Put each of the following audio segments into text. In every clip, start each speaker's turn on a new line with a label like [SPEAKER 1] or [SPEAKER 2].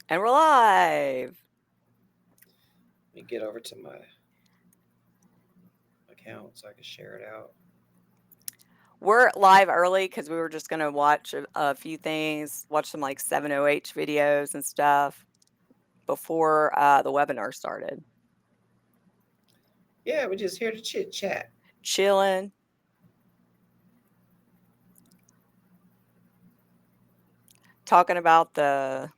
[SPEAKER 1] And we're live.
[SPEAKER 2] Let me get over to my account so I can share it out.
[SPEAKER 1] We're live early because we were just going to watch a few things, watch some like 7OH videos and stuff before the webinar started.
[SPEAKER 2] Yeah, we're just here to chit chat.
[SPEAKER 1] Chilling, talking about the,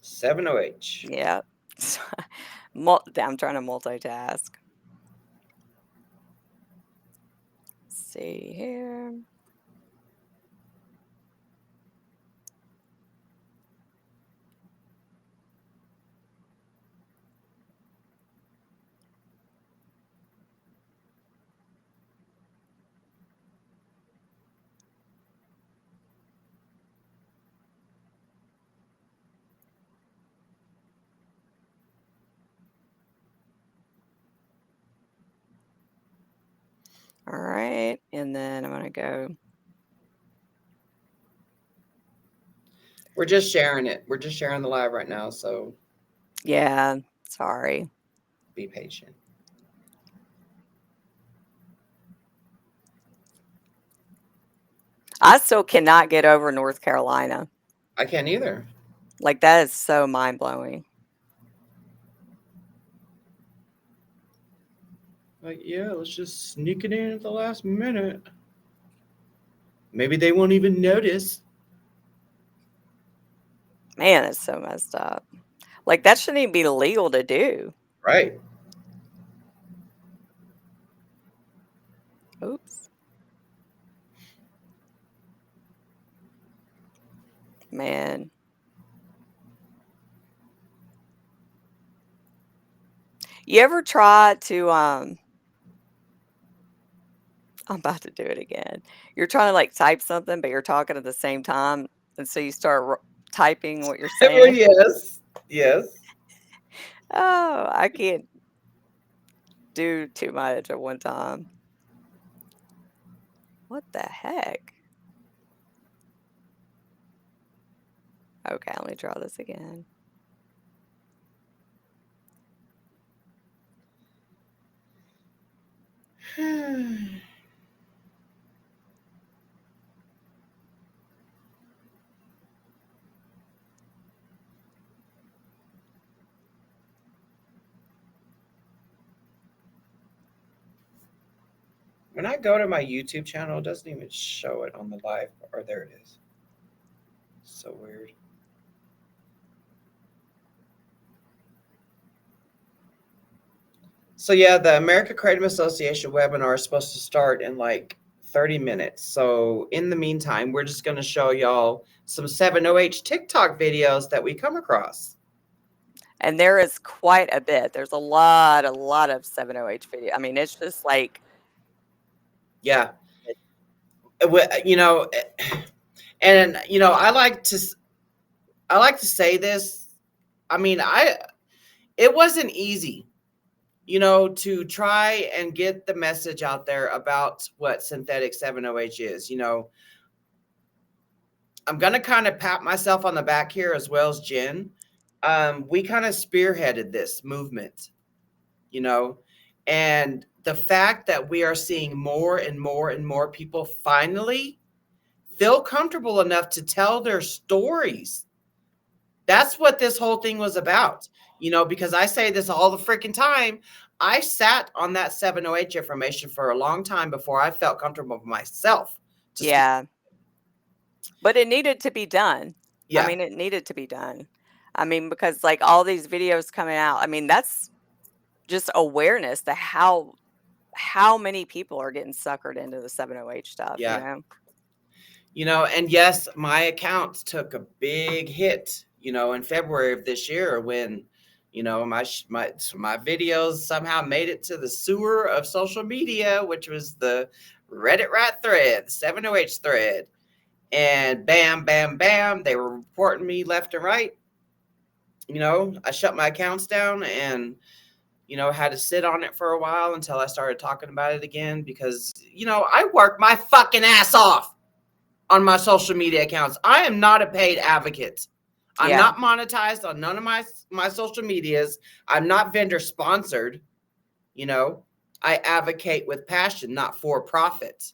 [SPEAKER 2] 7OH.
[SPEAKER 1] yeah. I'm trying to multitask. Let's see here. All right. And then I'm going to go.
[SPEAKER 2] We're just sharing it. We're just sharing the live right now, so
[SPEAKER 1] Yeah. Sorry.
[SPEAKER 2] be patient.
[SPEAKER 1] I still cannot get over North Carolina.
[SPEAKER 2] I can't either.
[SPEAKER 1] Like, that is so mind blowing.
[SPEAKER 2] Like, yeah, let's just sneak it in at the last minute. Maybe they won't even notice.
[SPEAKER 1] Man, it's so messed up. Like, that shouldn't even be legal to do.
[SPEAKER 2] Right.
[SPEAKER 1] Oops. Man. You ever try to I'm about to do it again. You're trying to like type something, but you're talking at the same time, and so you start typing what you're
[SPEAKER 2] Well,
[SPEAKER 1] saying.
[SPEAKER 2] yes. Yes.
[SPEAKER 1] Oh, I can't do too much at one time. What the heck? Okay, let me try this again.
[SPEAKER 2] When I go to my YouTube channel, it doesn't even show it on the live. Or there it is. So weird. So yeah, the America Kratom Association webinar is supposed to start in like 30 minutes. So in the meantime, we're just going to show y'all some 7OH TikTok videos that we come across.
[SPEAKER 1] And there is quite a bit. There's a lot of 7OH video. I mean, it's just like
[SPEAKER 2] Yeah. You know, and you know, I like to say this. I mean, it wasn't easy, you know, to try and get the message out there about what synthetic 7OH is. You know, I'm gonna kind of pat myself on the back here as well as Jen. We kind of spearheaded this movement, you know, and the fact that we are seeing more and more and more people finally feel comfortable enough to tell their stories. That's what this whole thing was about, you know, because I say this all the freaking time. I sat on that 7OH information for a long time before I felt comfortable with myself to speak.
[SPEAKER 1] yeah, but it needed to be done. I
[SPEAKER 2] Yeah,
[SPEAKER 1] mean, it needed to be done. I mean, because like all these videos coming out, I mean, that's just awareness to how many people are getting suckered into the 7OH stuff, you
[SPEAKER 2] yeah.
[SPEAKER 1] know?
[SPEAKER 2] You know, and yes, my account took a big hit, you know, in February of this year when, you know, my videos somehow made it to the sewer of social media, which was the Reddit rat thread, the 7OH thread. And bam, bam, bam, they were reporting me left and right. You know, I shut my accounts down and, you know, had to sit on it for a while until I started talking about it again because, you know, I work my fucking ass off. on my social media accounts. I am not a paid advocate. I'm
[SPEAKER 1] Yeah.
[SPEAKER 2] not monetized on none of my social medias. I'm not vendor sponsored. You know, I advocate with passion, not for profit.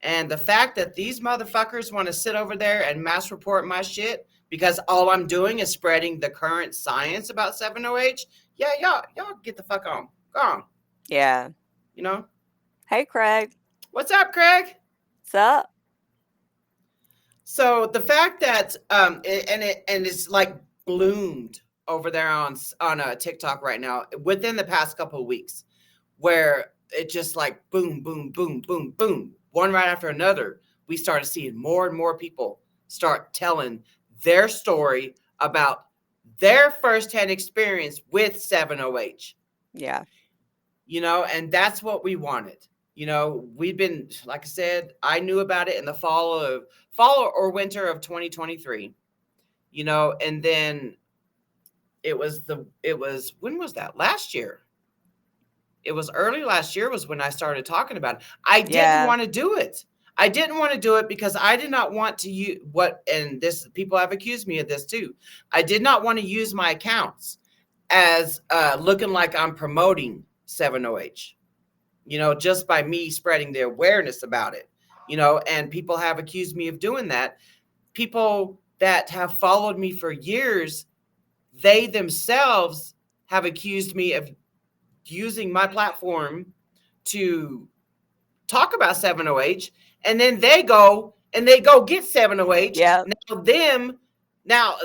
[SPEAKER 2] And the fact that these motherfuckers want to sit over there and mass report my shit because all I'm doing is spreading the current science about 7OH, yeah, y'all get the fuck on. Go on.
[SPEAKER 1] Yeah.
[SPEAKER 2] You know?
[SPEAKER 1] Hey, Craig.
[SPEAKER 2] What's up, Craig?
[SPEAKER 1] What's up?
[SPEAKER 2] So the fact that it's like bloomed over there on TikTok right now within the past couple of weeks, where it just like boom, boom, boom, boom, boom, one right after another. We started seeing more and more people start telling their story about their firsthand experience with 7OH.
[SPEAKER 1] Yeah.
[SPEAKER 2] You know, and that's what we wanted. You know, we've been, like I said, I knew about it in the fall or winter of 2023. You know, and then it was when was that? Last year. It was early last year was when I started talking about it. I didn't want to do it. I didn't want to do it because I did not want to use and this people have accused me of this too. I did not want to use my accounts as looking like I'm promoting 7OH, you know, just by me spreading the awareness about it, you know, and people have accused me of doing that. People that have followed me for years, they themselves have accused me of using my platform to talk about 7OH, and then they go get 7OH.
[SPEAKER 1] Yeah.
[SPEAKER 2] Now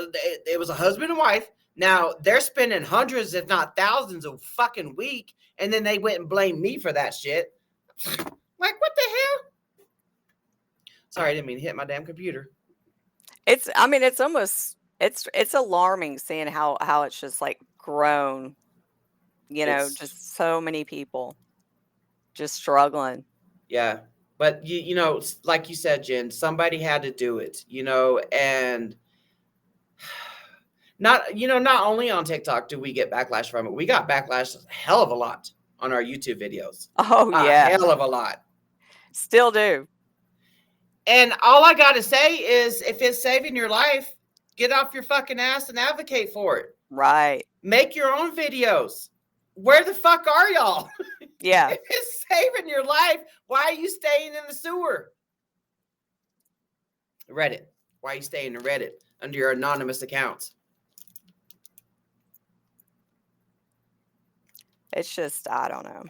[SPEAKER 2] it was a husband and wife. Now they're spending hundreds, if not thousands, of fucking week, and then they went and blamed me for that shit. Like, what the hell? Sorry, I didn't mean to hit my damn computer.
[SPEAKER 1] It's almost it's alarming seeing how it's just like grown, you know, just so many people just struggling.
[SPEAKER 2] Yeah. But you know, like you said, Jen, somebody had to do it, you know, and not only on TikTok do we get backlash from it. We got backlash a hell of a lot on our YouTube videos.
[SPEAKER 1] Oh,
[SPEAKER 2] A
[SPEAKER 1] yeah.
[SPEAKER 2] hell of a lot.
[SPEAKER 1] Still do.
[SPEAKER 2] And all I got to say is if it's saving your life, get off your fucking ass and advocate for it.
[SPEAKER 1] Right.
[SPEAKER 2] Make your own videos. Where the fuck are y'all?
[SPEAKER 1] Yeah.
[SPEAKER 2] If it's saving your life, why are you staying in the sewer? Reddit. Why are you staying in Reddit under your anonymous accounts?
[SPEAKER 1] It's just, I don't know.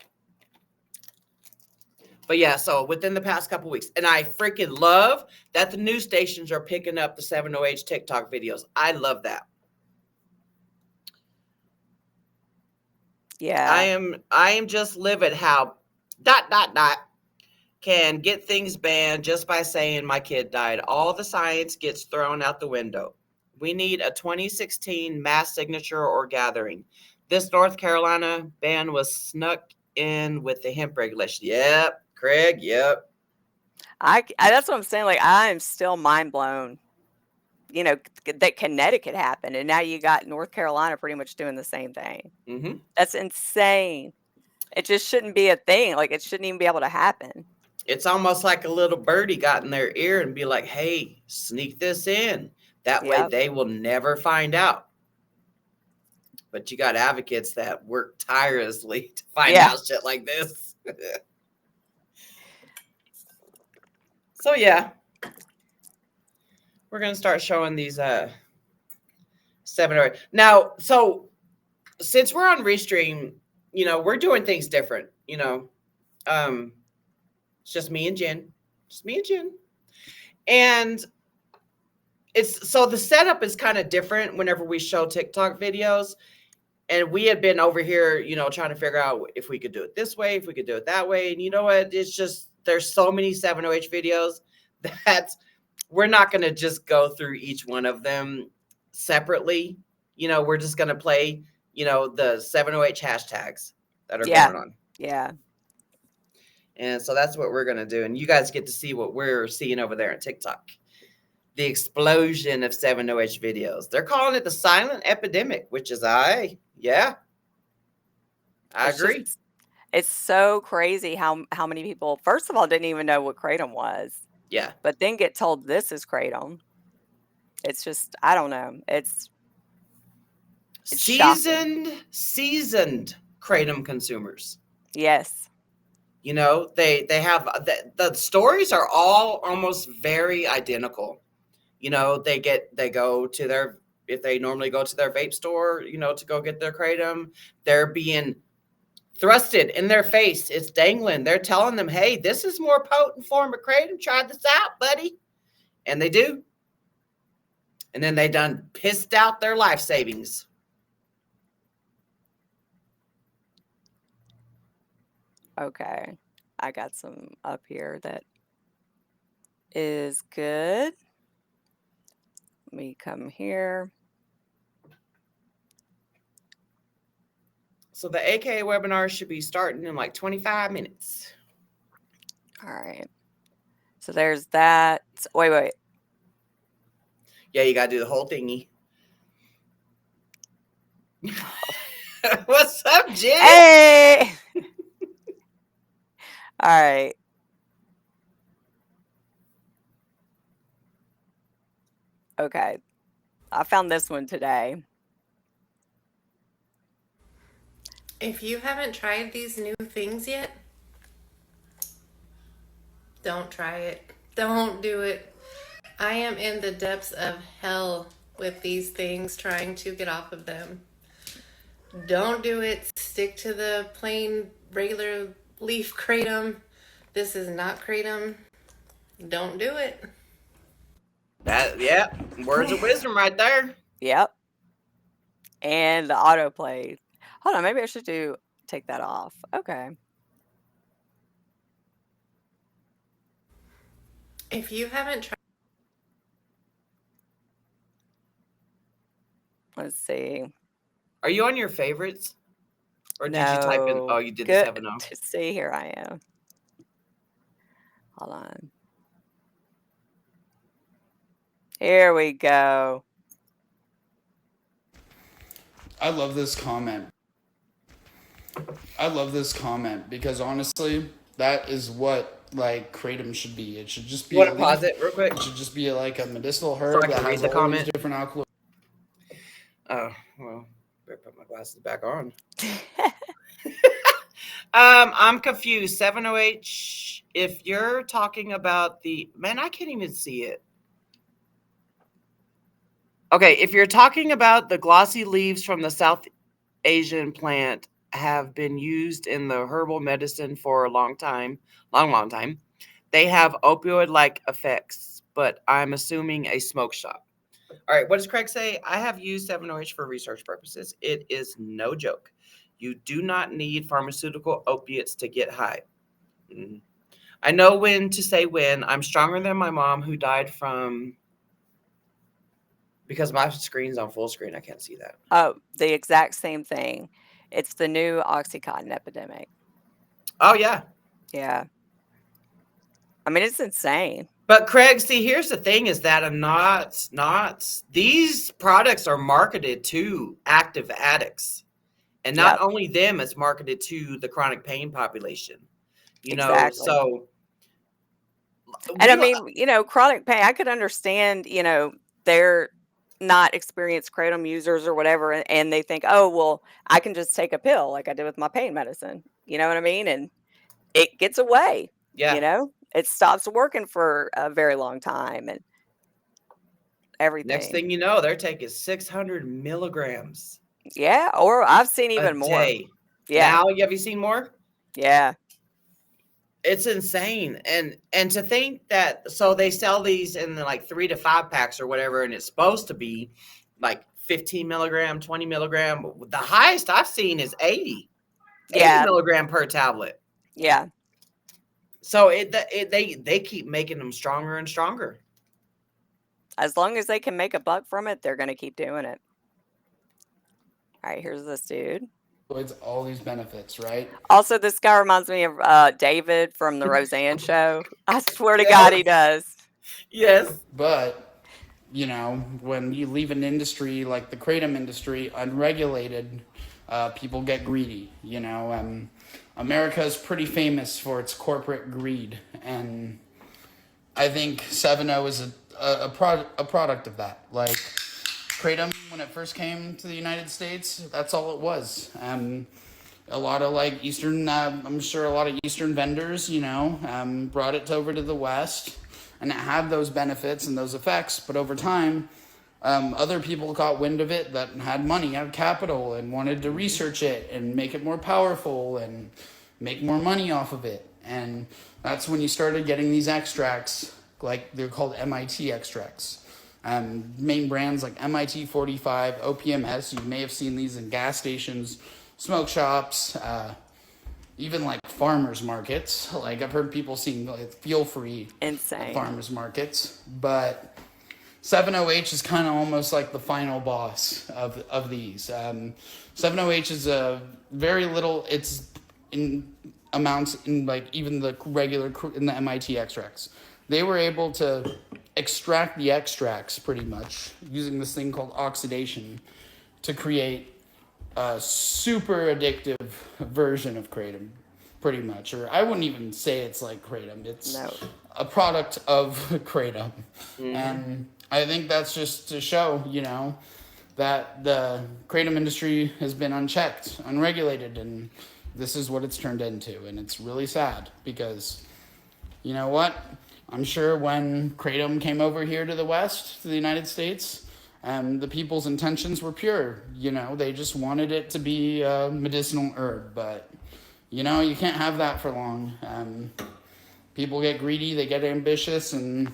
[SPEAKER 2] But yeah, so within the past couple weeks, and I freaking love that the news stations are picking up the 7OH TikTok videos. I love that.
[SPEAKER 1] Yeah.
[SPEAKER 2] I am just livid how ... can get things banned just by saying my kid died. All the science gets thrown out the window. We need a 2016 mass signature or gathering. This North Carolina ban was snuck in with the hemp regulation. Yep, Craig, yep.
[SPEAKER 1] That's what I'm saying. Like, I am still mind blown, you know, that Connecticut happened, and now you got North Carolina pretty much doing the same thing.
[SPEAKER 2] Mm-hmm.
[SPEAKER 1] That's insane. It just shouldn't be a thing. Like, it shouldn't even be able to happen.
[SPEAKER 2] It's almost like a little birdie got in their ear and be like, hey, sneak this in. That way they will never find out. But you got advocates that work tirelessly to find out shit like this. So, yeah. We're going to start showing these 7OH. Now, so since we're on Restream, you know, we're doing things different, you know. It's just me and Jen. And it's so the setup is kind of different whenever we show TikTok videos. And we had been over here, you know, trying to figure out if we could do it this way, if we could do it that way. And you know what? It's just there's so many 7OH videos that we're not going to just go through each one of them separately. You know, we're just going to play, you know, the 7OH hashtags that are going on.
[SPEAKER 1] Yeah.
[SPEAKER 2] And so that's what we're going to do. And you guys get to see what we're seeing over there on TikTok. The explosion of 7OH videos. They're calling it the silent epidemic, which is I agree.
[SPEAKER 1] It's so crazy how many people, first of all, didn't even know what Kratom was.
[SPEAKER 2] Yeah.
[SPEAKER 1] but then get told this is kratom. It's just, I don't know. It's shocking.
[SPEAKER 2] Seasoned kratom consumers.
[SPEAKER 1] Yes.
[SPEAKER 2] You know, they have the stories are all almost very identical. You know, they go to their, if they normally go to their vape store, you know, to go get their kratom, they're being thrusted in their face. It's dangling. They're telling them, hey, this is more potent form of kratom. Try this out, buddy. And they do. And then they done pissed out their life savings.
[SPEAKER 1] Okay. I got some up here that is good. Let me come here.
[SPEAKER 2] So the AKA webinar should be starting in like 25 minutes.
[SPEAKER 1] All right. So there's that. Wait.
[SPEAKER 2] Yeah, you got to do the whole thingy. What's up, Jen?
[SPEAKER 1] Hey! All right. Okay. I found this one today.
[SPEAKER 3] If you haven't tried these new things yet, don't try it. Don't do it. I am in the depths of hell with these things, trying to get off of them. Don't do it. Stick to the plain, regular leaf kratom. This is not kratom. Don't do it.
[SPEAKER 2] Yeah, words of wisdom right there.
[SPEAKER 1] Yep. And the autoplay. Hold on, maybe I should take that off. Okay.
[SPEAKER 3] If you haven't tried,
[SPEAKER 1] Let's see.
[SPEAKER 2] Are you on your favorites? Or did you type in, oh, you did the 7-0?
[SPEAKER 1] See, here I am. Hold on. Here we go.
[SPEAKER 4] I love this comment. Because honestly, that is what like kratom should be. It should just be.
[SPEAKER 2] Want to pause it real quick?
[SPEAKER 4] It should just be like a medicinal herb that has all these different alkaloids.
[SPEAKER 2] Oh well, better put my glasses back on. I'm confused. 708. If you're talking about the man, I can't even see it. Okay, if you're talking about the glossy leaves from the South Asian plant have been used in the herbal medicine for a long time. They have opioid-like effects, but I'm assuming a smoke shop. All right, what does Craig say? I have used 7-OH for research purposes. It is no joke. You do not need pharmaceutical opiates to get high. I know when to say when. I'm stronger than my mom who died from... Because my screen's on full screen, I can't see that.
[SPEAKER 1] Oh, the exact same thing. It's the new Oxycontin epidemic.
[SPEAKER 2] Oh, yeah.
[SPEAKER 1] Yeah. I mean, it's insane.
[SPEAKER 2] But Craig, see, here's the thing is that these products are marketed to active addicts. And not only them, it's marketed to the chronic pain population. You know, so...
[SPEAKER 1] And I mean, you know, chronic pain, I could understand, you know, they're not experienced kratom users or whatever, and they think, oh, well, I can just take a pill like I did with my pain medicine. You know what I mean? And it gets away.
[SPEAKER 2] Yeah.
[SPEAKER 1] You know, it stops working for a very long time and everything.
[SPEAKER 2] Next thing you know, they're taking 600 milligrams.
[SPEAKER 1] Yeah, or I've seen even more.
[SPEAKER 2] Day.
[SPEAKER 1] Yeah.
[SPEAKER 2] Now, have you seen more?
[SPEAKER 1] Yeah.
[SPEAKER 2] It's insane. And to think that, so they sell these in the like 3 to 5 packs or whatever, and it's supposed to be like 15 milligram, 20 milligram. The highest I've seen is 80 milligram per tablet.
[SPEAKER 1] Yeah.
[SPEAKER 2] So they keep making them stronger and stronger.
[SPEAKER 1] As long as they can make a buck from it, they're going to keep doing it. All right, here's this dude.
[SPEAKER 4] It's all these benefits, right?
[SPEAKER 1] Also, this guy reminds me of David from the Roseanne show. I swear to God, he does.
[SPEAKER 2] Yes.
[SPEAKER 4] But, you know, when you leave an industry like the kratom industry unregulated, people get greedy, you know, and America is pretty famous for its corporate greed. And I think 7.0 is a product of that. Like, Kratom, when it first came to the United States, that's all it was. A lot of like Eastern, I'm sure a lot of Eastern vendors, brought it over to the West, and it had those benefits and those effects. But over time, other people got wind of it that had money, had capital, and wanted to research it and make it more powerful and make more money off of it. And that's when you started getting these extracts, like they're called MIT extracts. Main brands like MIT 45, OPMS, you may have seen these in gas stations, smoke shops, even like farmers markets. Like I've heard people seeing like feel free
[SPEAKER 1] Insane.
[SPEAKER 4] farmers markets, but 70H is kind of almost like the final boss of these. 70H is a very little. It's in amounts in like even the regular in the MIT extracts. They were able to extract the extracts pretty much using this thing called oxidation to create a super addictive version of kratom, pretty much. Or I wouldn't even say it's like kratom. It's
[SPEAKER 1] No.
[SPEAKER 4] a product of kratom. And I think that's just to show, that the kratom industry has been unchecked, unregulated, and this is what it's turned into. And it's really sad because, you know what? I'm sure when kratom came over here to the West, to the United States, the people's intentions were pure. They just wanted it to be a medicinal herb. But, you can't have that for long. People get greedy, they get ambitious, and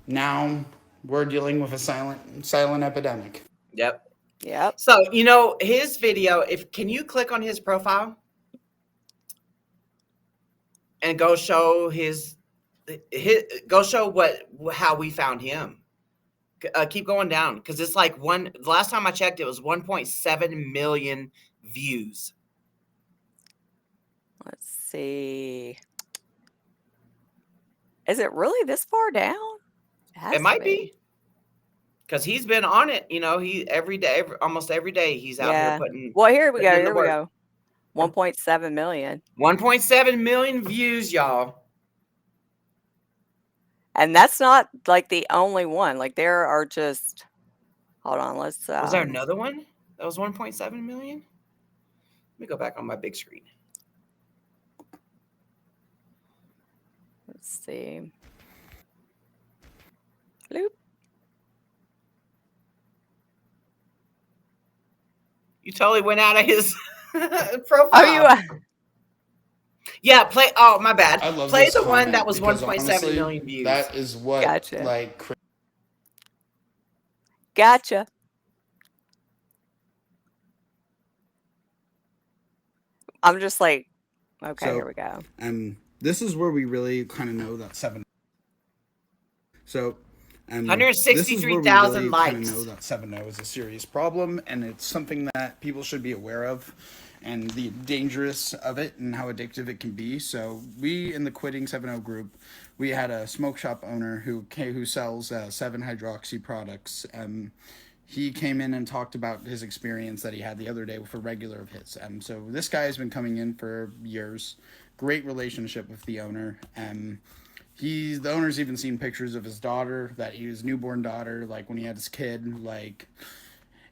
[SPEAKER 4] now we're dealing with a silent epidemic.
[SPEAKER 2] Yep.
[SPEAKER 1] Yep.
[SPEAKER 2] So, his video, can you click on his profile and go show how we found him. Keep going down because it's like the last time I checked, it was 1.7 million views.
[SPEAKER 1] Let's see. Is it really this far down?
[SPEAKER 2] It might be because he's been on it. He almost every day he's out here putting.
[SPEAKER 1] Well, here we go.
[SPEAKER 2] putting in the
[SPEAKER 1] Here we
[SPEAKER 2] work.
[SPEAKER 1] go. 1.7 million.
[SPEAKER 2] 1.7 million views, y'all.
[SPEAKER 1] And that's not like the only one. Like there are just. Hold on. Let's.
[SPEAKER 2] Was there another one that was 1.7 million? Let me go back on my big screen.
[SPEAKER 1] Let's see. Loop.
[SPEAKER 2] You totally went out of his profile.
[SPEAKER 1] Oh, you.
[SPEAKER 2] Yeah, play. Oh, my bad.
[SPEAKER 4] I love
[SPEAKER 2] Play
[SPEAKER 4] this
[SPEAKER 2] the one
[SPEAKER 4] comment
[SPEAKER 2] that was
[SPEAKER 4] because
[SPEAKER 2] 1.7
[SPEAKER 4] honestly,
[SPEAKER 2] million views.
[SPEAKER 4] That is what
[SPEAKER 1] Gotcha. Gotcha. I'm just like, okay,
[SPEAKER 4] So-
[SPEAKER 1] here we go.
[SPEAKER 4] This is where we really kind of know that 7. So,
[SPEAKER 2] 163,000 likes.
[SPEAKER 4] Kind of know that 7.0 is a serious problem, and it's something that people should be aware of, and the dangerous of it, and how addictive it can be. So, we in the Quitting 7.0 group, we had a smoke shop owner who sells 7-hydroxy products. He came in and talked about his experience that he had the other day with a regular of his. So this guy has been coming in for years. Great relationship with the owner. The owner's even seen pictures of his daughter, his newborn daughter, like when he had his kid, like.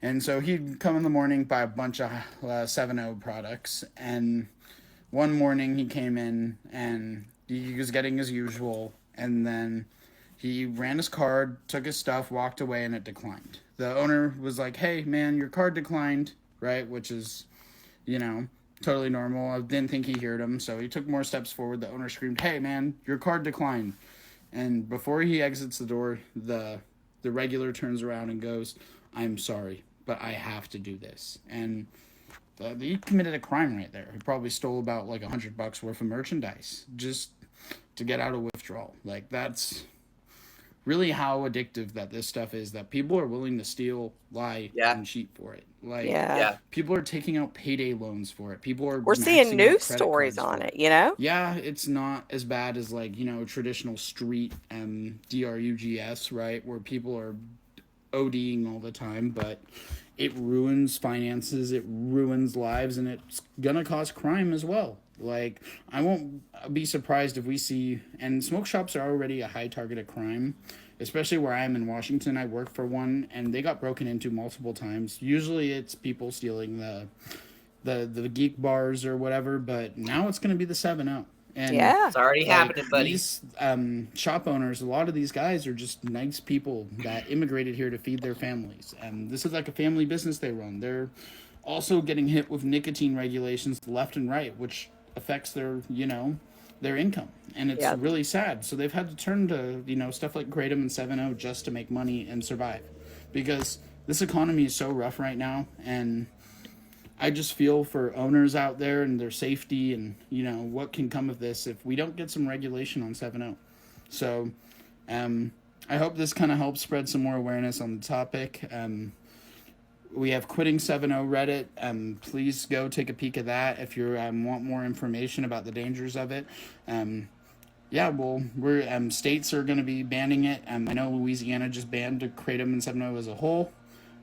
[SPEAKER 4] And so he'd come in the morning, buy a bunch of 7.0 products, and one morning he came in and he was getting his usual, and then he ran his card, took his stuff, walked away, and it declined. The owner was like, "Hey, man, your card declined," right? Which is, totally normal. I didn't think he heard him, so he took more steps forward. The owner screamed, "Hey, man, your card declined." And before he exits the door, the regular turns around and goes, "I'm sorry, but I have to do this." And he committed a crime right there. He probably stole about like $100 worth of merchandise just to get out of withdrawal. Like that's really how addictive that this stuff is, that people are willing to steal, lie, and cheat for it. Like, people are taking out payday loans for it.
[SPEAKER 1] We're seeing news stories on it,
[SPEAKER 4] Yeah, it's not as bad as like, traditional street drugs, right? Where people are ODing all the time, but it ruins finances, it ruins lives, and it's gonna cause crime as well. Like, I won't be surprised if we see, and smoke shops are already a high target of crime, especially where I am in Washington. I work for one, and they got broken into multiple times. Usually it's people stealing the geek bars or whatever, but now it's going to be the 7-0. And
[SPEAKER 1] Yeah.
[SPEAKER 2] It's already happening, buddy.
[SPEAKER 4] these shop owners, a lot of these guys are just nice people that immigrated here to feed their families. And this is like a family business they run. They're also getting hit with nicotine regulations left and right, which affects their, their income. And it's
[SPEAKER 1] Yep.
[SPEAKER 4] really sad. So they've had to turn to, stuff like Kratom and 7-0 just to make money and survive. Because this economy is so rough right now, and I just feel for owners out there and their safety and, what can come of this if we don't get some regulation on 7-0. So I hope this kind of helps spread some more awareness on the topic. We have Quitting 7-0 Reddit. Please go take a peek of that if you want more information about the dangers of it. We're states are going to be banning it. I know Louisiana just banned Kratom and 7-0 as a whole.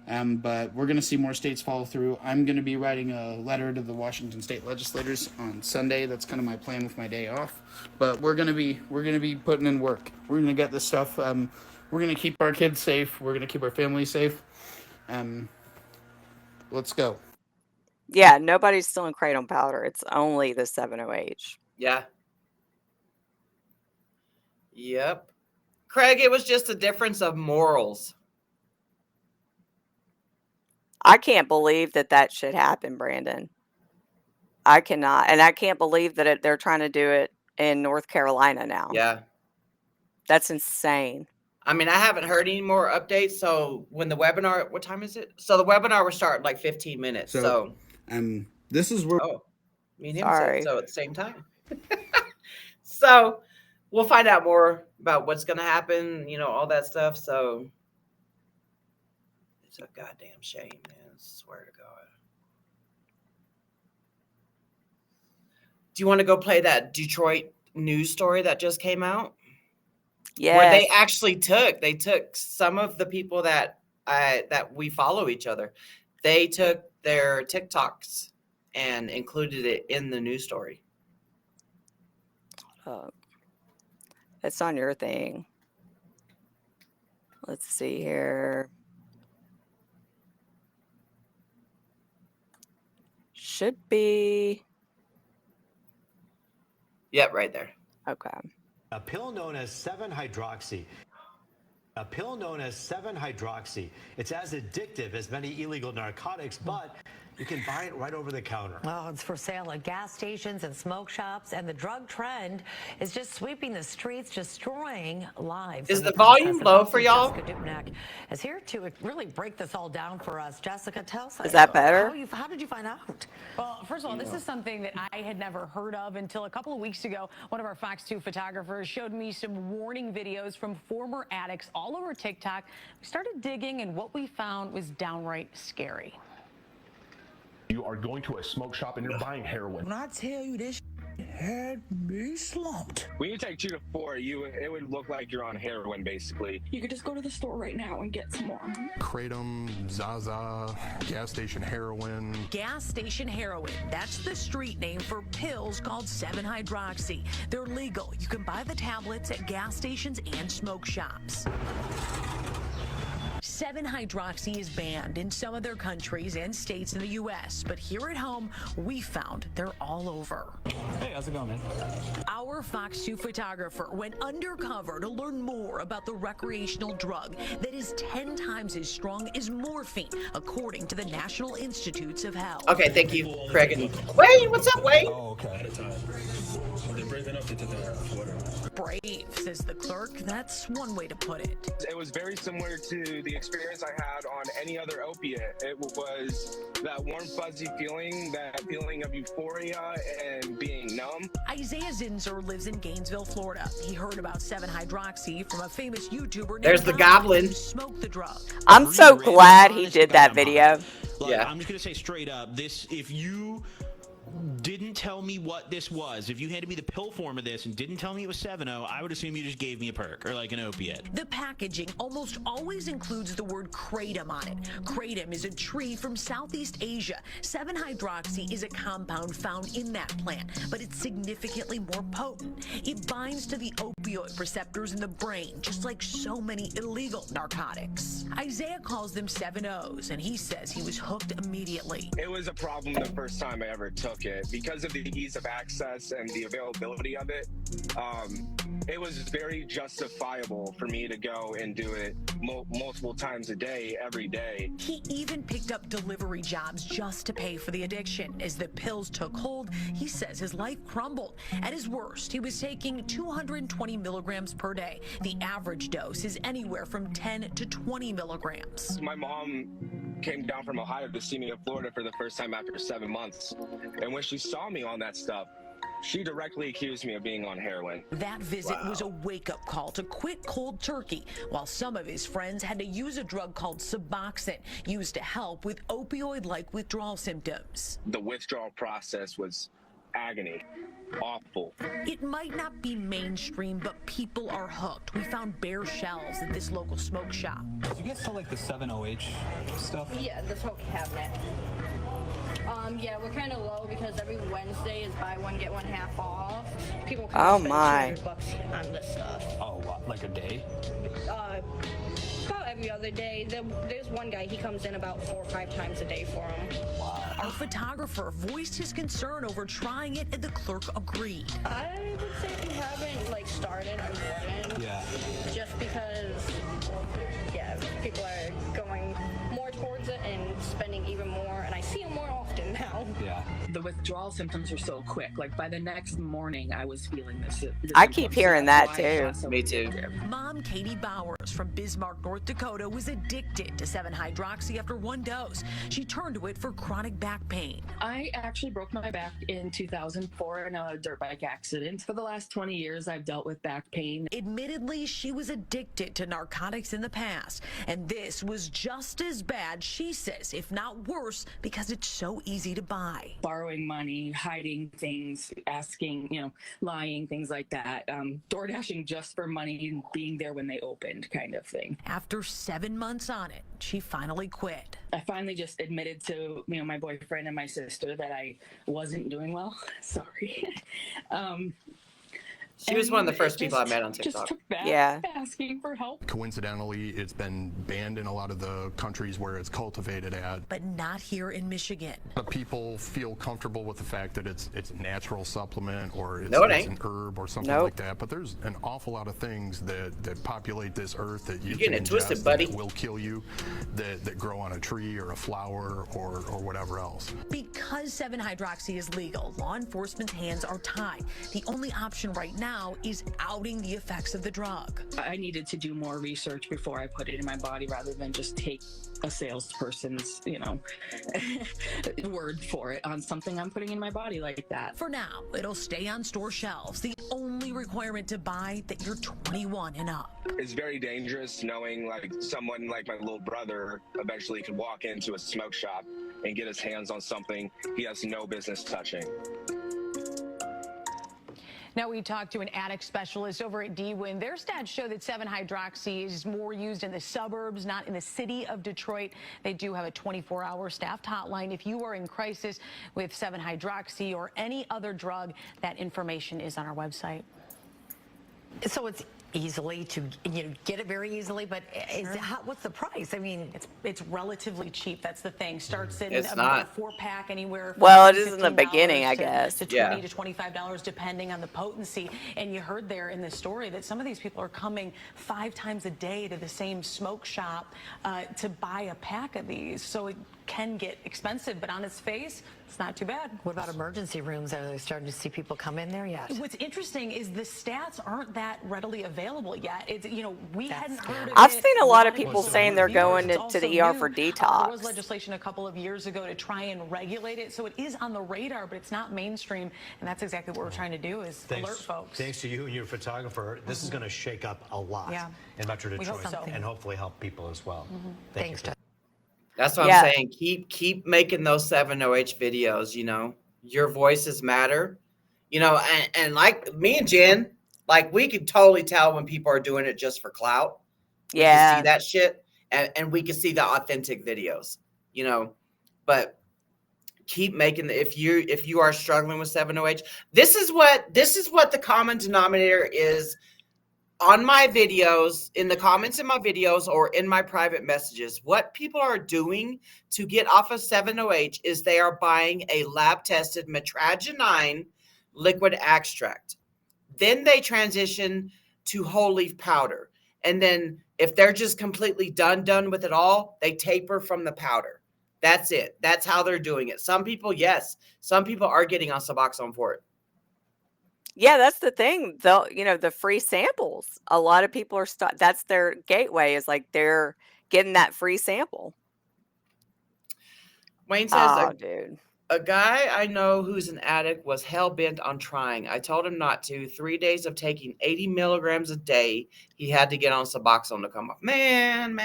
[SPEAKER 4] But we're going to see more states follow through. I'm going to be writing a letter to the Washington state legislators on Sunday. That's kind of my plan with my day off. But we're going to be putting in work. We're going to get this stuff. We're going to keep our kids safe. We're going to keep our family safe. Let's go.
[SPEAKER 1] Yeah, nobody's stealing kratom powder. It's only the 7-0H.
[SPEAKER 2] Yeah. Yep. Craig, it was just a difference of morals.
[SPEAKER 1] I can't believe that should happen, Brandon. I cannot. And I can't believe that they're trying to do it in North Carolina now.
[SPEAKER 2] Yeah.
[SPEAKER 1] That's insane.
[SPEAKER 2] I mean, I haven't heard any more updates. So when the webinar, what time is it? So the webinar will start in like 15 minutes. So
[SPEAKER 4] this is where
[SPEAKER 2] me and him
[SPEAKER 1] Sorry.
[SPEAKER 2] said so at the same time. So we'll find out more about what's going to happen, all that stuff. So it's a goddamn shame, man. I swear to God. Do you want to go play that Detroit news story that just came out?
[SPEAKER 1] Yeah.
[SPEAKER 2] Where they actually took some of the people that we follow each other. They took their TikToks and included it in the news story.
[SPEAKER 1] It's on your thing. Let's see here. Should be.
[SPEAKER 2] Yep, right there.
[SPEAKER 1] Okay.
[SPEAKER 5] A pill known as 7-hydroxy. A pill known as 7-hydroxy. It's as addictive as many illegal narcotics, but you can buy it right over the counter.
[SPEAKER 6] Well, it's for sale at gas stations and smoke shops, and the drug trend is just sweeping the streets, destroying lives.
[SPEAKER 2] Is the volume low for y'all?
[SPEAKER 6] Jessica Dupnack is here to really break this all down for us. Jessica, tell us.
[SPEAKER 1] Is that better?
[SPEAKER 6] How did you find out?
[SPEAKER 7] Well, first of all, this is something that I had never heard of until a couple of weeks ago. One of our Fox 2 photographers showed me some warning videos from former addicts all over TikTok. We started digging, and what we found was downright scary.
[SPEAKER 8] You are going to a smoke shop and you're buying heroin.
[SPEAKER 9] When I tell you this had me slumped.
[SPEAKER 10] When you take 2 to 4, it would look like you're on heroin, basically.
[SPEAKER 11] You could just go to the store right now and get some more.
[SPEAKER 8] Kratom, Zaza, gas station heroin.
[SPEAKER 6] Gas station heroin. That's the street name for pills called 7-hydroxy. They're legal. You can buy the tablets at gas stations and smoke shops. 7-hydroxy is banned in some other countries and states in the U.S., but here at home, we found they're all over.
[SPEAKER 12] Hey, how's it going, man?
[SPEAKER 6] Our Fox 2 photographer went undercover to learn more about the recreational drug that is 10 times as strong as morphine, according to the National Institutes of Health.
[SPEAKER 2] Okay, thank you, Craig. Wait, what's up, Wade?
[SPEAKER 12] Oh, okay. At a time. They're brave enough to do that.
[SPEAKER 6] Brave, says the clerk. That's one way to put it.
[SPEAKER 10] It was very similar to the experience I had on any other opiate. It was that warm, fuzzy feeling, that feeling of euphoria and being numb.
[SPEAKER 6] Isaiah Zinzer lives in Gainesville, Florida. He heard about 7-hydroxy from a famous YouTuber named
[SPEAKER 2] There's the
[SPEAKER 6] Tom
[SPEAKER 2] goblin.
[SPEAKER 6] who smoked the drug.
[SPEAKER 1] I'm so glad he did that video.
[SPEAKER 2] Yeah.
[SPEAKER 13] I'm just gonna say straight up, this, if you didn't tell me what this was, if you handed me the pill form of this and didn't tell me it was 7-0, I would assume you just gave me a perk or like an opiate.
[SPEAKER 6] The packaging almost always includes the word kratom on it. Kratom is a tree from Southeast Asia. 7-hydroxy is a compound found in that plant, but it's significantly more potent. It binds to the opioid receptors in the brain, just like so many illegal narcotics. Isaiah calls them 7-Os, and he says he was hooked immediately.
[SPEAKER 10] It was a problem the first time I ever took it because of the ease of access and the availability of it. It was very justifiable for me to go and do it multiple times a day, every day.
[SPEAKER 6] He even picked up delivery jobs just to pay for the addiction. As the pills took hold, he says his life crumbled. At his worst, he was taking 220 milligrams per day. The average dose is anywhere from 10 to 20 milligrams.
[SPEAKER 10] My mom came down from Ohio to see me in Florida for the first time after 7 months. And when she saw me on that stuff, she directly accused me of being on heroin.
[SPEAKER 6] That visit was a wake-up call to quit cold turkey, while some of his friends had to use a drug called Suboxone, used to help with opioid-like withdrawal symptoms.
[SPEAKER 10] The withdrawal process was agony. Awful.
[SPEAKER 6] It might not be mainstream, but people are hooked. We found bare shelves at this local smoke shop.
[SPEAKER 12] Do you guys sell like the 7OH stuff?
[SPEAKER 11] Yeah, the smoke cabinet. Yeah, we're kind of low because every Wednesday is buy one, get one half off. People
[SPEAKER 1] Oh
[SPEAKER 11] spend
[SPEAKER 1] my.
[SPEAKER 11] $200 on this stuff.
[SPEAKER 12] Oh, what, like a day?
[SPEAKER 11] About every other day. There's one guy, he comes in about 4 or 5 times a day for him.
[SPEAKER 6] Our photographer voiced his concern over trying it, and the clerk agreed.
[SPEAKER 11] I would say if you haven't started, I wouldn't.
[SPEAKER 12] Yeah.
[SPEAKER 11] Just because, yeah, people are going more towards it and spending even more, and I see them more often now.
[SPEAKER 12] Yeah.
[SPEAKER 14] The withdrawal symptoms are so quick. Like by the next morning, I was feeling this.
[SPEAKER 1] I keep hearing that too.
[SPEAKER 2] Me too.
[SPEAKER 6] Mom Katie Bowers from Bismarck, North Dakota, was addicted to 7-hydroxy after one dose. She turned to it for chronic back pain.
[SPEAKER 14] I actually broke my back in 2004 in a dirt bike accident. For the last 20 years, I've dealt with back pain.
[SPEAKER 6] Admittedly, she was addicted to narcotics in the past, and this was just as bad, she says, if not worse, because it's so easy to buy.
[SPEAKER 14] Borrowing money, hiding things, asking, lying, things like that. Door dashing just for money and being there when they opened, kind of thing.
[SPEAKER 6] After 7 months on it, she finally quit.
[SPEAKER 14] I finally just admitted to, my boyfriend and my sister that I wasn't doing well. Sorry.
[SPEAKER 2] She was one of the first people I met on TikTok.
[SPEAKER 14] Just took back
[SPEAKER 1] Yeah.
[SPEAKER 14] asking for help.
[SPEAKER 8] Coincidentally, it's been banned in a lot of the countries where it's cultivated at.
[SPEAKER 6] But not here in Michigan.
[SPEAKER 8] A lot of people feel comfortable with the fact that it's a natural supplement or it's,
[SPEAKER 2] No, it
[SPEAKER 8] it's
[SPEAKER 2] ain't.
[SPEAKER 8] an herb or something
[SPEAKER 1] Nope.
[SPEAKER 8] like that. But there's an awful lot of things that populate this earth that you
[SPEAKER 2] You're
[SPEAKER 8] can
[SPEAKER 2] getting it
[SPEAKER 8] ingest
[SPEAKER 2] twisted,
[SPEAKER 8] and
[SPEAKER 2] buddy.
[SPEAKER 8] that will kill you, that grow on a tree or a flower or whatever else.
[SPEAKER 6] Because 7-hydroxy is legal, law enforcement's hands are tied. The only option right now is outing the effects of the drug.
[SPEAKER 14] I needed to do more research before I put it in my body rather than just take a salesperson's, word for it on something I'm putting in my body like that.
[SPEAKER 6] For now, it'll stay on store shelves. The only requirement to buy that you're 21 and up.
[SPEAKER 10] It's very dangerous knowing someone like my little brother eventually could walk into a smoke shop and get his hands on something he has no business touching.
[SPEAKER 7] Now we talked to an addict specialist over at DWIN. Their stats show that 7-hydroxy is more used in the suburbs, not in the city of Detroit. They do have a 24-hour staffed hotline. If you are in crisis with 7-hydroxy or any other drug, that information is on our website.
[SPEAKER 15] So it's easily to get it very easily, but what's the price? I mean,
[SPEAKER 7] it's relatively cheap. That's the thing. Starts in
[SPEAKER 2] It's
[SPEAKER 7] about
[SPEAKER 2] not.
[SPEAKER 7] a 4-pack anywhere. From
[SPEAKER 1] Well, it is in the
[SPEAKER 7] $15
[SPEAKER 1] beginning, I guess.
[SPEAKER 7] to $20
[SPEAKER 2] Yeah.
[SPEAKER 7] to $25, depending on the potency. And you heard there in the story that some of these people are coming 5 times a day to the same smoke shop to buy a pack of these. So it can get expensive, but on its face, it's not too bad.
[SPEAKER 15] what about emergency rooms? Are they starting to see people come in there yet?
[SPEAKER 7] What's interesting is the stats aren't that readily available yet. It's, we hadn't heard of
[SPEAKER 1] I've
[SPEAKER 7] it.
[SPEAKER 1] seen a lot of
[SPEAKER 7] people
[SPEAKER 1] people saying they're going to the ER for
[SPEAKER 7] There was
[SPEAKER 1] detox.
[SPEAKER 7] legislation a couple of years ago to try and regulate it, so it is on the radar, but it's not mainstream, and that's exactly what we're trying to do is alert folks.
[SPEAKER 5] Thanks to you and your photographer, this is going to shake up a lot
[SPEAKER 7] Yeah.
[SPEAKER 5] in Metro
[SPEAKER 7] We hope
[SPEAKER 5] Detroit
[SPEAKER 7] so.
[SPEAKER 5] and hopefully help people as well.
[SPEAKER 15] Thanks,
[SPEAKER 5] you.
[SPEAKER 2] That's what
[SPEAKER 1] Yeah.
[SPEAKER 2] I'm saying. Keep making those 7OH videos, Your voices matter. You know, and like me and Jen, like we could totally tell when people are doing it just for clout. We can see that shit, and we can see the authentic videos, you know. But keep making if you are struggling with 7OH, this is what the common denominator is on my videos, in the comments in my videos, or in my private messages. What people are doing to get off of 7OH is they are buying a lab tested metragenine liquid extract. Then they transition to whole leaf powder. And then if they're just completely done with it all, they taper from the powder. That's it. That's how they're doing it. Some people, yes. Some people are getting on Suboxone for it.
[SPEAKER 1] Yeah, that's the thing. They'll, the free samples. A lot of people are that's their gateway, is like they're getting that free sample.
[SPEAKER 2] Wayne says,
[SPEAKER 1] dude.
[SPEAKER 2] A guy I know who's an addict was hell-bent on trying. I told him not to. 3 days of taking 80 milligrams a day. He had to get on Suboxone to come off. Man.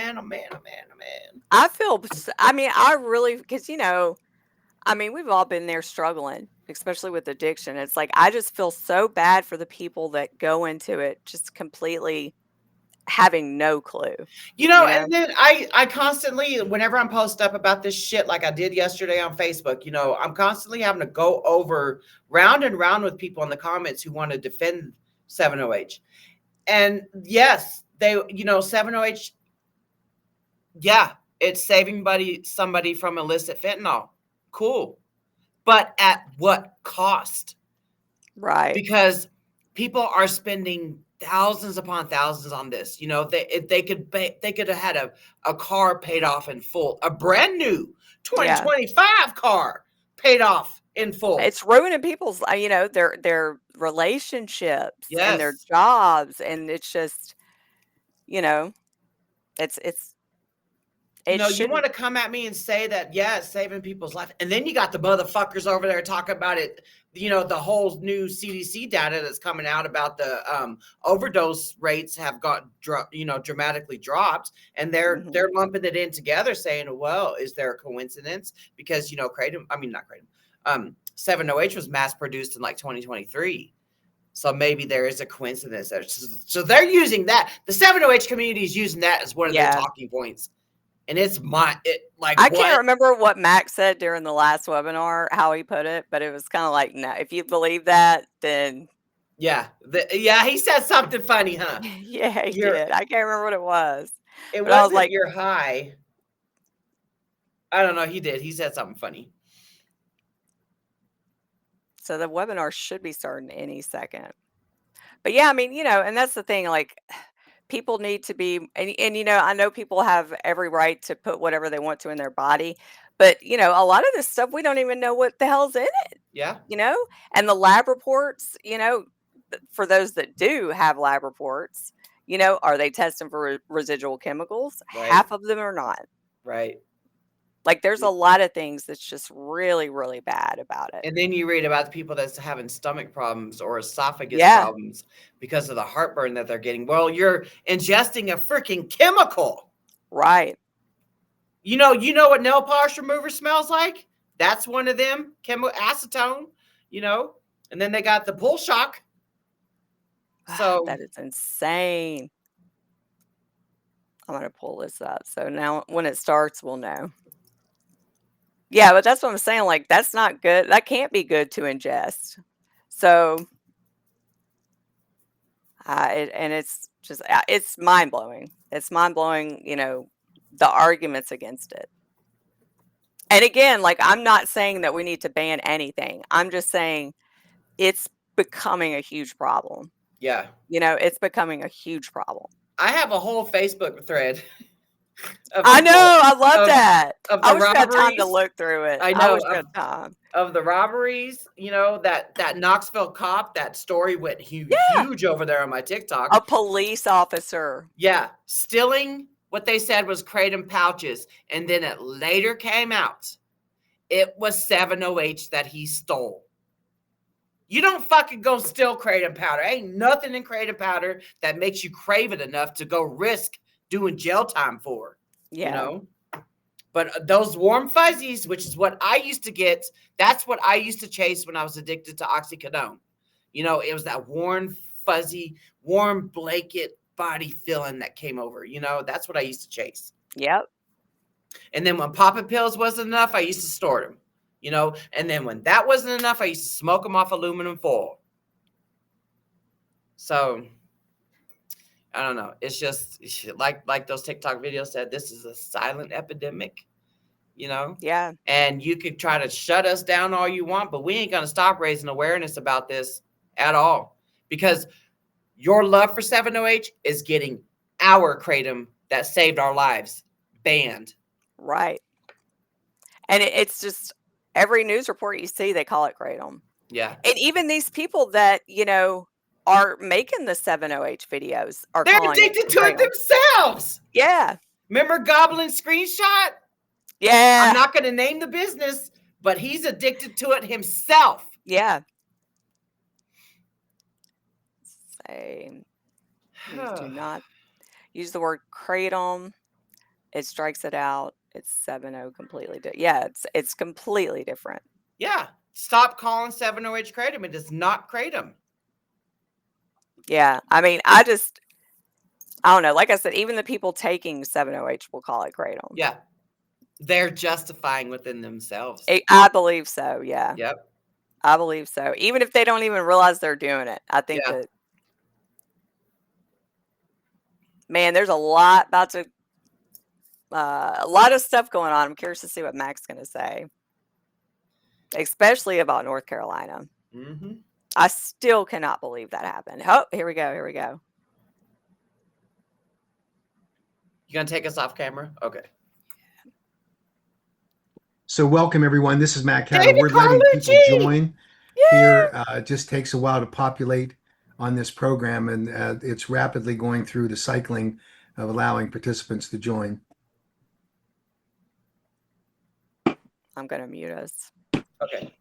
[SPEAKER 1] I really, because, we've all been there struggling, especially with addiction. It's like, I just feel so bad for the people that go into it just completely having no clue.
[SPEAKER 2] And then I constantly, whenever I'm posted up about this shit, like I did yesterday on Facebook, I'm constantly having to go over round and round with people in the comments who want to defend 7OH. And yes, they, 7OH, yeah, it's saving somebody from illicit fentanyl. Cool. But at what cost?
[SPEAKER 1] Right.
[SPEAKER 2] Because people are spending thousands upon thousands on this. They could have had a car paid off in full, a brand new 2025 car paid off in full.
[SPEAKER 1] It's ruining people's, their relationships and their jobs, and it's just, it's.
[SPEAKER 2] You want to come at me and say that, it's saving people's life, and then you got the motherfuckers over there talking about it. The whole new CDC data that's coming out about the overdose rates have got dramatically dropped, and they're lumping it in together, saying, well, is there a coincidence? Because 7OH was mass produced in like 2023, so maybe there is a coincidence there. So they're using that. The 7OH community is using that as one of their talking points. And it's
[SPEAKER 1] I can't remember what Max said during the last webinar, how he put it, but it was kind of like, no, if you believe that, then.
[SPEAKER 2] He said something funny, huh?
[SPEAKER 1] Yeah, he did. I can't remember what it was.
[SPEAKER 2] It wasn't like you're high. I don't know. He did. He said something funny.
[SPEAKER 1] So the webinar should be starting any second. But yeah, and that's the thing, like, people need to be, and I know people have every right to put whatever they want to in their body, but a lot of this stuff, we don't even know what the hell's in it.
[SPEAKER 2] Yeah.
[SPEAKER 1] And the lab reports, for those that do have lab reports, are they testing for residual chemicals?
[SPEAKER 2] Right.
[SPEAKER 1] Half of them are not.
[SPEAKER 2] Right.
[SPEAKER 1] Like, there's a lot of things that's just really, really bad about it.
[SPEAKER 2] And then you read about the people that's having stomach problems or esophagus problems because of the heartburn that they're getting. Well, you're ingesting a freaking chemical.
[SPEAKER 1] Right.
[SPEAKER 2] You know what nail polish remover smells like? That's one of them, acetone, and then they got the pull shock. So
[SPEAKER 1] that is insane. I'm going to pull this up. So now when it starts, we'll know. Yeah, but that's what I'm saying. Like, that's not good. That can't be good to ingest. So, it's just, it's mind blowing. It's mind blowing, the arguments against it. And again, like, I'm not saying that we need to ban anything. I'm just saying it's becoming a huge problem.
[SPEAKER 2] Yeah.
[SPEAKER 1] It's becoming a huge problem.
[SPEAKER 2] I have a whole Facebook thread.
[SPEAKER 1] I know. I love that.
[SPEAKER 2] I wish I
[SPEAKER 1] had time to look through it.
[SPEAKER 2] I know.
[SPEAKER 1] I wish I had time.
[SPEAKER 2] Of the robberies, that Knoxville cop, that story went huge over there on my TikTok.
[SPEAKER 1] A police officer.
[SPEAKER 2] Yeah. Stealing what they said was kratom pouches. And then it later came out it was 7OH that he stole. You don't fucking go steal kratom powder. Ain't nothing in kratom powder that makes you crave it enough to go risk doing jail time for.
[SPEAKER 1] Yeah.
[SPEAKER 2] But those warm fuzzies, which is what I used to get, that's what I used to chase when I was addicted to oxycodone. You know, it was that warm, fuzzy, warm blanket body feeling that came over. You know, that's what I used to chase.
[SPEAKER 1] Yep.
[SPEAKER 2] And then when popping pills wasn't enough, I used to store them. You know, and then when that wasn't enough, I used to smoke them off aluminum foil. So I don't know. It's just like those TikTok videos said, this is a silent epidemic, you know?
[SPEAKER 1] Yeah.
[SPEAKER 2] And you could try to shut us down all you want, but we ain't going to stop raising awareness about this at all, because your love for 7-OH is getting our kratom that saved our lives banned.
[SPEAKER 1] Right. And it's just every news report you see, they call it kratom.
[SPEAKER 2] Yeah.
[SPEAKER 1] And even these people that, you know, are making the 7-OH videos are
[SPEAKER 2] They're
[SPEAKER 1] calling
[SPEAKER 2] addicted to it themselves.
[SPEAKER 1] Yeah.
[SPEAKER 2] Remember Goblin Screenshot?
[SPEAKER 1] Yeah.
[SPEAKER 2] I'm not going to name the business, but he's addicted to it himself.
[SPEAKER 1] Yeah. Say, please do not use the word kratom. It strikes it out. It's 7-0 completely. Yeah, it's completely different.
[SPEAKER 2] Yeah. Stop calling 7-OH kratom. It is not kratom.
[SPEAKER 1] Yeah. I mean, I don't know. Like I said, even the people taking 7-OH will call it kratom.
[SPEAKER 2] Yeah. They're justifying within themselves.
[SPEAKER 1] I believe so. Yeah.
[SPEAKER 2] Yep.
[SPEAKER 1] I believe so. Even if they don't even realize they're doing it. I think that, man, there's a lot a lot of stuff going on. I'm curious to see what Mac's going to say, especially about North Carolina.
[SPEAKER 2] Mm-hmm.
[SPEAKER 1] I still cannot believe that happened. Oh, here we go. Here we go.
[SPEAKER 2] You going to take us off camera? Okay.
[SPEAKER 16] So welcome, everyone. This is Matt Catto.
[SPEAKER 2] David
[SPEAKER 16] We're letting people
[SPEAKER 2] Carlucci!
[SPEAKER 16] join here. It just takes a while to populate on this program, and it's rapidly going through the cycling of allowing participants to join.
[SPEAKER 1] I'm going to mute us.
[SPEAKER 2] Okay.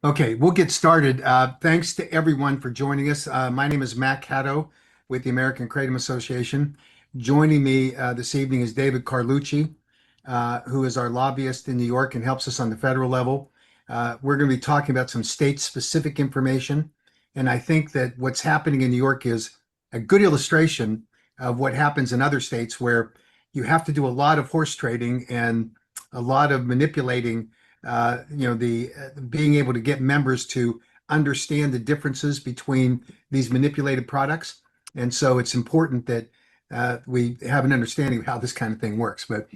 [SPEAKER 16] Okay, we'll get started. Thanks to everyone for joining us. My name is Matt Catto with the American Kratom Association. Joining me this evening is David Carlucci, who is our lobbyist in New York and helps us on the federal level. We're going to be talking about some state-specific information, and I think that what's happening in New York is a good illustration of what happens in other states, where you have to do a lot of horse trading and a lot of manipulating, being able to get members to understand the differences between these manipulated products. And so it's important that we have an understanding of how this kind of thing works. But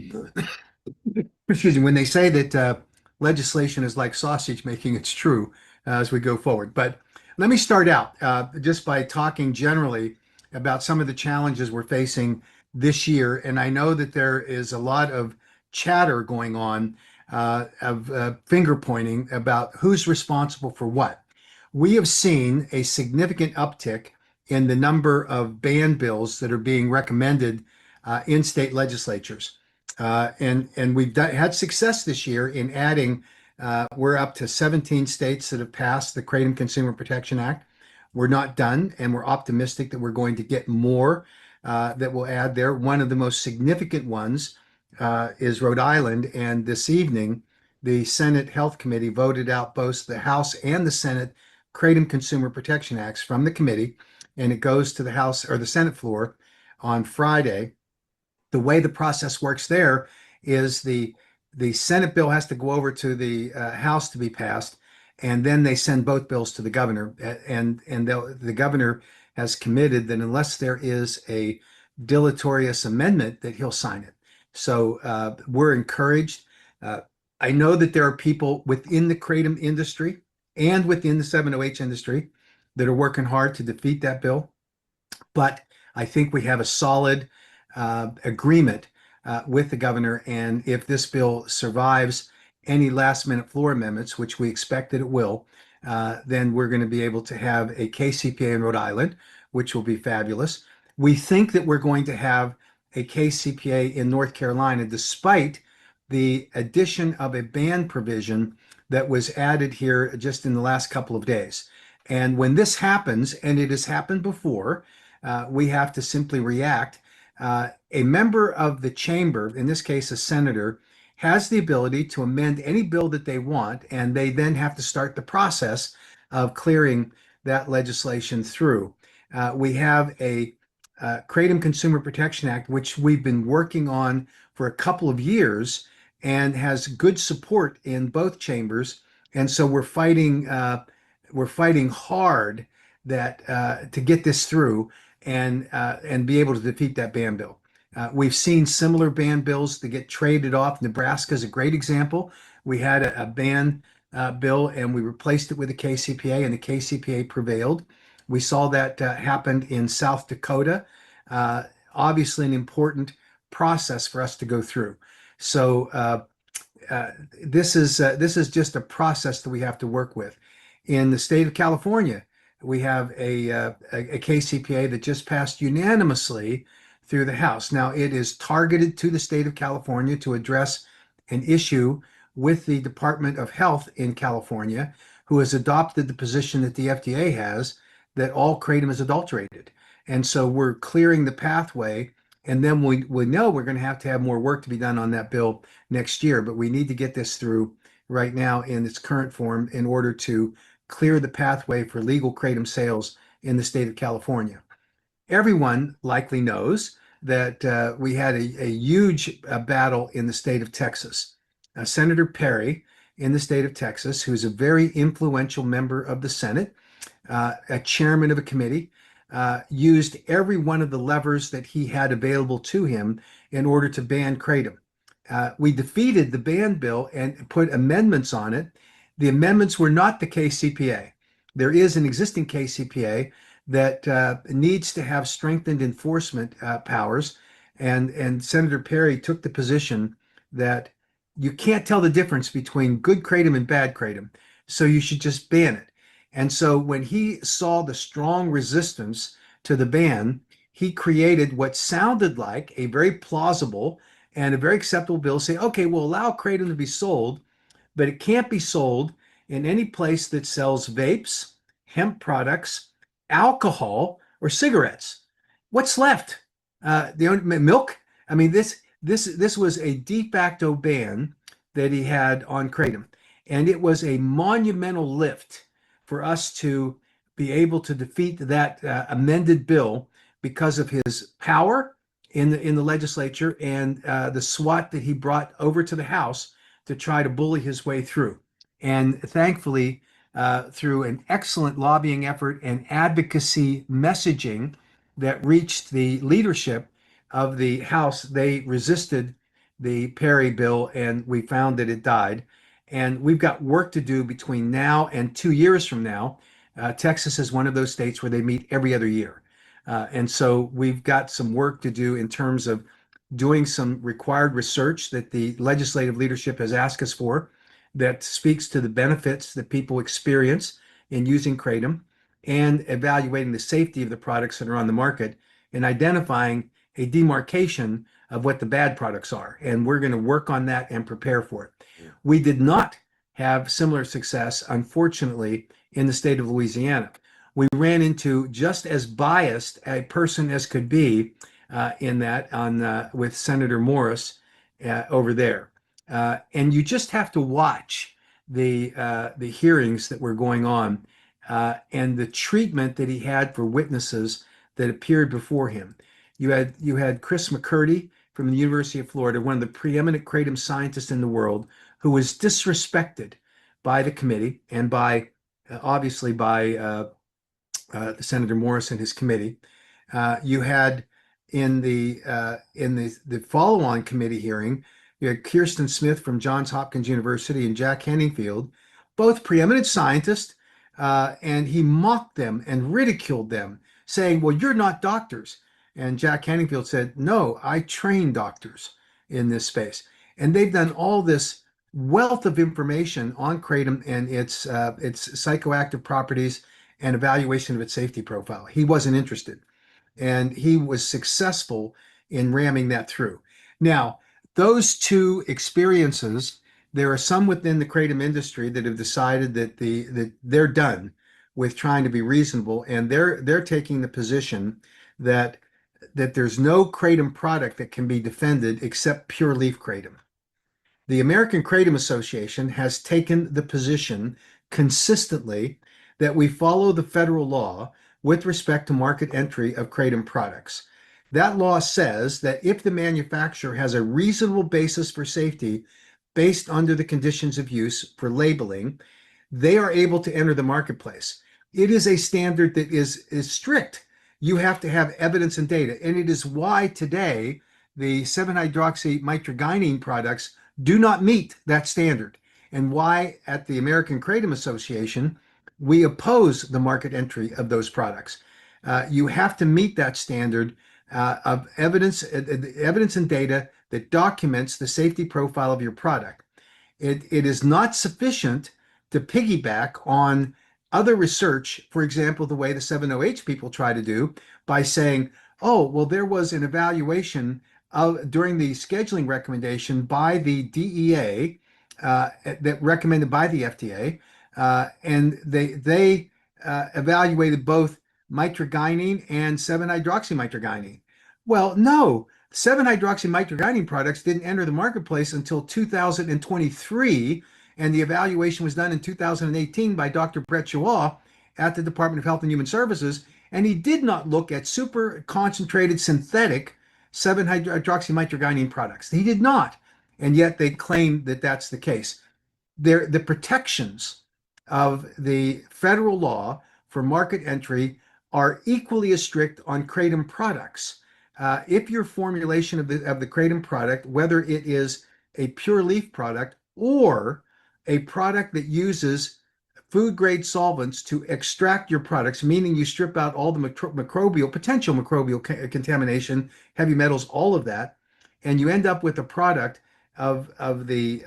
[SPEAKER 16] excuse me, when they say that legislation is like sausage making, it's true as we go forward. But let me start out just by talking generally about some of the challenges we're facing this year. And I know that there is a lot of chatter going on of finger pointing about who's responsible for what. We have seen a significant uptick in the number of ban bills that are being recommended in state legislatures. And we've had success this year in adding, we're up to 17 states that have passed the Kratom Consumer Protection Act. We're not done, and we're optimistic that we're going to get more that will add there. One of the most significant ones is Rhode Island, and this evening, the Senate Health Committee voted out both the House and the Senate Kratom Consumer Protection Acts from the committee, and it goes to the House or the Senate floor on Friday. The way the process works there is the Senate bill has to go over to the House to be passed, and then they send both bills to the governor, and the governor has committed that unless there is a deleterious amendment, that he'll sign it. So we're encouraged. I know that there are people within the kratom industry and within the 7-OH industry that are working hard to defeat that bill. But I think we have a solid agreement with the governor. And if this bill survives any last minute floor amendments, which we expect that it will, then we're going to be able to have a KCPA in Rhode Island, which will be fabulous. We think that we're going to have a KCPA in North Carolina, despite the addition of a ban provision that was added here just in the last couple of days. And when this happens, and it has happened before, we have to simply react. A member of the chamber, in this case a senator, has the ability to amend any bill that they want, and they then have to start the process of clearing that legislation through. We have a Kratom Consumer Protection Act, which we've been working on for a couple of years and has good support in both chambers. And so we're fighting hard that to get this through and be able to defeat that ban bill. We've seen similar ban bills that get traded off. Nebraska is a great example. We had a ban bill and we replaced it with the KCPA, and the KCPA prevailed. We saw that happen in South Dakota. Obviously, an important process for us to go through. So this is just a process that we have to work with. In the state of California, we have a KCPA that just passed unanimously through the House. Now, it is targeted to the state of California to address an issue with the Department of Health in California, who has adopted the position that the FDA has, that all kratom is adulterated. And so we're clearing the pathway, and then we know we're going to have more work to be done on that bill next year, but we need to get this through right now in its current form in order to clear the pathway for legal kratom sales in the state of California. Everyone likely knows that we had a huge battle in the state of Texas. Senator Perry in the state of Texas, who's a very influential member of the Senate, a chairman of a committee, used every one of the levers that he had available to him in order to ban kratom. We defeated the ban bill and put amendments on it. The amendments were not the KCPA. There is an existing KCPA that needs to have strengthened enforcement powers, and Senator Perry took the position that you can't tell the difference between good kratom and bad kratom, so you should just ban it. And so when he saw the strong resistance to the ban, he created what sounded like a very plausible and a very acceptable bill, say, okay, we'll allow kratom to be sold, but it can't be sold in any place that sells vapes, hemp products, alcohol, or cigarettes. What's left? Milk? I mean, this was a de facto ban that he had on kratom, and it was a monumental lift for us to be able to defeat that amended bill because of his power in the legislature and the SWAT that he brought over to the House to try to bully his way through. And thankfully, through an excellent lobbying effort and advocacy messaging that reached the leadership of the House, they resisted the Perry bill, and we found that it died. And we've got work to do between now and 2 years from now. Texas is one of those states where they meet every other year. And so we've got some work to do in terms of doing some required research that the legislative leadership has asked us for, that speaks to the benefits that people experience in using kratom, and evaluating the safety of the products that are on the market and identifying a demarcation of what the bad products are. And we're going to work on that and prepare for it. We did not have similar success, unfortunately, in the state of Louisiana. We ran into just as biased a person as could be in that with Senator Morris over there. And you just have to watch the hearings that were going on and the treatment that he had for witnesses that appeared before him. You had Chris McCurdy from the University of Florida, one of the preeminent kratom scientists in the world, who was disrespected by the committee and by obviously by Senator Morris and his committee. You had in the follow-on committee hearing, you had Kirsten Smith from Johns Hopkins University and Jack Henningfield, both preeminent scientists, and he mocked them and ridiculed them, saying, well, you're not doctors. And Jack Henningfield said, no, I train doctors in this space. And they've done all this wealth of information on kratom and its psychoactive properties and evaluation of its safety profile. He wasn't interested. And he was successful in ramming that through. Now, those two experiences, there are some within the kratom industry that have decided that they're done with trying to be reasonable, and they're taking the position that that there's no kratom product that can be defended except pure leaf kratom. The American Kratom Association has taken the position consistently that we follow the federal law with respect to market entry of kratom products. That law says that if the manufacturer has a reasonable basis for safety based under the conditions of use for labeling, they are able to enter the marketplace. It is a standard that is strict. You have to have evidence and data. And it is why today the 7-hydroxymitragynine products do not meet that standard, and why at the American Kratom Association, we oppose the market entry of those products. You have to meet that standard of evidence and data that documents the safety profile of your product. It is not sufficient to piggyback on other research, for example, the way the 7-OH people try to do by saying, oh, well, there was an evaluation during the scheduling recommendation by the DEA that recommended by the FDA, and they evaluated both mitragynine and 7-hydroxymitragynine. Well, no, 7-hydroxymitragynine products didn't enter the marketplace until 2023, and the evaluation was done in 2018 by Dr. Brett Chua at the Department of Health and Human Services, and he did not look at super concentrated synthetic 7-hydroxymitragynine products. He did not, and yet they claim that that's the case. The protections of the federal law for market entry are equally as strict on kratom products. If your formulation of the kratom product, whether it is a pure leaf product or a product that uses food grade solvents to extract your products, meaning you strip out all the potential microbial contamination, heavy metals, all of that, and you end up with a product of the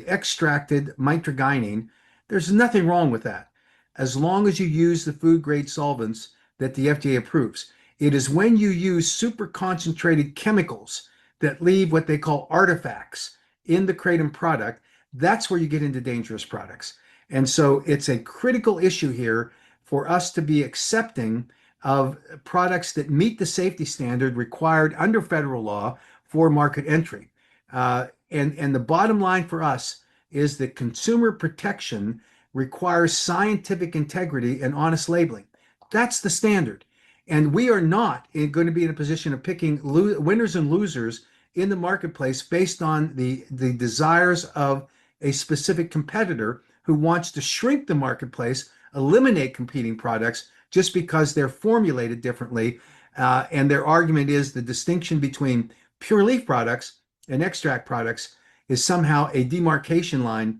[SPEAKER 16] extracted mitragynine, there's nothing wrong with that, as long as you use the food grade solvents that the FDA approves. It is when you use super concentrated chemicals that leave what they call artifacts in the kratom product, that's where you get into dangerous products. And so it's a critical issue here for us to be accepting of products that meet the safety standard required under federal law for market entry. And the bottom line for us is that consumer protection requires scientific integrity and honest labeling. That's the standard. And we are not going to be in a position of picking winners and losers in the marketplace based on the desires of a specific competitor who wants to shrink the marketplace, eliminate competing products just because they're formulated differently. And their argument is the distinction between pure leaf products and extract products is somehow a demarcation line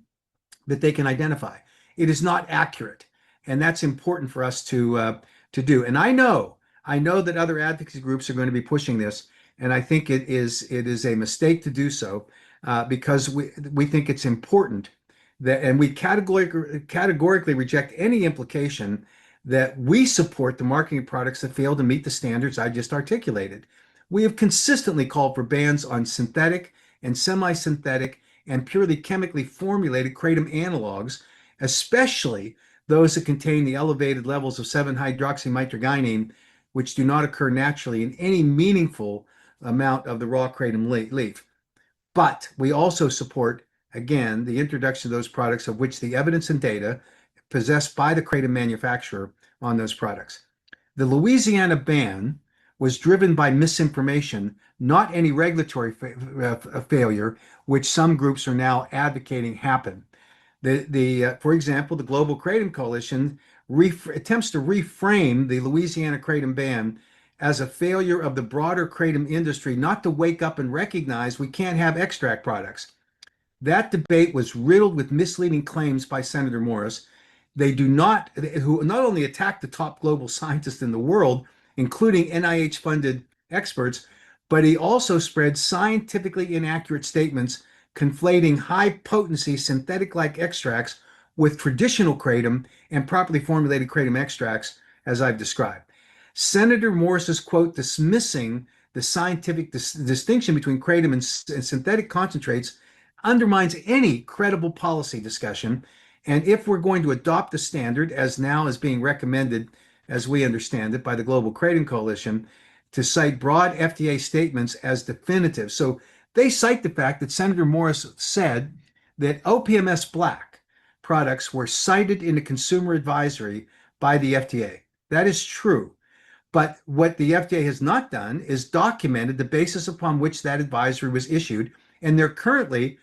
[SPEAKER 16] that they can identify. It is not accurate. And that's important for us to do. And I know that other advocacy groups are going to be pushing this. And I think it is a mistake to do so because we think it's important that, and we categorically reject any implication that we support the marketing of products that fail to meet the standards I just articulated. We have consistently called for bans on synthetic and semi-synthetic and purely chemically formulated kratom analogs, especially those that contain the elevated levels of 7-hydroxymitragynine, which do not occur naturally in any meaningful amount of the raw kratom leaf. But we also support, again, the introduction of those products of which the evidence and data possessed by the kratom manufacturer on those products. The Louisiana ban was driven by misinformation, not any regulatory failure, which some groups are now advocating happen. For example, the Global Kratom Coalition attempts to reframe the Louisiana kratom ban as a failure of the broader kratom industry not to wake up and recognize we can't have extract products. That debate was riddled with misleading claims by Senator Morris. Who not only attacked the top global scientists in the world, including NIH-funded experts, but he also spread scientifically inaccurate statements conflating high-potency synthetic-like extracts with traditional kratom and properly formulated kratom extracts, as I've described. Senator Morris's quote dismissing the scientific distinction between kratom and synthetic concentrates undermines any credible policy discussion. And if we're going to adopt the standard, as now is being recommended, as we understand it, by the Global Kratom Coalition, to cite broad FDA statements as definitive. So they cite the fact that Senator Morris said that OPMS Black products were cited in a consumer advisory by the FDA. That is true. But what the FDA has not done is documented the basis upon which that advisory was issued. And they're currently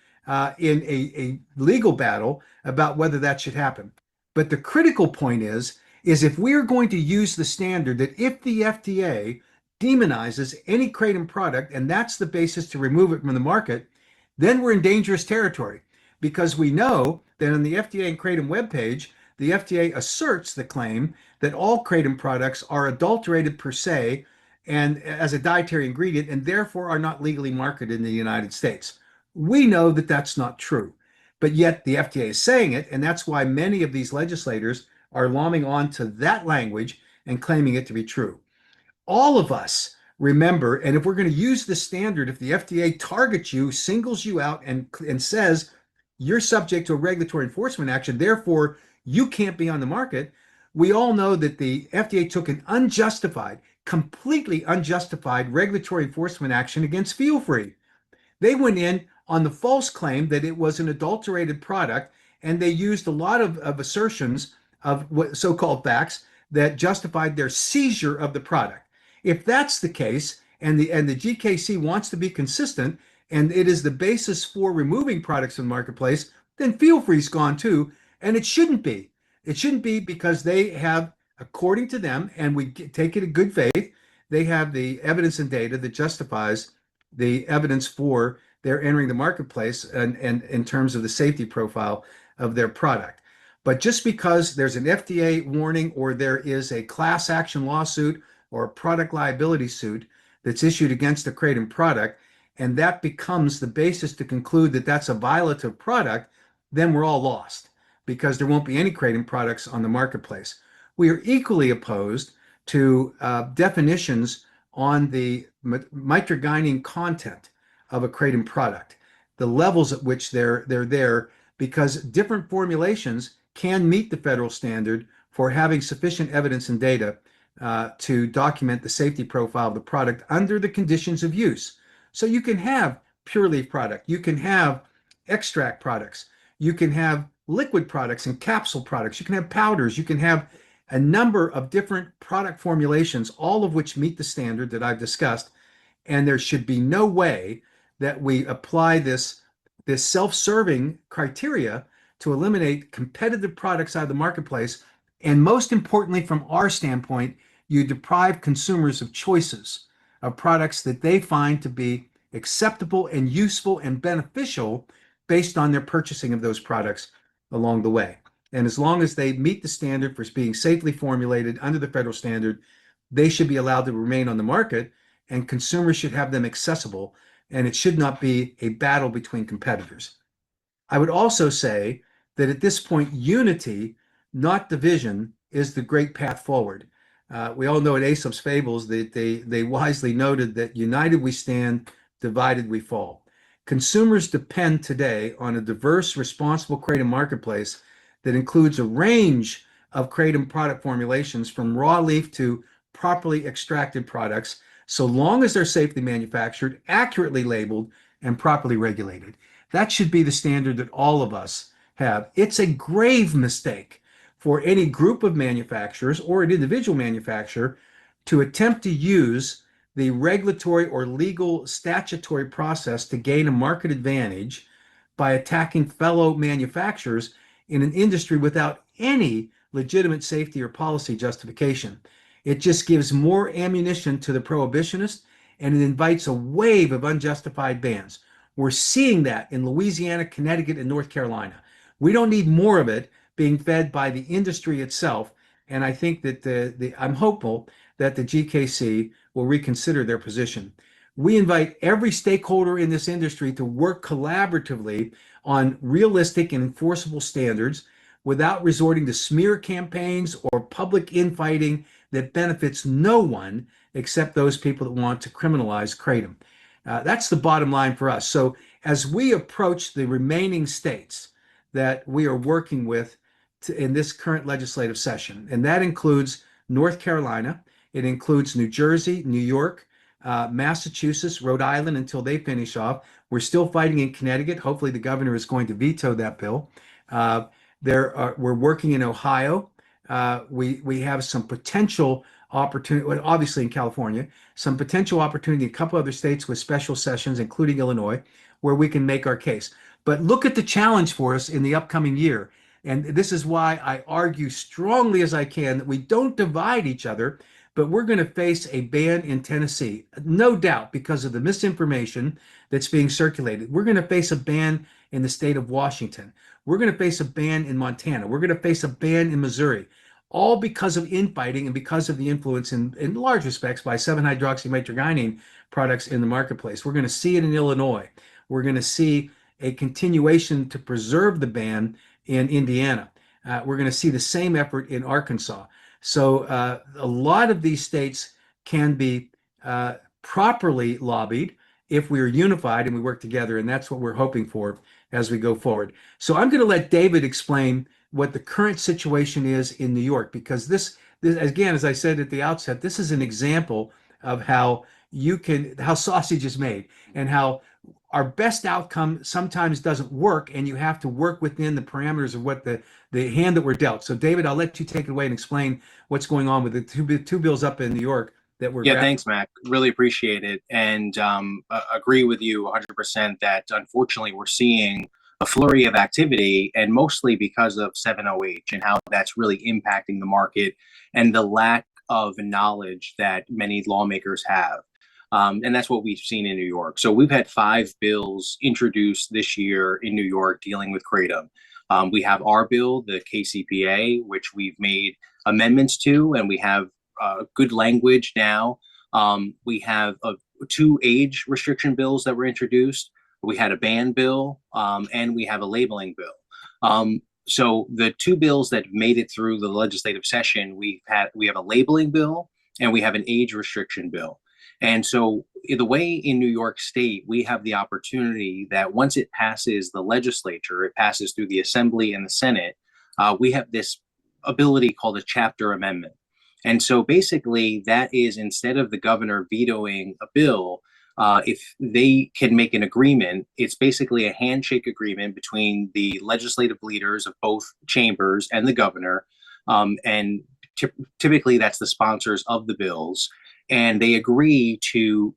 [SPEAKER 16] in a legal battle about whether that should happen. But the critical point is if we are going to use the standard that if the FDA demonizes any kratom product, and that's the basis to remove it from the market, then we're in dangerous territory, because we know that on the FDA and kratom webpage, the FDA asserts the claim that all kratom products are adulterated per se and as a dietary ingredient, and therefore are not legally marketed in the United States. We know that that's not true, but yet the FDA is saying it, and that's why many of these legislators are lomming on to that language and claiming it to be true. All of us remember, and if we're going to use the standard, if the FDA targets you, singles you out, and says you're subject to a regulatory enforcement action, therefore you can't be on the market, we all know that the FDA took an unjustified, completely unjustified regulatory enforcement action against Feel Free. They went in on the false claim that it was an adulterated product, and they used a lot of assertions of what so-called facts that justified their seizure of the product. If that's the case, and the GKC wants to be consistent, and it is the basis for removing products from the marketplace, then Feel Free's gone too, and it shouldn't be. It shouldn't be, because they have, according to them, and we take it in good faith, they have the evidence and data that justifies the evidence for their entering the marketplace and in terms of the safety profile of their product. But just because there's an FDA warning, or there is a class action lawsuit or a product liability suit that's issued against a kratom product, and that becomes the basis to conclude that that's a violative product, then we're all lost, because there won't be any kratom products on the marketplace. We are equally opposed to definitions on the mitragynine content of a kratom product, the levels at which they're there, because different formulations can meet the federal standard for having sufficient evidence and data to document the safety profile of the product under the conditions of use. So you can have pure leaf product, you can have extract products, you can have liquid products and capsule products, you can have powders, you can have a number of different product formulations, all of which meet the standard that I've discussed. And there should be no way that we apply this self-serving criteria to eliminate competitive products out of the marketplace. And most importantly, from our standpoint, you deprive consumers of choices of products that they find to be acceptable and useful and beneficial based on their purchasing of those products along the way. And as long as they meet the standard for being safely formulated under the federal standard, they should be allowed to remain on the market, and consumers should have them accessible, and it should not be a battle between competitors. I would also say that at this point, unity, not division, is the great path forward. We all know at Aesop's Fables that they wisely noted that united we stand, divided we fall. Consumers depend today on a diverse, responsible kratom marketplace that includes a range of kratom product formulations, from raw leaf to properly extracted products, so long as they're safely manufactured, accurately labeled, and properly regulated. That should be the standard that all of us have. It's a grave mistake for any group of manufacturers or an individual manufacturer to attempt to use the regulatory or legal statutory process to gain a market advantage by attacking fellow manufacturers in an industry without any legitimate safety or policy justification. It just gives more ammunition to the prohibitionists, and it invites a wave of unjustified bans. We're seeing that in Louisiana, Connecticut, and North Carolina. We don't need more of it being fed by the industry itself. And I think that I'm hopeful that the GKC will reconsider their position. We invite every stakeholder in this industry to work collaboratively on realistic and enforceable standards without resorting to smear campaigns or public infighting that benefits no one except those people that want to criminalize kratom. That's the bottom line for us. So as we approach the remaining states that we are working with in this current legislative session, and that includes North Carolina, It includes New Jersey, New York, Massachusetts, Rhode Island until they finish off. We're still fighting in Connecticut. Hopefully, the governor is going to veto that bill. We're working in Ohio. We have some potential opportunity, well, obviously in California, some potential opportunity in a couple other states with special sessions, including Illinois, where we can make our case. But look at the challenge for us in the upcoming year. And this is why I argue strongly as I can that we don't divide each other, but we're going to face a ban in Tennessee, no doubt, because of the misinformation that's being circulated. We're going to face a ban in the state of Washington. We're going to face a ban in Montana. We're going to face a ban in Missouri, all because of infighting and because of the influence in large respects by 7-hydroxymitragynine products in the marketplace. We're going to see it in Illinois. We're going to see a continuation to preserve the ban in Indiana. We're going to see the same effort in Arkansas. So a lot of these states can be properly lobbied if we are unified and we work together, and that's what we're hoping for as we go forward. So I'm going to let David explain what the current situation is in New York, because this again, as I said at the outset, this is an example of how sausage is made and how our best outcome sometimes doesn't work, and you have to work within the parameters of what the hand that we're dealt. So David, I'll let you take it away and explain what's going on with the two bills up in New York that we're
[SPEAKER 17] Thanks, Mac. Really appreciate it. And agree with you 100% that unfortunately we're seeing a flurry of activity, and mostly because of 7-OH and how that's really impacting the market and the lack of knowledge that many lawmakers have. And that's what we've seen in New York. So we've had 5 bills introduced this year in New York dealing with kratom. We have our bill, the KCPA, which we've made amendments to, and we have good language now. We have 2 age restriction bills that were introduced. We had a ban bill, and we have a labeling bill. So the 2 bills that made it through the legislative session, we have a labeling bill and we have an age restriction bill. And so the way in New York State, we have the opportunity that once it passes the legislature, it passes through the Assembly and the Senate, we have this ability called a chapter amendment. And so basically that is, instead of the governor vetoing a bill, if they can make an agreement, it's basically a handshake agreement between the legislative leaders of both chambers and the governor. And typically that's the sponsors of the bills. And they agree to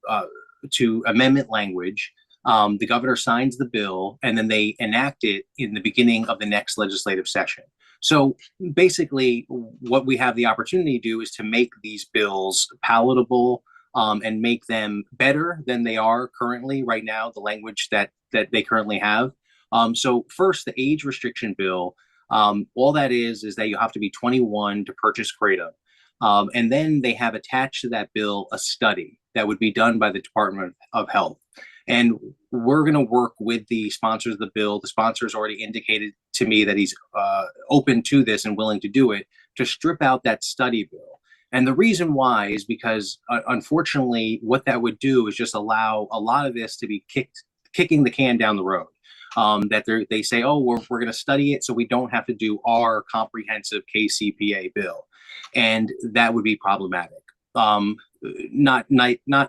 [SPEAKER 17] amendment language. The governor signs the bill, and then they enact it in the beginning of the next legislative session. So basically, what we have the opportunity to do is to make these bills palatable and make them better than they are currently right now, the language that they currently have. So first, the age restriction bill, all that is that you have to be 21 to purchase kratom. And then they have attached to that bill a study that would be done by the Department of Health. And we're going to work with the sponsors of the bill. The sponsors already indicated to me that he's open to this and willing to do it, to strip out that study bill. And the reason why is because, unfortunately, what that would do is just allow a lot of this to be kicking the can down the road. That they say, oh, we're going to study it so we don't have to do our comprehensive KCPA bill. And that would be problematic. Not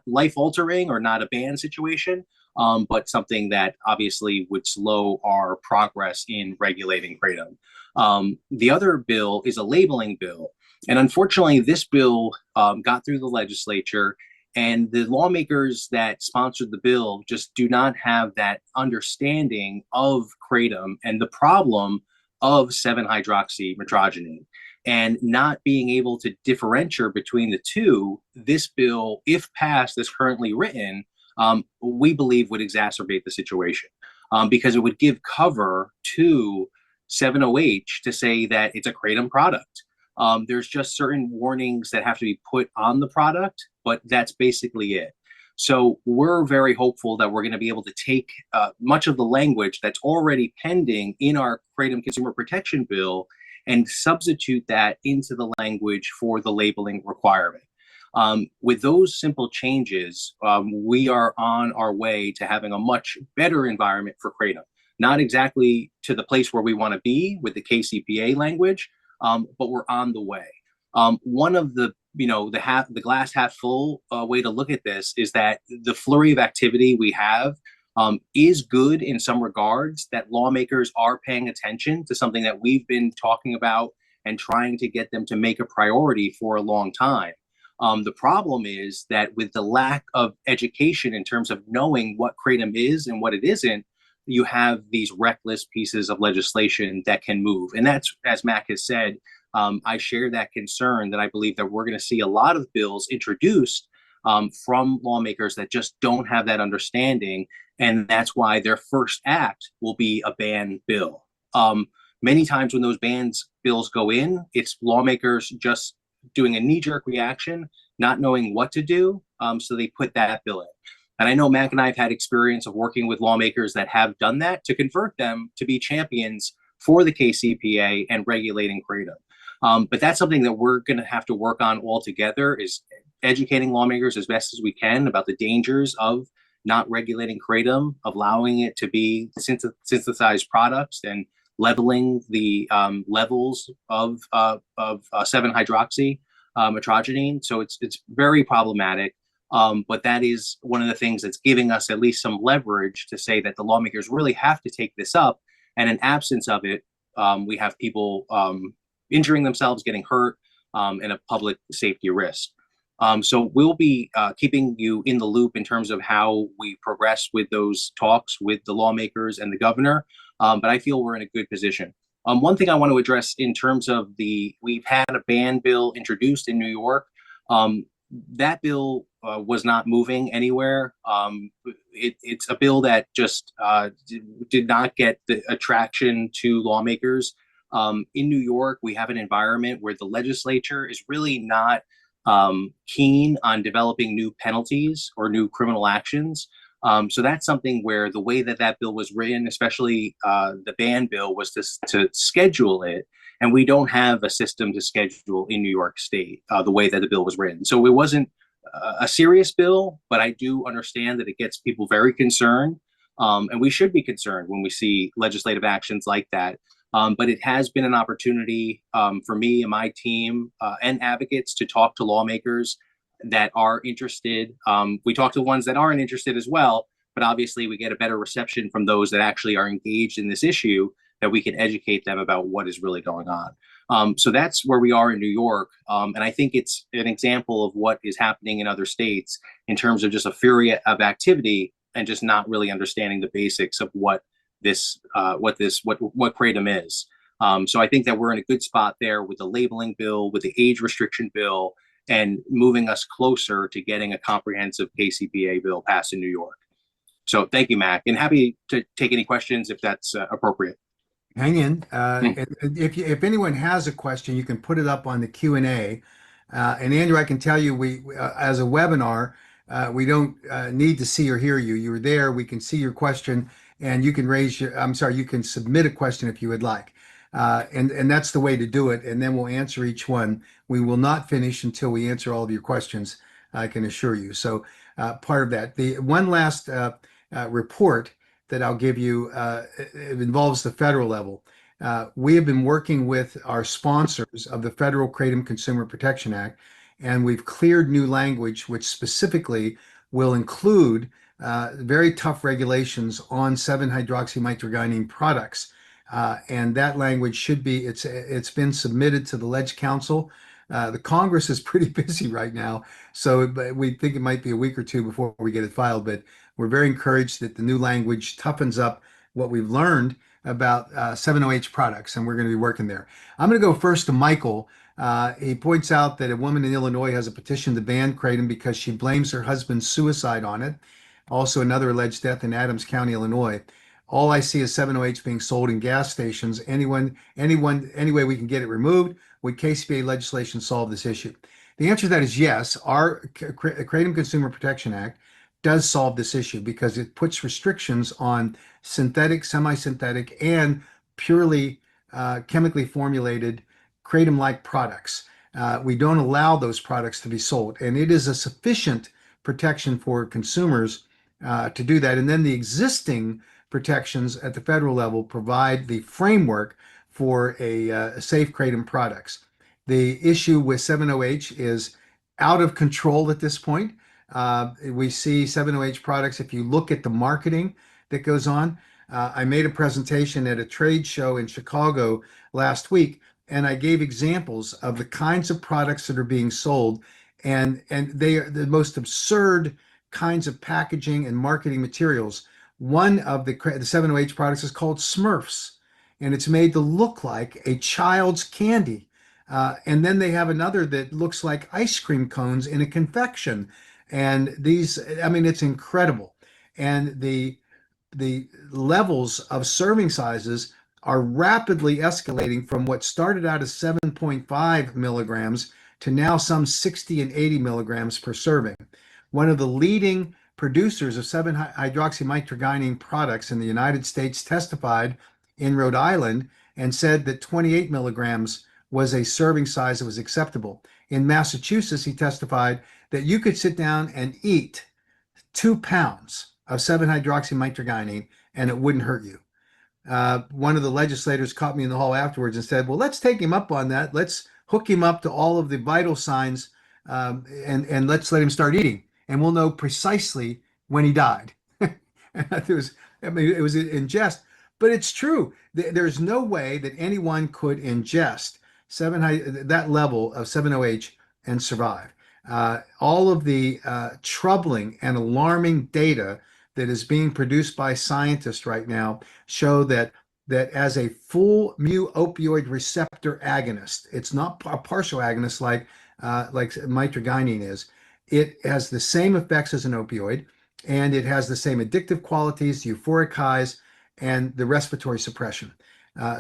[SPEAKER 17] life altering or not a ban situation, but something that obviously would slow our progress in regulating kratom. The other bill is a labeling bill. And unfortunately, this bill got through the legislature, and the lawmakers that sponsored the bill just do not have that understanding of kratom and the problem of 7-hydroxymitragynine. And not being able to differentiate between the two, this bill, if passed as currently written, we believe would exacerbate the situation because it would give cover to 7-OH to say that it's a kratom product. There's just certain warnings that have to be put on the product, but that's basically it. So we're very hopeful that we're going to be able to take much of the language that's already pending in our Kratom Consumer Protection Bill and substitute that into the language for the labeling requirement. With those simple changes, we are on our way to having a much better environment for kratom. Not exactly to the place where we want to be with the KCPA language, but we're on the way. One of the the glass half full way to look at this is that the flurry of activity we have is good in some regards, that lawmakers are paying attention to something that we've been talking about and trying to get them to make a priority for a long time. The problem is that with the lack of education in terms of knowing what kratom is and what it isn't, you have these reckless pieces of legislation that can move. And that's, as Mac has said, I share that concern that I believe that we're going to see a lot of bills introduced from lawmakers that just don't have that understanding. And that's why their first act will be a ban bill. Many times when those bills go in, it's lawmakers just doing a knee-jerk reaction, not knowing what to do. So they put that bill in. And I know Mac and I have had experience of working with lawmakers that have done that to convert them to be champions for the KCPA and regulating kratom. But that's something that we're going to have to work on all together, is educating lawmakers as best as we can about the dangers of not regulating kratom, allowing it to be synthesized products, and leveling the levels of 7-hydroxy metrogenine. So it's very problematic. But that is one of the things that's giving us at least some leverage to say that the lawmakers really have to take this up. And in absence of it, we have people injuring themselves, getting hurt, and a public safety risk. So we'll be keeping you in the loop in terms of how we progress with those talks with the lawmakers and the governor. But I feel we're in a good position. One thing I want to address in terms of we've had a ban bill introduced in New York. That bill was not moving anywhere. It's a bill that just did not get the attraction to lawmakers. In New York, we have an environment where the legislature is really not keen on developing new penalties or new criminal actions. So that's something where the way that bill was written, especially the ban bill, was to schedule it. And we don't have a system to schedule in New York State the way that the bill was written. So it wasn't a serious bill, but I do understand that it gets people very concerned. And we should be concerned when we see legislative actions like that. But it has been an opportunity for me and my team and advocates to talk to lawmakers that are interested. We talk to the ones that aren't interested as well, but obviously we get a better reception from those that actually are engaged in this issue, that we can educate them about what is really going on. So that's where we are in New York. And I think it's an example of what is happening in other states in terms of just a fury of activity and just not really understanding the basics of what kratom is. So I think that we're in a good spot there with the labeling bill, with the age restriction bill, and moving us closer to getting a comprehensive KCPA bill passed in New York. So thank you, Mac, and happy to take any questions if that's appropriate.
[SPEAKER 16] Hang in. And if anyone has a question, you can put it up on the Q&A. And Andrew, I can tell you, we as a webinar, we don't need to see or hear you. You're there. We can see your question, and you can you can submit a question if you would like. And that's the way to do it. And then we'll answer each one. We will not finish until we answer all of your questions, I can assure you. So part of that. The one last report that I'll give you, it involves the federal level. We have been working with our sponsors of the Federal Kratom Consumer Protection Act, and we've cleared new language which specifically will include very tough regulations on 7-hydroxymytrogynine products. And that language should be, it's been submitted to the Ledge Council. The Congress is pretty busy right now, so we think it might be a week or two before we get it filed, but we're very encouraged that the new language toughens up what we've learned about 7-OH products, and we're going to be working there. I'm going to go first to Michael. He points out that a woman in Illinois has a petition to ban kratom because she blames her husband's suicide on it. Also, another alleged death in Adams County, Illinois. All I see is 7-OH being sold in gas stations. Any way we can get it removed, would KCPA legislation solve this issue? The answer to that is yes. Our Kratom Consumer Protection Act does solve this issue because it puts restrictions on synthetic, semi-synthetic, and purely chemically formulated kratom-like products. We don't allow those products to be sold, and it is a sufficient protection for consumers to do that. And then the existing protections at the federal level provide the framework for a safe kratom products. The issue with 7-OH is out of control at this point. We see 7OH products, if you look at the marketing that goes on. I made a presentation at a trade show in Chicago last week, and I gave examples of the kinds of products that are being sold, and they are the most absurd kinds of packaging and marketing materials. One of the 7OH products is called Smurfs, and it's made to look like a child's candy. And then they have another that looks like ice cream cones in a confection. And these, I mean, it's incredible. And the levels of serving sizes are rapidly escalating from what started out as 7.5 milligrams to now some 60 and 80 milligrams per serving. One of the leading producers of 7-hydroxymitragynine products in the United States testified in Rhode Island and said that 28 milligrams was a serving size that was acceptable. In Massachusetts, he testified that you could sit down and eat 2 pounds of 7-hydroxymitragynine and it wouldn't hurt you. One of the legislators caught me in the hall afterwards and said, well, let's take him up on that. Let's hook him up to all of the vital signs and let's let him start eating. And we'll know precisely when he died. It was in jest, but it's true. There's no way that anyone could ingest that level of 7OH and survive. All of the troubling and alarming data that is being produced by scientists right now show that as a full mu opioid receptor agonist, it's not a partial agonist like mitragynine is. It has the same effects as an opioid, and it has the same addictive qualities, euphoric highs, and the respiratory suppression.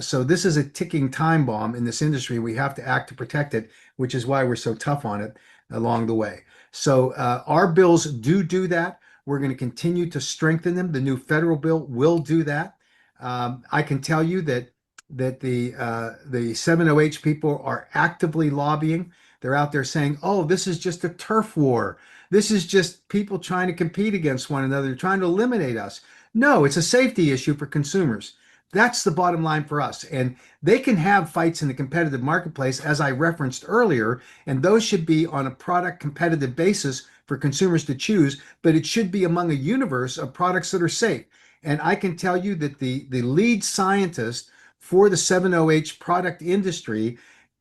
[SPEAKER 16] So this is a ticking time bomb in this industry. We have to act to protect it, which is why we're so tough on it along the way. So our bills do that. We're going to continue to strengthen them. The new federal bill will do that. I can tell you that the 7OH people are actively lobbying. They're out there saying, oh, this is just a turf war. This is just people trying to compete against one another, trying to eliminate us. No, it's a safety issue for consumers. That's the bottom line for us. And they can have fights in the competitive marketplace, as I referenced earlier, and those should be on a product competitive basis for consumers to choose, but it should be among a universe of products that are safe. And I can tell you that the lead scientist for the 7OH product industry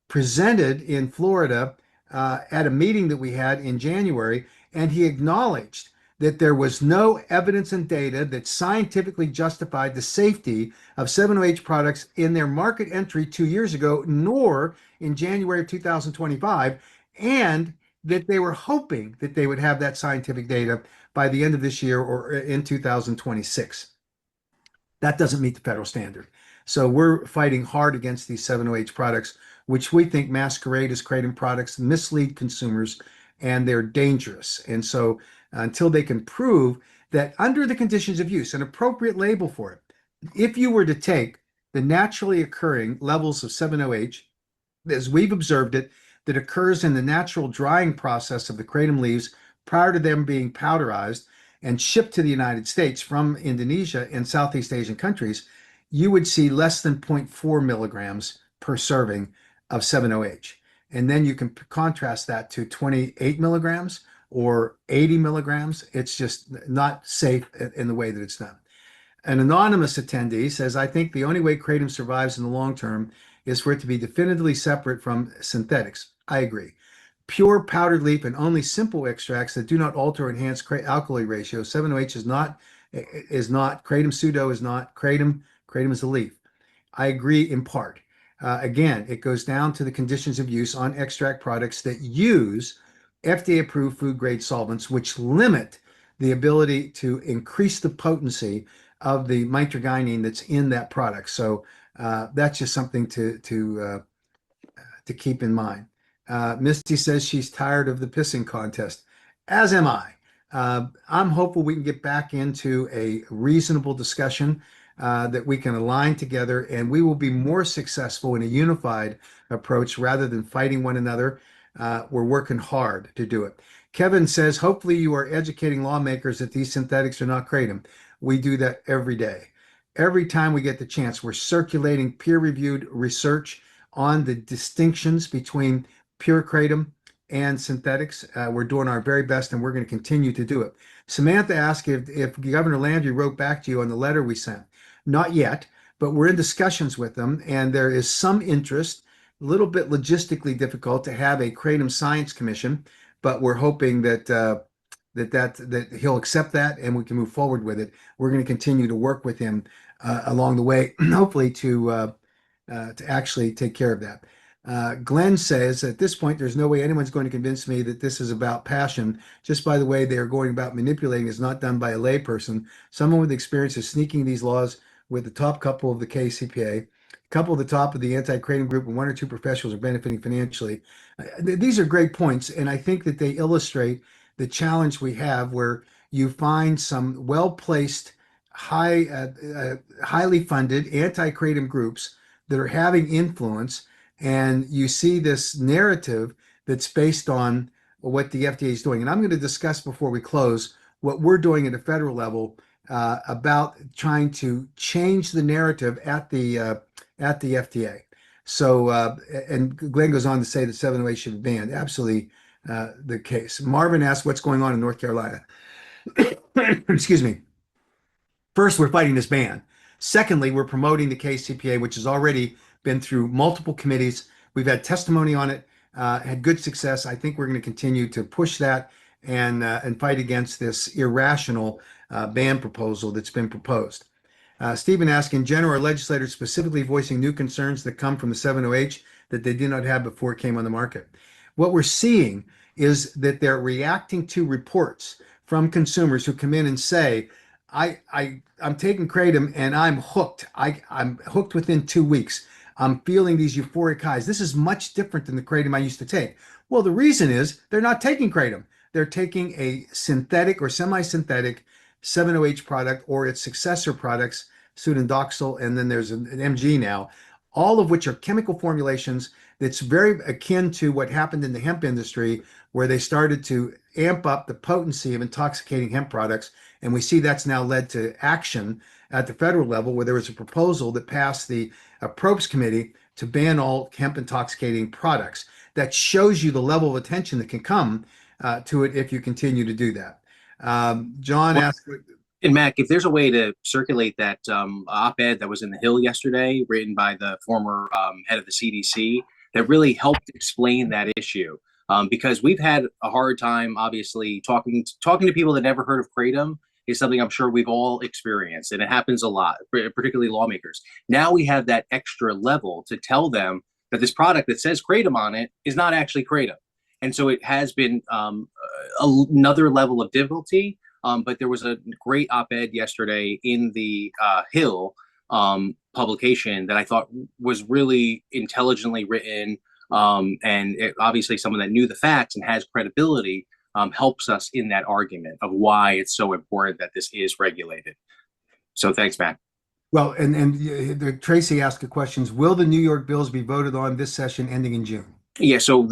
[SPEAKER 16] presented in Florida at a meeting that we had in January, and he acknowledged that there was no evidence and data that scientifically justified the safety of 7OH products in their market entry 2 years ago, nor in January of 2025, and that they were hoping that they would have that scientific data by the end of this year or in 2026. That doesn't meet the federal standard. So we're fighting hard against these 7OH products, which we think masquerade as kratom products, mislead consumers, and they're dangerous. And so until they can prove that under the conditions of use, an appropriate label for it, if you were to take the naturally occurring levels of 7OH, as we've observed it, that occurs in the natural drying process of the kratom leaves prior to them being powderized and shipped to the United States from Indonesia and Southeast Asian countries, you would see less than 0.4 milligrams per serving of 7OH. And then you can contrast that to 28 milligrams or 80 milligrams. It's just not safe in the way that it's done. An anonymous attendee says, I think the only way kratom survives in the long term is for it to be definitively separate from synthetics. I agree. Pure powdered leaf and only simple extracts that do not alter or enhance alkali ratio. 7OH is not, kratom pseudo is not, kratom is a leaf. I agree in part. Again, it goes down to the conditions of use on extract products that use FDA-approved food-grade solvents, which limit the ability to increase the potency of the mitragynine that's in that product. So that's just something to keep in mind. Misty says she's tired of the pissing contest, as am I. I'm hopeful we can get back into a reasonable discussion that we can align together, and we will be more successful in a unified approach rather than fighting one another. We're working hard to do it. Kevin says, hopefully you are educating lawmakers that these synthetics are not kratom. We do that every day. Every time we get the chance, we're circulating peer-reviewed research on the distinctions between pure kratom and synthetics. We're doing our very best, and we're going to continue to do it. Samantha asked if Governor Landry wrote back to you on the letter we sent. Not yet, but we're in discussions with them, and there is some interest. A little bit logistically difficult to have a Kratom Science Commission, but we're hoping that that he'll accept that and we can move forward with it. We're going to continue to work with him along the way, hopefully to actually take care of that. Glenn says, at this point, there's no way anyone's going to convince me that this is about passion. Just by the way they are going about manipulating is not done by a layperson. Someone with experience of sneaking these laws with the top couple of the KCPA, couple at the top of the anti-Kratom group, and one or two professionals are benefiting financially. These are great points, and I think that they illustrate the challenge we have where you find some well-placed, highly funded anti-Kratom groups that are having influence, and you see this narrative that's based on what the FDA is doing. And I'm going to discuss before we close what we're doing at a federal level about trying to change the narrative at the FDA. So, and Glenn goes on to say that 708 should be banned. Absolutely the case. Marvin asked what's going on in North Carolina. Excuse me. First, we're fighting this ban. Secondly, we're promoting the KCPA, which has already been through multiple committees. We've had testimony on it, had good success. I think we're going to continue to push that and fight against this irrational ban proposal that's been proposed. Stephen asked, in general, are legislators specifically voicing new concerns that come from the 708 that they did not have before it came on the market? What we're seeing is that they're reacting to reports from consumers who come in and say, I'm taking Kratom and I'm hooked. I'm hooked within 2 weeks. I'm feeling these euphoric highs. This is much different than the Kratom I used to take. Well, the reason is they're not taking Kratom. They're taking a synthetic or semi-synthetic 708 product or its successor products, Sudendoxil, and then there's an MG now, all of which are chemical formulations that's very akin to what happened in the hemp industry, where they started to amp up the potency of intoxicating hemp products. And we see that's now led to action at the federal level, where there was a proposal that passed the Probst Committee to ban all hemp intoxicating products. That shows you the level of attention that can come to it if you continue to do that. John asked.
[SPEAKER 17] And Mac, if there's a way to circulate that op-ed that was in the Hill yesterday, written by the former head of the CDC, that really helped explain that issue, because we've had a hard time, obviously, talking to people that never heard of Kratom is something I'm sure we've all experienced, and it happens a lot, particularly lawmakers. Now we have that extra level to tell them that this product that says Kratom on it is not actually Kratom, and so it has been another level of difficulty. But there was a great op-ed yesterday in the Hill publication that I thought was really intelligently written, and obviously someone that knew the facts and has credibility helps us in that argument of why it's so important that this is regulated. So thanks, Matt.
[SPEAKER 16] Well, and Tracy asked a question: will the New York bills be voted on this session ending in June?
[SPEAKER 17] Yeah, so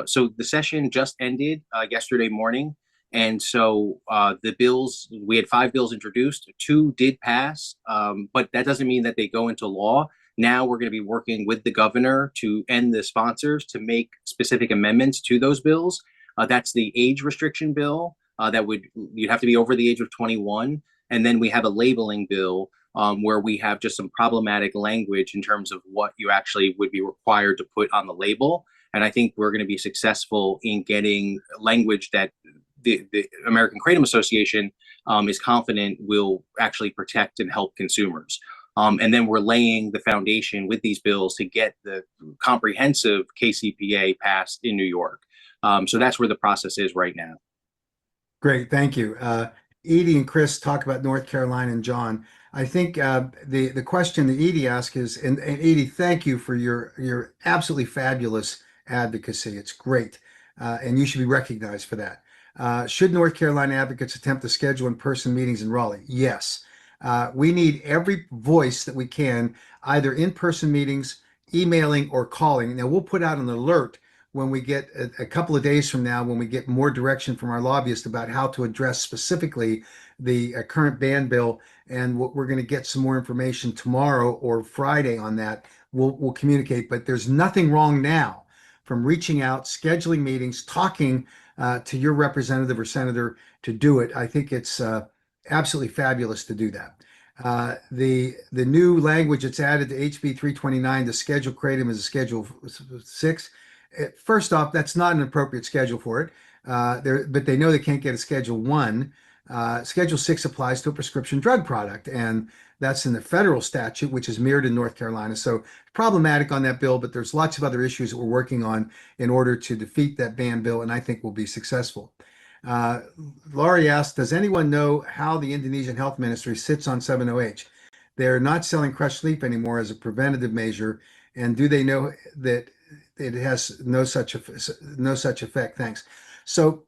[SPEAKER 17] so the session just ended yesterday morning. And so the bills, we had 5 bills introduced, 2 did pass, but that doesn't mean that they go into law. Now we're going to be working with the governor and the sponsors to make specific amendments to those bills. That's the age restriction bill you'd have to be over the age of 21. And then we have a labeling bill where we have just some problematic language in terms of what you actually would be required to put on the label. And I think we're going to be successful in getting language that the American Kratom Association is confident will actually protect and help consumers. And then we're laying the foundation with these bills to get the comprehensive KCPA passed in New York. So that's where the process is right now.
[SPEAKER 16] Great, thank you. Edie and Chris talk about North Carolina, and John. I think the question that Edie asked is, and Edie, thank you for your absolutely fabulous advocacy. It's great, and you should be recognized for that. Should North Carolina advocates attempt to schedule in-person meetings in Raleigh? Yes. We need every voice that we can, either in-person meetings, emailing, or calling. Now, we'll put out an alert when we get a couple of days from now, when we get more direction from our lobbyist about how to address specifically the current ban bill. And we're going to get some more information tomorrow or Friday on that. We'll communicate, but there's nothing wrong now from reaching out, scheduling meetings, talking to your representative or senator to do it. I think it's absolutely fabulous to do that. The new language that's added to HB 329 to schedule kratom as a Schedule 6. First off, that's not an appropriate schedule for it. But they know they can't get a Schedule 1. Schedule 6 applies to a prescription drug product, and that's in the federal statute, which is mirrored in North Carolina. So problematic on that bill, but there's lots of other issues that we're working on in order to defeat that ban bill, and I think we'll be successful. Laurie asked, does anyone know how the Indonesian Health Ministry sits on 7-OH? They're not selling crushed leaf anymore as a preventative measure, and do they know that it has no such effect? Thanks. So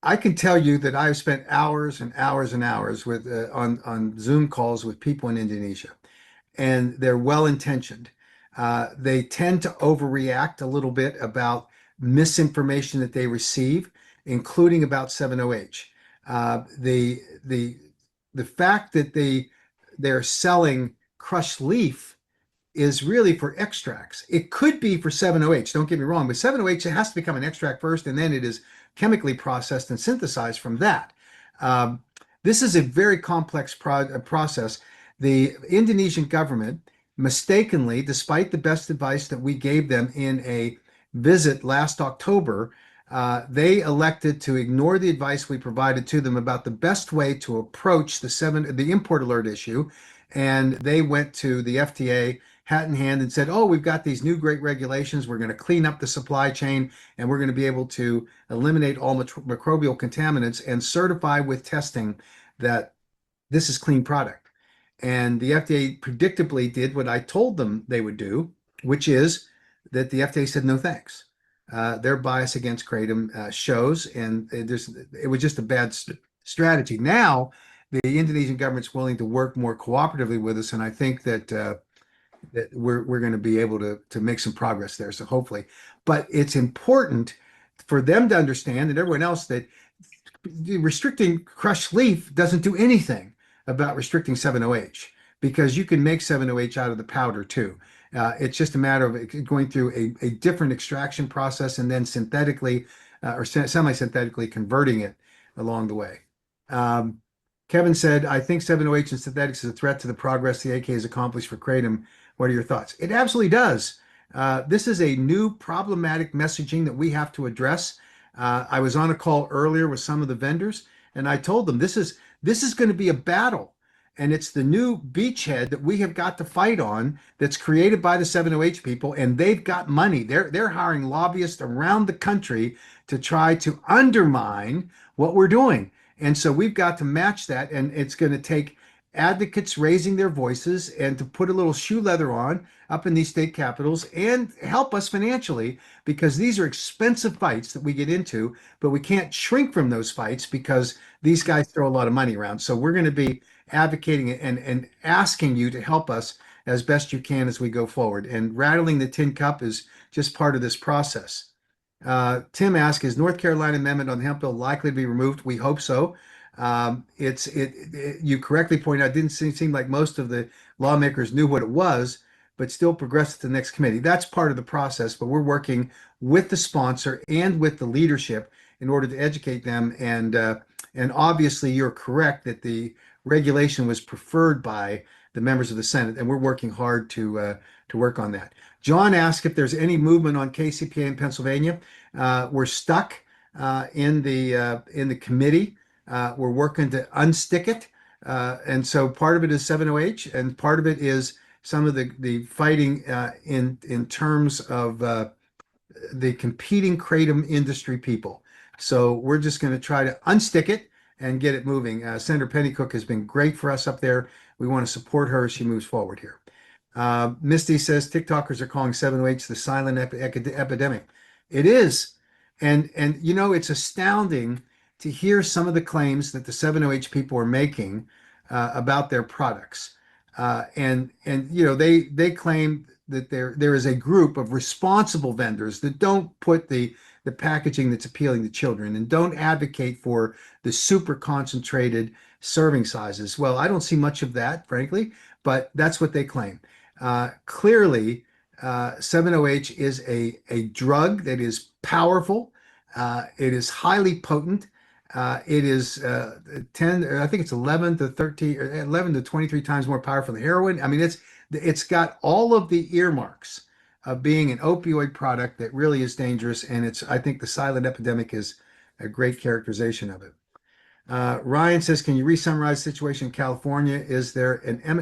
[SPEAKER 16] I can tell you that I've spent hours and hours and hours with on Zoom calls with people in Indonesia, and they're well-intentioned. They tend to overreact a little bit about misinformation that they receive, including about 7-OH. The fact that they're selling crushed leaf is really for extracts. It could be for 7-OH, don't get me wrong, but 7-OH, it has to become an extract first, and then it is chemically processed and synthesized from that. This is a very complex process. The Indonesian government mistakenly, despite the best advice that we gave them in a visit last October, they elected to ignore the advice we provided to them about the best way to approach the import alert issue. And they went to the FDA hat in hand and said, oh, we've got these new great regulations. We're going to clean up the supply chain, and we're going to be able to eliminate all microbial contaminants and certify with testing that this is clean product. And the FDA predictably did what I told them they would do, which is that the FDA said, no, thanks. Their bias against kratom shows, and it was just a bad strategy. Now, the Indonesian government's willing to work more cooperatively with us, and I think that we're going to be able to make some progress there. So hopefully, but it's important for them to understand, and everyone else, that restricting crushed leaf doesn't do anything about restricting 7-OH, because you can make 7-OH out of the powder too. It's just a matter of going through a different extraction process and then synthetically or semi-synthetically converting it along the way. Kevin said, I think 7-OH and synthetics is a threat to the progress the AK has accomplished for kratom. What are your thoughts? It absolutely does. This is a new problematic messaging that we have to address. I was on a call earlier with some of the vendors, and I told them this is going to be a battle. And it's the new beachhead that we have got to fight on that's created by the 7-OH people, and they've got money. They're hiring lobbyists around the country to try to undermine what we're doing. And so we've got to match that, and it's going to take advocates raising their voices and to put a little shoe leather on up in these state capitals and help us financially, because these are expensive fights that we get into, but we can't shrink from those fights because these guys throw a lot of money around. So we're going to be advocating and asking you to help us as best you can as we go forward. And rattling the tin cup is just part of this process. Tim asked, is North Carolina amendment on the hemp bill likely to be removed? We hope so. You correctly point out, it didn't seem like most of the lawmakers knew what it was, but still progressed to the next committee. That's part of the process, but we're working with the sponsor and with the leadership in order to educate them. And obviously you're correct that the regulation was preferred by the members of the Senate, and we're working hard to work on that. John asked if there's any movement on KCPA in Pennsylvania. We're stuck in the committee. We're working to unstick it. And so part of it is 7-OH, and part of it is some of the fighting in terms of the competing kratom industry people. So we're just going to try to unstick it and get it moving. Senator Pennycook has been great for us up there. We want to support her as she moves forward here. Misty says TikTokers are calling 7-OH the silent epidemic. It is. And you know, it's astounding to hear some of the claims that the 7-OH people are making about their products. And you know, they claim that there is a group of responsible vendors that don't put the packaging that's appealing to children and don't advocate for the super concentrated serving sizes. Well, I don't see much of that, frankly, but that's what they claim. Clearly, 7-OH is a drug that is powerful. It is highly potent. It is 10, I think it's 11 to 13, or 11 to 23 times more powerful than heroin. I mean, it's got all of the earmarks of being an opioid product that really is dangerous. And I think the silent epidemic is a great characterization of it. Ryan says, can you re-summarize the situation in California? Is there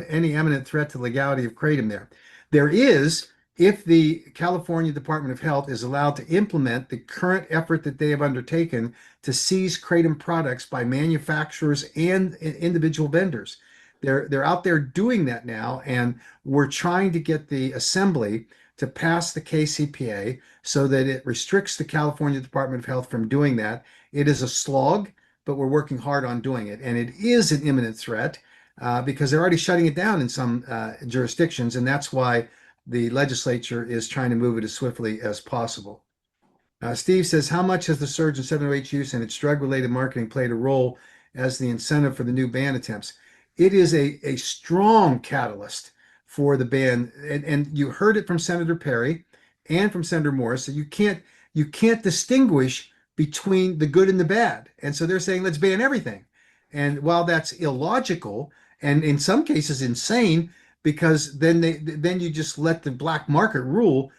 [SPEAKER 16] any imminent threat to the legality of kratom there? There is, if the California Department of Health is allowed to implement the current effort that they have undertaken to seize kratom products by manufacturers and individual vendors. They're out there doing that now, and we're trying to get the assembly to pass the KCPA so that it restricts the California Department of Health from doing that. It is a slog, but we're working hard on doing it. And it is an imminent threat because they're already shutting it down in some jurisdictions, and that's why the legislature is trying to move it as swiftly as possible. Steve says, how much has the surge in 7-OH use and its drug-related marketing played a role as the incentive for the new ban attempts? It is a strong catalyst for the ban, and you heard it from Senator Perry and from Senator Morris that you can't distinguish between the good and the bad, and so they're saying let's ban everything. And while that's illogical and in some cases insane, because then you just let the black market rule,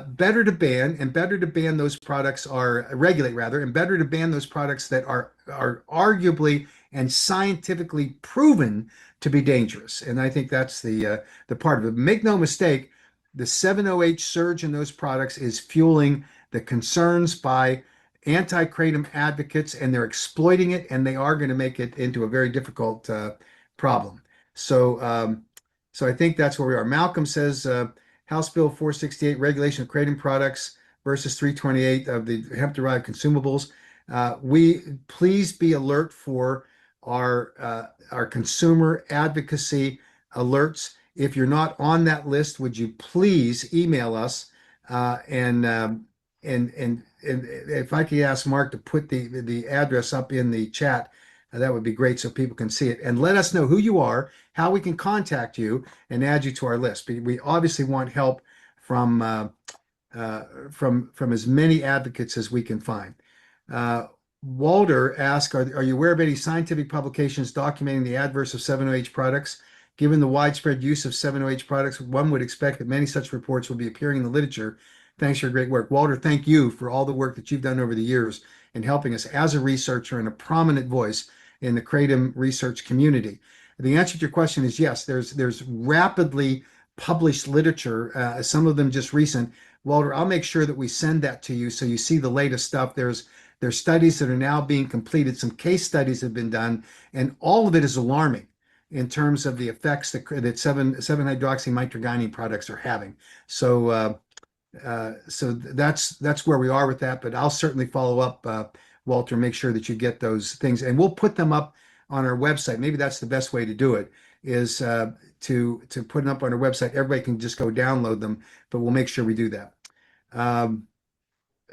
[SPEAKER 16] better to ban those products regulate rather, and better to ban those products that are arguably and scientifically proven to be dangerous. And I think that's the part of it. Make no mistake, the 7-OH surge in those products is fueling the concerns by anti-kratom advocates, and they're exploiting it, and they are going to make it into a very difficult problem. So I think that's where we are. Malcolm says, House Bill 468, regulation of kratom products versus 328 of the hemp-derived consumables. We please be alert for our consumer advocacy alerts. If you're not on that list, would you please email us and if I could ask Mark to put the address up in the chat, that would be great so people can see it. And let us know who you are, how we can contact you, and add you to our list. We obviously want help from as many advocates as we can find. Walter asked, are you aware of any scientific publications documenting the adverse of 7-OH products? Given the widespread use of 7-OH products, one would expect that many such reports will be appearing in the literature. Thanks for your great work. Walter, thank you for all the work that you've done over the years in helping us as a researcher and a prominent voice in the kratom research community. The answer to your question is yes, there's rapidly published literature, some of them just recent. Walter, I'll make sure that we send that to you so you see the latest stuff. There's studies that are now being completed. Some case studies have been done, and all of it is alarming in terms of the effects that 7-hydroxymytrogynine products are having. So that's where we are with that, but I'll certainly follow up, Walter, make sure that you get those things, and we'll put them up on our website. Maybe that's the best way to do it, is to put them up on our website. Everybody can just go download them, but we'll make sure we do that.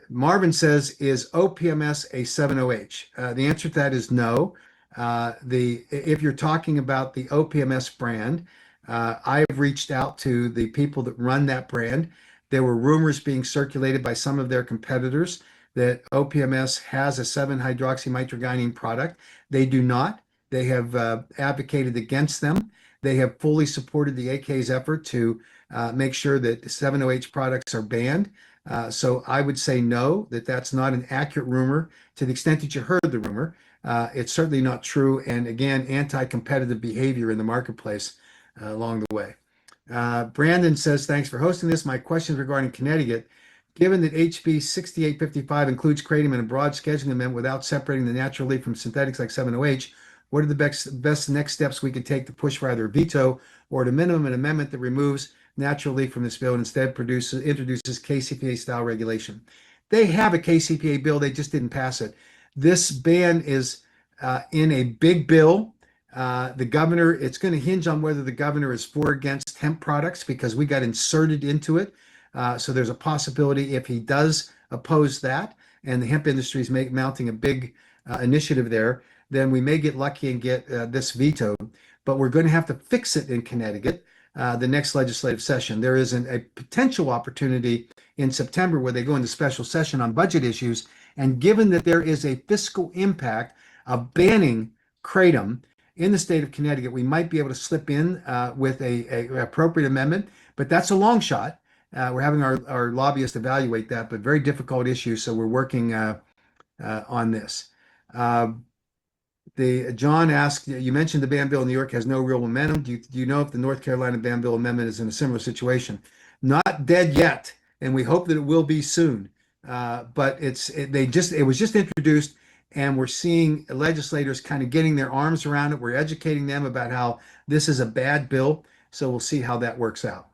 [SPEAKER 16] Marvin says, is OPMS a 7-OH? The answer to that is no. If you're talking about the OPMS brand, I've reached out to the people that run that brand. There were rumors being circulated by some of their competitors that OPMS has a 7-hydroxymytrogynine product. They do not. They have advocated against them. They have fully supported the AK's effort to make sure that 7-OH products are banned. So I would say no, that's not an accurate rumor. To the extent that you heard the rumor, it's certainly not true. And again, anti-competitive behavior in the marketplace along the way. Brandon says, thanks for hosting this. My question is regarding Connecticut. Given that HB 6855 includes kratom in a broad scheduling amendment without separating the natural leaf from synthetics like 7-OH, what are the best next steps we could take to push for either a veto or at a minimum an amendment that removes natural leaf from this bill and instead introduces KCPA style regulation? They have a KCPA bill, they just didn't pass it. This ban is in a big bill. The governor, it's going to hinge on whether the governor is for or against hemp products, because we got inserted into it. So there's a possibility if he does oppose that and the hemp industry is mounting a big initiative there, then we may get lucky and get this vetoed. But we're going to have to fix it in Connecticut. the next legislative session. There is a potential opportunity in September where they go into special session on budget issues. And given that there is a fiscal impact of banning kratom in the state of Connecticut, we might be able to slip in with a appropriate amendment, but that's a long shot. We're having our lobbyists evaluate that, but very difficult issue. So we're working on this. John asked, you mentioned the ban bill in New York has no real momentum. Do you know if the North Carolina ban bill amendment is in a similar situation? Not dead yet, and we hope that it will be soon. But it was just introduced, and we're seeing legislators kind of getting their arms around it. We're educating them about how this is a bad bill. So we'll see how that works out.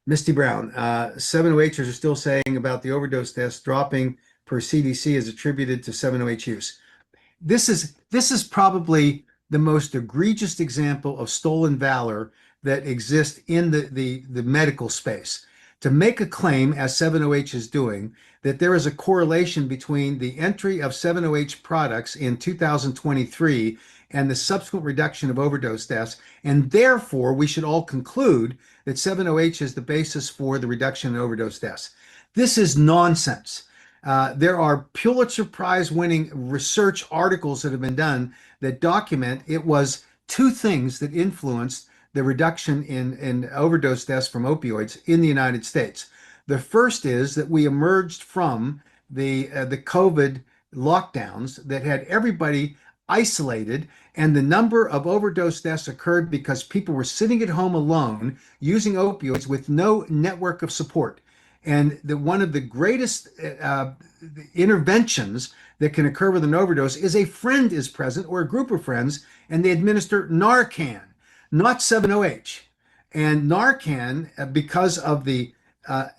[SPEAKER 16] Misty Brown, 7-OHers are still saying about the overdose deaths dropping per CDC is attributed to 7-OH use. This is probably the most egregious example of stolen valor that exists in the medical space. To make a claim, as 7-OH is doing, that there is a correlation between the entry of 7-OH products in 2023 and the subsequent reduction of overdose deaths, and therefore we should all conclude that 7-OH is the basis for the reduction in overdose deaths. This is nonsense. There are Pulitzer Prize winning research articles that have been done that document it was two things that influenced the reduction in overdose deaths from opioids in the United States. The first is that we emerged from the COVID lockdowns that had everybody isolated, and the number of overdose deaths occurred because people were sitting at home alone using opioids with no network of support. And one of the greatest interventions that can occur with an overdose is a friend is present or a group of friends, and they administer Narcan, not 7-OH. And Narcan, because of the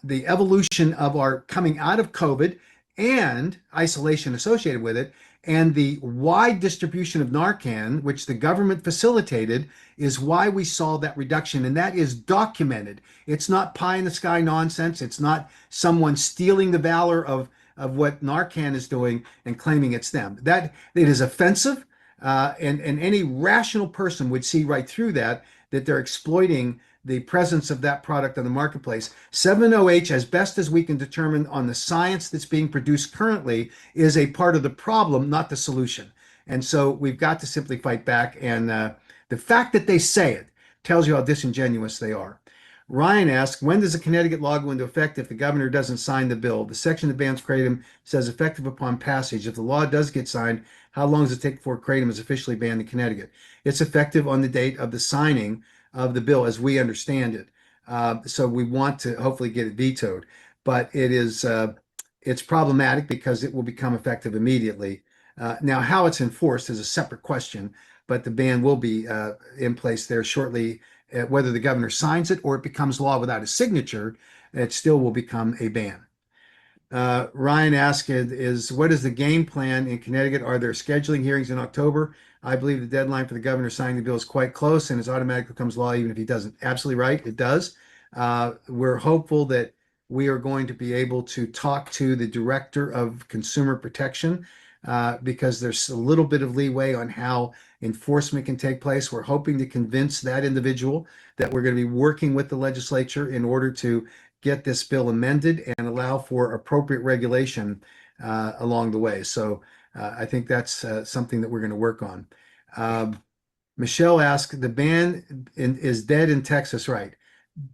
[SPEAKER 16] evolution of our coming out of COVID and isolation associated with it, and the wide distribution of Narcan, which the government facilitated, is why we saw that reduction. And that is documented. It's not pie in the sky nonsense. It's not someone stealing the valor of what Narcan is doing and claiming it's them. That it is offensive. And any rational person would see right through that they're exploiting the presence of that product on the marketplace. 7-OH, as best as we can determine on the science that's being produced currently, is a part of the problem, not the solution. And so we've got to simply fight back. And the fact that they say it tells you how disingenuous they are. Ryan asks, when does the Connecticut law go into effect if the governor doesn't sign the bill? The section that bans kratom says effective upon passage. If the law does get signed, how long does it take before kratom is officially banned in Connecticut? It's effective on the date of the signing of the bill, as we understand it. So we want to hopefully get it vetoed, but it's problematic because it will become effective immediately. Now, how it's enforced is a separate question, but the ban will be in place there shortly. Whether the governor signs it or it becomes law without a signature, it still will become a ban. Ryan asked, what is the game plan in Connecticut? Are there scheduling hearings in October? I believe the deadline for the governor signing the bill is quite close and it automatically becomes law even if he doesn't. Absolutely right, it does. We're hopeful that we are going to be able to talk to the director of consumer protection because there's a little bit of leeway on how enforcement can take place. We're hoping to convince that individual that we're going to be working with the legislature in order to get this bill amended and allow for appropriate regulation along the way. So I think that's something that we're going to work on. Michelle asked, the ban is dead in Texas, right?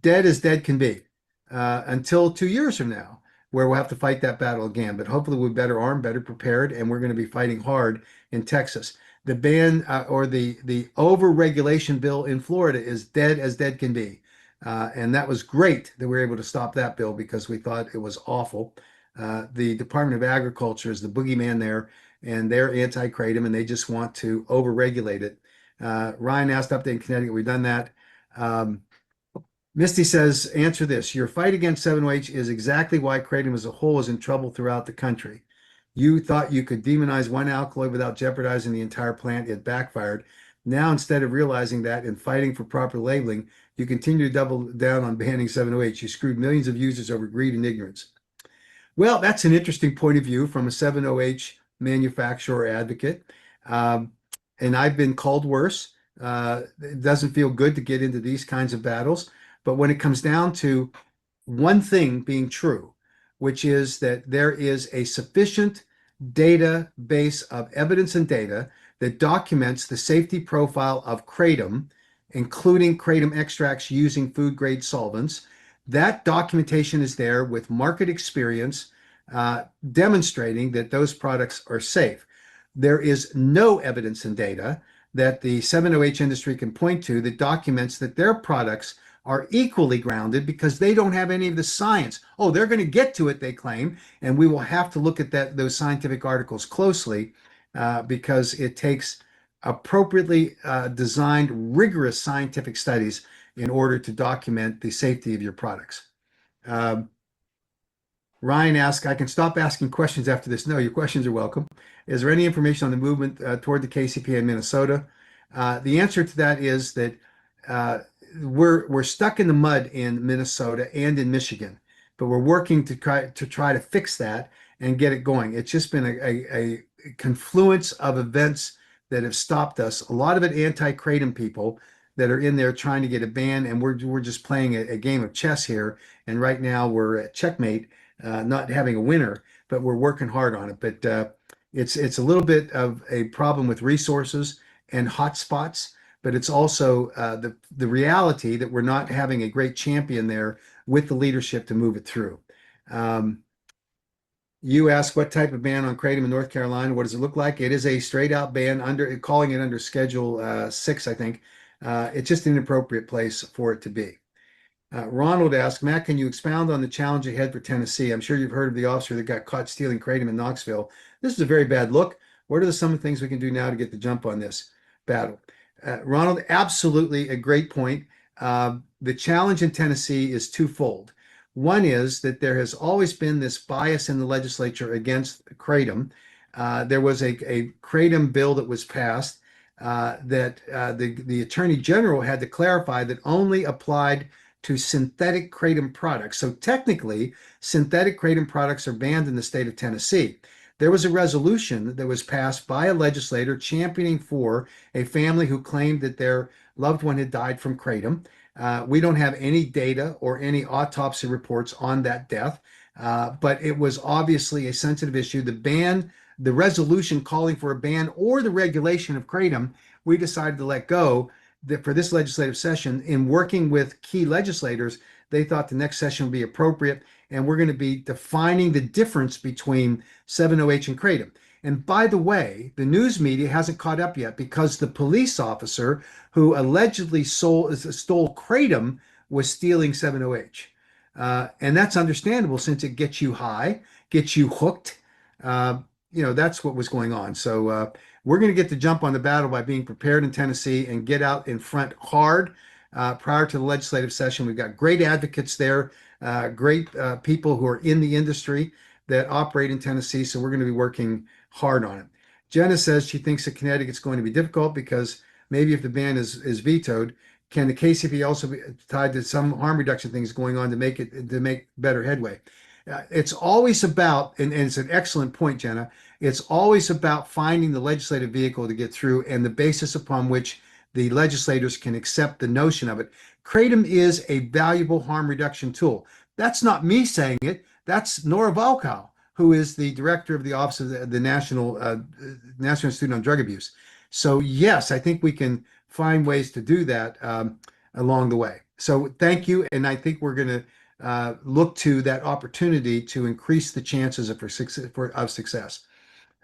[SPEAKER 16] Dead as dead can be until 2 years from now, where we'll have to fight that battle again. But hopefully we're better armed, better prepared, and we're going to be fighting hard in Texas. The ban or the over-regulation bill in Florida is dead as dead can be. And that was great that we were able to stop that bill because we thought it was awful. The Department of Agriculture is the boogeyman there, and they're anti-kratom, and they just want to over-regulate it. Ryan asked, update in Connecticut, we've done that. Misty says, answer this. Your fight against 7-OH is exactly why kratom as a whole is in trouble throughout the country. You thought you could demonize one alkaloid without jeopardizing the entire plant. It backfired. Now, instead of realizing that and fighting for proper labeling, you continue to double down on banning 7-OH. You screwed millions of users over greed and ignorance. Well, that's an interesting point of view from a 7-OH manufacturer advocate. And I've been called worse It doesn't feel good to get into these kinds of battles. But when it comes down to one thing being true, which is that there is a sufficient database of evidence and data that documents the safety profile of kratom, including kratom extracts using food grade solvents. That documentation is there with market experience demonstrating that those products are safe. There is no evidence and data that the 7-OH industry can point to that documents that their products are equally grounded because they don't have any of the science. Oh, they're going to get to it, they claim, and we will have to look at those scientific articles closely because it takes appropriately designed, rigorous scientific studies in order to document the safety of your products. Ryan asks, I can stop asking questions after this. No, your questions are welcome. Is there any information on the movement toward the KCPA in Minnesota? The answer to that is that we're stuck in the mud in Minnesota and in Michigan, but we're working to try to fix that and get it going. It's just been a confluence of events that have stopped us. A lot of it anti-kratom people that are in there trying to get a ban, and we're just playing a game of chess here. And right now we're at checkmate, not having a winner, but we're working hard on it. But it's a little bit of a problem with resources and hotspots, but it's also the reality that we're not having a great champion there with the leadership to move it through. You asked what type of ban on kratom in North Carolina. What does it look like? It is a straight out ban calling it under Schedule 6, I think. It's just an inappropriate place for it to be. Ronald asked, Matt, can you expound on the challenge ahead for Tennessee? I'm sure you've heard of the officer that got caught stealing kratom in Knoxville. This is a very bad look. What are some of the things we can do now to get the jump on this battle? Ronald, absolutely a great point. The challenge in Tennessee is twofold. One is that there has always been this bias in the legislature against kratom. There was a kratom bill that was passed that the Attorney General had to clarify that only applied to synthetic kratom products. So technically, synthetic kratom products are banned in the state of Tennessee. There was a resolution that was passed by a legislator championing for a family who claimed that their loved one had died from kratom. We don't have any data or any autopsy reports on that death, but it was obviously a sensitive issue. The resolution calling for a ban or the regulation of kratom, we decided to let go for this legislative session. In working with key legislators, they thought the next session would be appropriate, and we're going to be defining the difference between 7-OH and kratom. And by the way, the news media hasn't caught up yet because the police officer who allegedly stole kratom was stealing 7-OH. And that's understandable since it gets you high, gets you hooked. That's what was going on. So we're going to get the jump on the battle by being prepared in Tennessee and get out in front hard prior to the legislative session. We've got great advocates there, great people who are in the industry that operate in Tennessee. So we're going to be working hard on it. Jenna says she thinks that Connecticut's going to be difficult because maybe if the ban is vetoed, can the KCP also be tied to some harm reduction things going on to make better headway? It's always about, and it's an excellent point, Jenna, it's always about finding the legislative vehicle to get through and the basis upon which the legislators can accept the notion of it. Kratom is a valuable harm reduction tool. That's not me saying it. That's Nora Volkow, who is the director of the Office of the National Institute on Drug Abuse. So yes, I think we can find ways to do that along the way. So thank you, and I think we're going to look to that opportunity to increase the chances of success.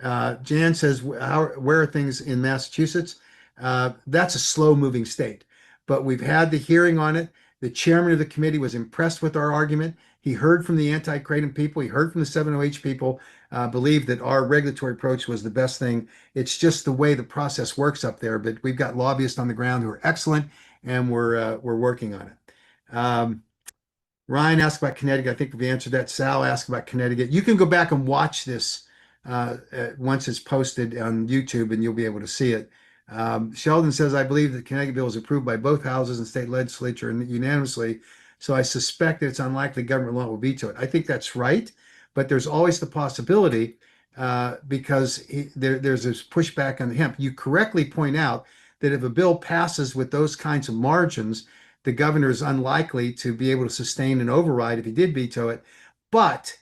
[SPEAKER 16] Jan says, where are things in Massachusetts? That's a slow-moving state, but we've had the hearing on it. The chairman of the committee was impressed with our argument. He heard from the anti-kratom people. He heard from the 7-OH people, believed that our regulatory approach was the best thing. It's just the way the process works up there, but we've got lobbyists on the ground who are excellent, and we're working on it. Ryan asked about Connecticut. I think we've answered that. Sal asked about Connecticut. You can go back and watch this once it's posted on YouTube, and you'll be able to see it. Sheldon says, I believe the Connecticut bill was approved by both houses and state legislature unanimously, so I suspect that it's unlikely government law will veto it. I think that's right, but there's always the possibility because there's this pushback on the hemp. You correctly point out that if a bill passes with those kinds of margins, the governor is unlikely to be able to sustain an override if he did veto it. But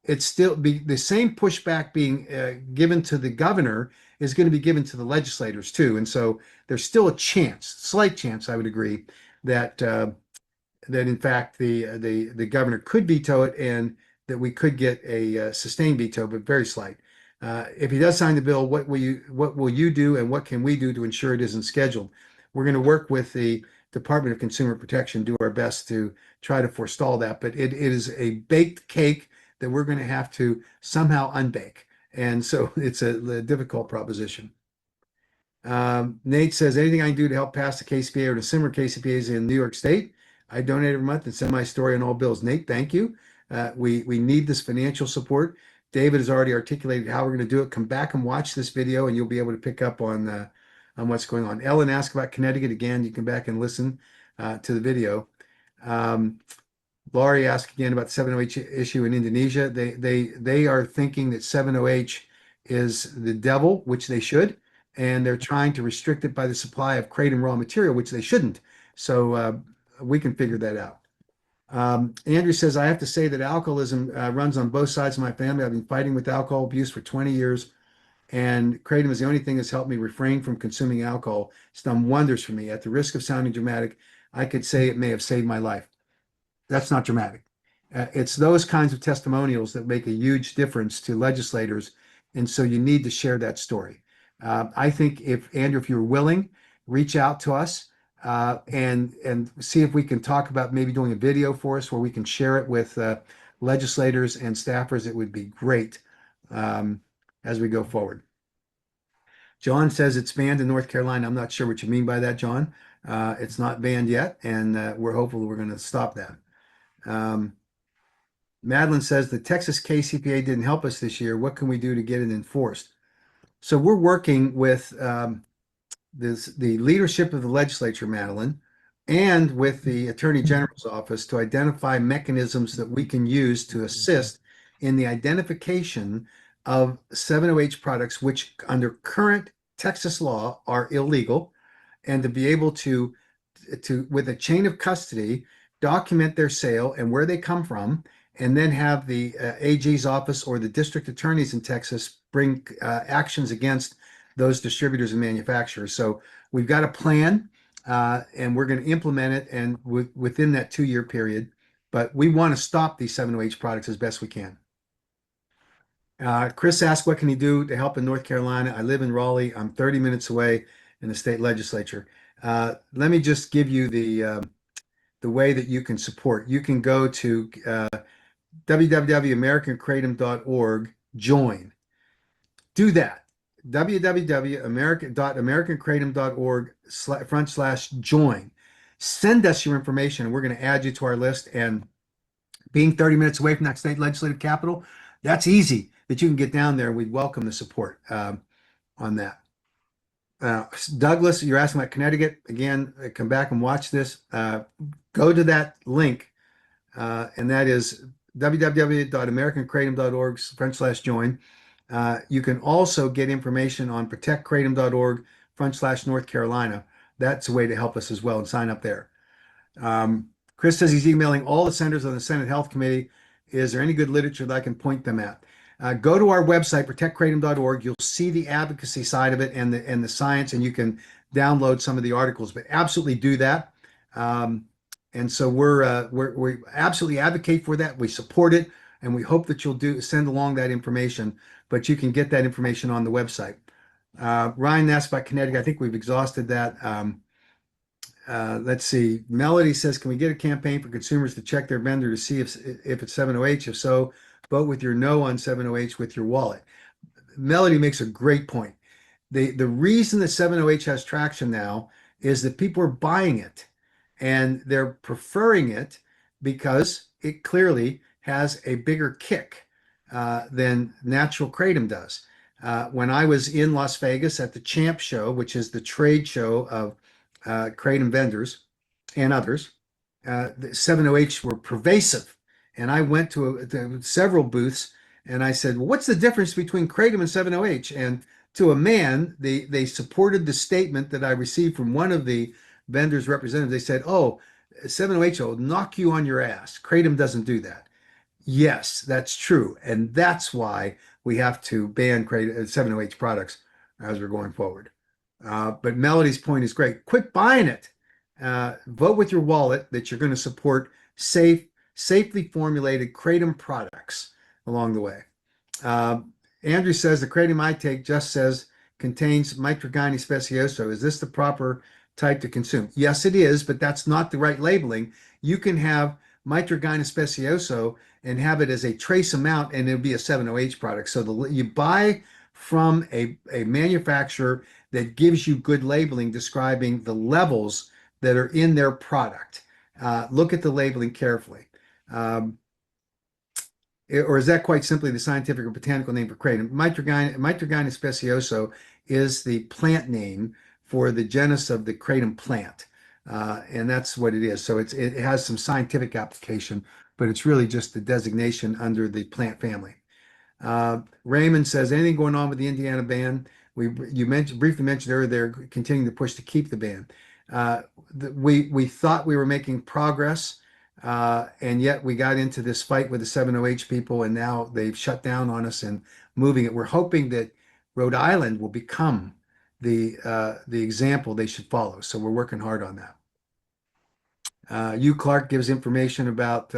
[SPEAKER 16] it's still the same pushback being given to the governor is going to be given to the legislators too. And so there's still a chance, slight chance, I would agree, that that in fact the governor could veto it and that we could get a sustained veto, but very slight. If he does sign the bill, what will you do, and what can we do to ensure it isn't scheduled? We're going to work with the Department of Consumer Protection, do our best to try to forestall that. But it is a baked cake that we're going to have to somehow unbake, and so it's a difficult proposition. Nate says, anything I can do to help pass the KCPA or the similar KCPAs in New York State? I donate every month and send my story on all bills. Nate, thank you. We need this financial support. David has already articulated how we're going to do it. Come back and watch this video, and you'll be able to pick up on what's going on. Ellen asked about Connecticut. Again, you can back and listen to the video. Laurie asked again about the 70H issue in Indonesia. They are thinking that 70H is the devil, which they should, and they're trying to restrict it by the supply of kratom raw material, which they shouldn't. So we can figure that out. Andrew says, I have to say that alcoholism runs on both sides of my family. I've been fighting with alcohol abuse for 20 years, and kratom is the only thing that's helped me refrain from consuming alcohol. It's done wonders for me. At the risk of sounding dramatic, I could say it may have saved my life. That's not dramatic. It's those kinds of testimonials that make a huge difference to legislators, and so you need to share that story. I think Andrew, if you're willing, reach out to us and see if we can talk about maybe doing a video for us where we can share it with legislators and staffers. It would be great as we go forward. John says it's banned in North Carolina. I'm not sure what you mean by that, John. It's not banned yet, and we're hopeful we're going to stop that. Madeline says the Texas KCPA didn't help us this year. What can we do to get it enforced? So we're working with the leadership of the legislature, Madeline, and with the Attorney General's office to identify mechanisms that we can use to assist in the identification of 70H products, which under current Texas law are illegal, and to be able to with a chain of custody, document their sale and where they come from, and then have the AG's office or the district attorneys in Texas bring actions against those distributors and manufacturers. So we've got a plan, and we're going to implement it, and within that 2-year period. But we want to stop these 70H products as best we can. Chris asked, what can he do to help in North Carolina? I live in Raleigh. I'm 30 minutes away in the state legislature. Let me just give you the way that you can support. You can go to www.americankratom.org, join. Do that. www.americankratom.org/join. Send us your information, and we're going to add you to our list. And being 30 minutes away from that state legislative capital, that's easy that you can get down there, and we'd welcome the support on that. Douglas, you're asking about Connecticut. Again, come back and watch this. Go to that link, and that is www.americankratom.org/join. You can also get information on protectkratom.org/North Carolina. That's a way to help us as well, and sign up there. Chris says he's emailing all the senators on the Senate Health Committee. Is there any good literature that I can point them at? Go to our website, protectkratom.org. You'll see the advocacy side of it and the science, and you can download some of the articles. But absolutely do that. And so we absolutely advocate for that. We support it, and we hope that you'll send along that information. But you can get that information on the website. Ryan asked about Connecticut. I think we've exhausted that. Let's see. Melody says, can we get a campaign for consumers to check their vendor to see if it's 70H? If so, vote with your no on 70H with your wallet. Melody makes a great point. The reason that 70H has traction now is that people are buying it, and they're preferring it because it clearly has a bigger kick than natural kratom does. When I was in Las Vegas at the Champ Show, which is the trade show of kratom vendors and others, the 70H were pervasive. And I went to several booths, and I said, well, what's the difference between kratom and 70H? And to a man, they supported the statement that I received from one of the vendors' representatives. They said, "Oh, 708 will knock you on your ass. Kratom doesn't do that." Yes, that's true, and that's why we have to ban 708 products as we're going forward. But Melody's point is great. Quit buying it. Vote with your wallet that you're going to support safely formulated kratom products along the way. Andrew says the kratom I take just says contains Mitragyne specioso. Is this the proper type to consume? Yes, it is, but that's not the right labeling. You can have Mitragyne specioso and have it as a trace amount, and it'll be a 7-OH product. So you buy from a manufacturer that gives you good labeling describing the levels that are in their product. Look at the labeling carefully. Or is that quite simply the scientific or botanical name for kratom? Mitragyne specioso is the plant name for the genus of the kratom plant. And that's what it is. So it has some scientific application, but it's really just the designation under the plant family. Raymond says, anything going on with the Indiana ban? You briefly mentioned earlier they're continuing to push to keep the ban. We thought we were making progress, and yet we got into this fight with the 7-OH people, and now they've shut down on us and moving it. We're hoping that Rhode Island will become the example they should follow. So we're working hard on that. Hugh Clark gives information about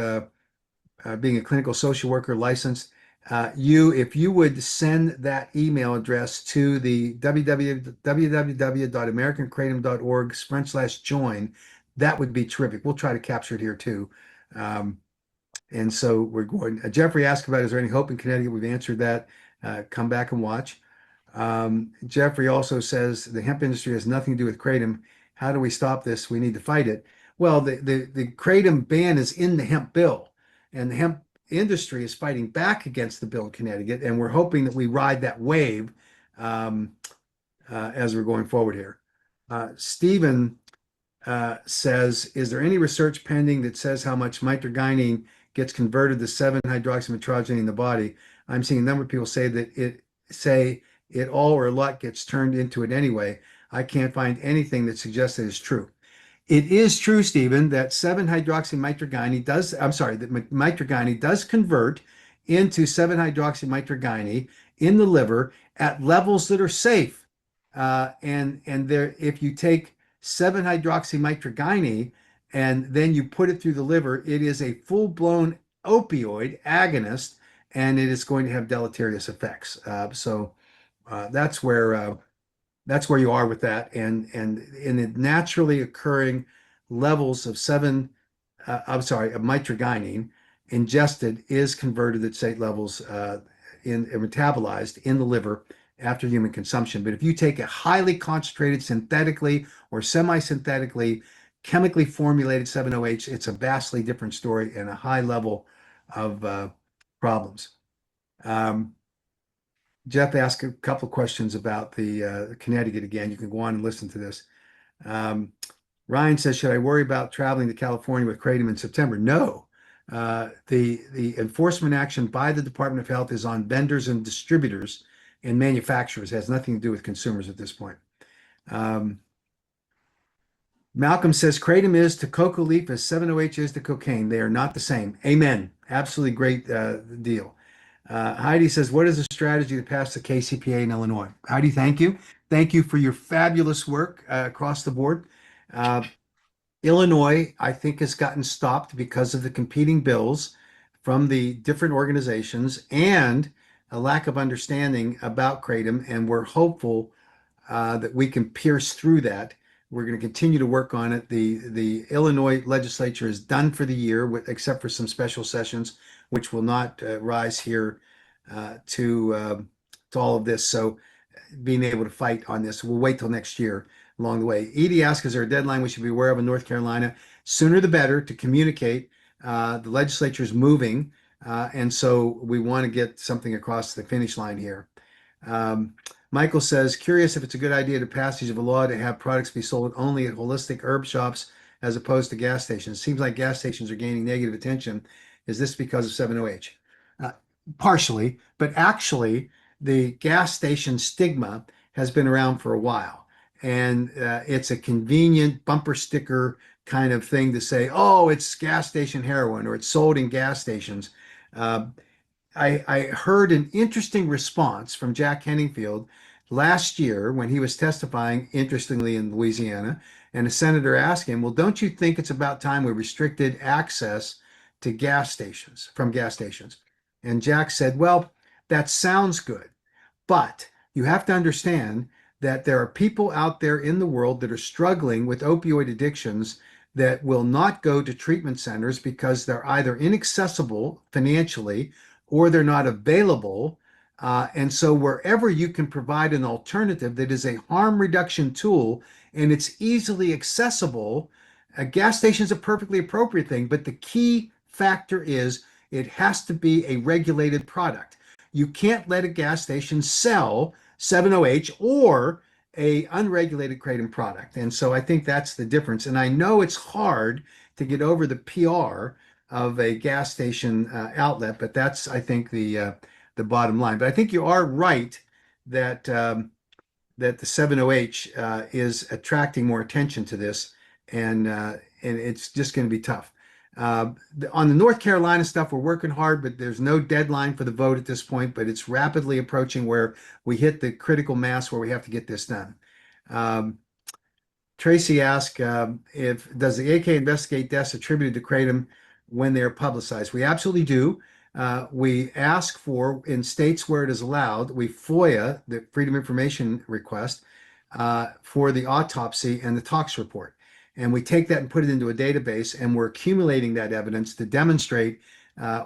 [SPEAKER 16] being a clinical social worker licensed. If you would send that email address to the www.americankratom.org/join, that would be terrific. We'll try to capture it here too. And so we're going. Jeffrey asked about, is there any hope in Connecticut? We've answered that. Come back and watch. Jeffrey also says the hemp industry has nothing to do with kratom. How do we stop this? We need to fight it. Well, the kratom ban is in the hemp bill, and the hemp industry is fighting back against the bill in Connecticut, and we're hoping that we ride that wave as we're going forward here. Stephen says, is there any research pending that says how much mitragynine gets converted to 7-hydroxymitragynine in the body? I'm seeing a number of people say that it all or a lot gets turned into it anyway. I can't find anything that suggests that it's true. It is true, Stephen, that 7-hydroxymitragynine mitragynine does convert into 7-hydroxymitragynine in the liver at levels that are safe. And there, if you take 7-hydroxymitragynine and then you put it through the liver, it is a full-blown opioid agonist, and it is going to have deleterious effects. So that's where you are with that, and in the naturally occurring levels of mitragynine ingested is converted at safe levels metabolized in the liver after human consumption. But if you take a highly concentrated synthetically or semi-synthetically chemically formulated 7-OH, it's a vastly different story and a high level of problems. Jeff asked a couple of questions about the Connecticut again. You can go on and listen to this. Ryan says, should I worry about traveling to California with kratom in September? No. The enforcement action by the Department of Health is on vendors and distributors and manufacturers. It has nothing to do with consumers at this point. Malcolm says, kratom is to coca leaf as 7-OH is to cocaine. They are not the same. Amen. Absolutely great deal. Heidi says, what is the strategy to pass the KCPA in Illinois? Heidi, thank you. Thank you for your fabulous work across the board. Illinois, I think, has gotten stopped because of the competing bills from the different organizations and a lack of understanding about kratom, and we're hopeful that we can pierce through that. We're going to continue to work on it. The Illinois legislature is done for the year, except for some special sessions, which will not rise here to all of this. So being able to fight on this, we'll wait till next year along the way. Edie asks, is there a deadline we should be aware of in North Carolina? Sooner the better to communicate. The legislature is moving, and so we want to get something across the finish line here. Michael says, curious if it's a good idea to passage of a law to have products be sold only at holistic herb shops as opposed to gas stations. Seems like gas stations are gaining negative attention. Is this because of 7-OH? Partially, but actually the gas station stigma has been around for a while, and it's a convenient bumper sticker kind of thing to say, oh, it's gas station heroin or it's sold in gas stations. I heard an interesting response from Jack Henningfield last year when he was testifying, interestingly, in Louisiana, and a senator asked him, well, don't you think it's about time we restricted access to gas stations, from gas stations? And Jack said, well, that sounds good, but you have to understand that there are people out there in the world that are struggling with opioid addictions that will not go to treatment centers because they're either inaccessible financially or they're not available. And so wherever you can provide an alternative that is a harm reduction tool and it's easily accessible, a gas station is a perfectly appropriate thing. But the key factor is it has to be a regulated product. You can't let a gas station sell 7-OH or a unregulated kratom product. And so I think that's the difference. And I know it's hard to get over the PR of a gas station outlet, but that's, I think, the bottom line. But I think you are right that that the 7-OH is attracting more attention to this, and it's just going to be tough. On the North Carolina stuff, we're working hard, but there's no deadline for the vote at this point, but it's rapidly approaching where we hit the critical mass where we have to get this done. Tracy asked, does the AK investigate deaths attributed to kratom when they're publicized? We absolutely do. We ask for, in states where it is allowed, we FOIA, the Freedom of Information request, for the autopsy and the tox report. And we take that and put it into a database, and we're accumulating that evidence to demonstrate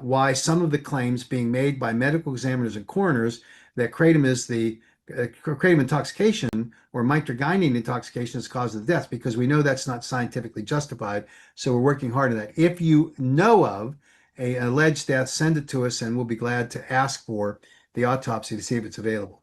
[SPEAKER 16] why some of the claims being made by medical examiners and coroners that kratom is the kratom intoxication or mitragynine intoxication is the cause of the death, because we know that's not scientifically justified. So we're working hard on that. If you know of an alleged death, send it to us, and we'll be glad to ask for the autopsy to see if it's available.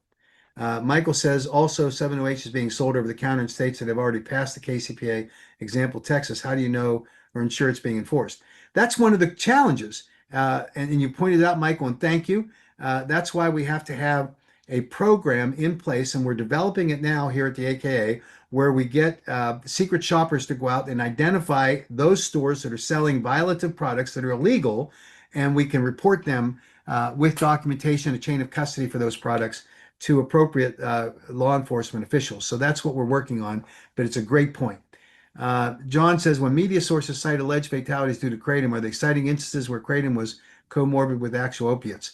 [SPEAKER 16] Michael says also 7-OH is being sold over the counter in states that have already passed the KCPA, example, Texas. How do you know or ensure it's being enforced? That's one of the challenges. And you pointed out, Michael, and thank you. That's why we have to have a program in place, and we're developing it now here at the AKA, where we get secret shoppers to go out and identify those stores that are selling violative products that are illegal, and we can report them with documentation, a chain of custody for those products to appropriate law enforcement officials. So that's what we're working on, but it's a great point. John says, when media sources cite alleged fatalities due to kratom, are they citing instances where kratom was comorbid with actual opiates?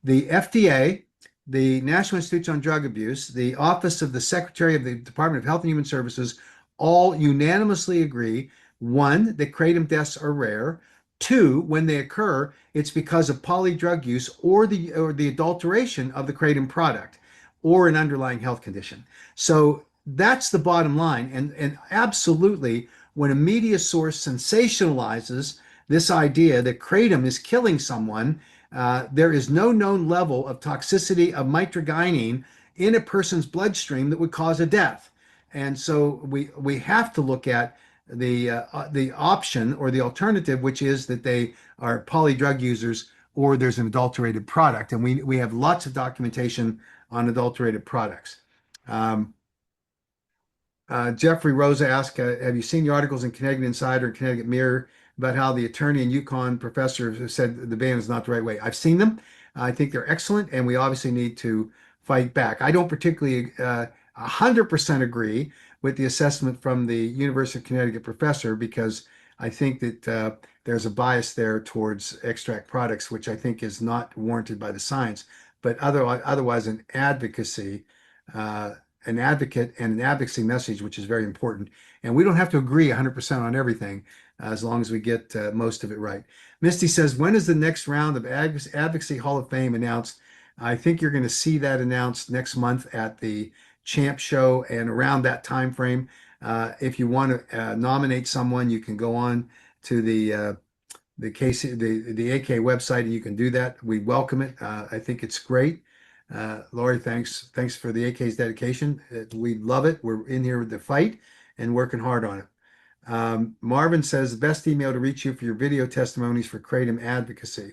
[SPEAKER 16] The FDA, the National Institute on Drug Abuse, the Office of the Secretary of the Department of Health and Human Services all unanimously agree, one, that kratom deaths are rare. Two, when they occur, it's because of polydrug use or the adulteration of the kratom product or an underlying health condition. So that's the bottom line. And absolutely, when a media source sensationalizes this idea that kratom is killing someone, there is no known level of toxicity of mitragynine in a person's bloodstream that would cause a death. And so we have to look at the option or the alternative, which is that they are polydrug users or there's an adulterated product. And we have lots of documentation on adulterated products. Jeffrey Rosa asked, have you seen the articles in Connecticut Insider and Connecticut Mirror about how the attorney and UConn professor said the ban is not the right way? I've seen them. I think they're excellent, and we obviously need to fight back. I don't particularly 100% agree with the assessment from the University of Connecticut professor, because I think that there's a bias there towards extract products, which I think is not warranted by the science. But otherwise an advocacy, an advocate and an advocacy message, which is very important. And we don't have to agree 100% on everything, as long as we get most of it right. Misty says, when is the next round of Advocacy Hall of Fame announced? I think you're going to see that announced next month at the Champ Show and around that time frame. If you want to nominate someone, you can go on to the AK website and you can do that. We welcome it. I think it's great. Lori, thanks for the AK's dedication. We love it. We're in here with the fight and working hard on it. Marvin says the best email to reach you for your video testimonies for kratom advocacy.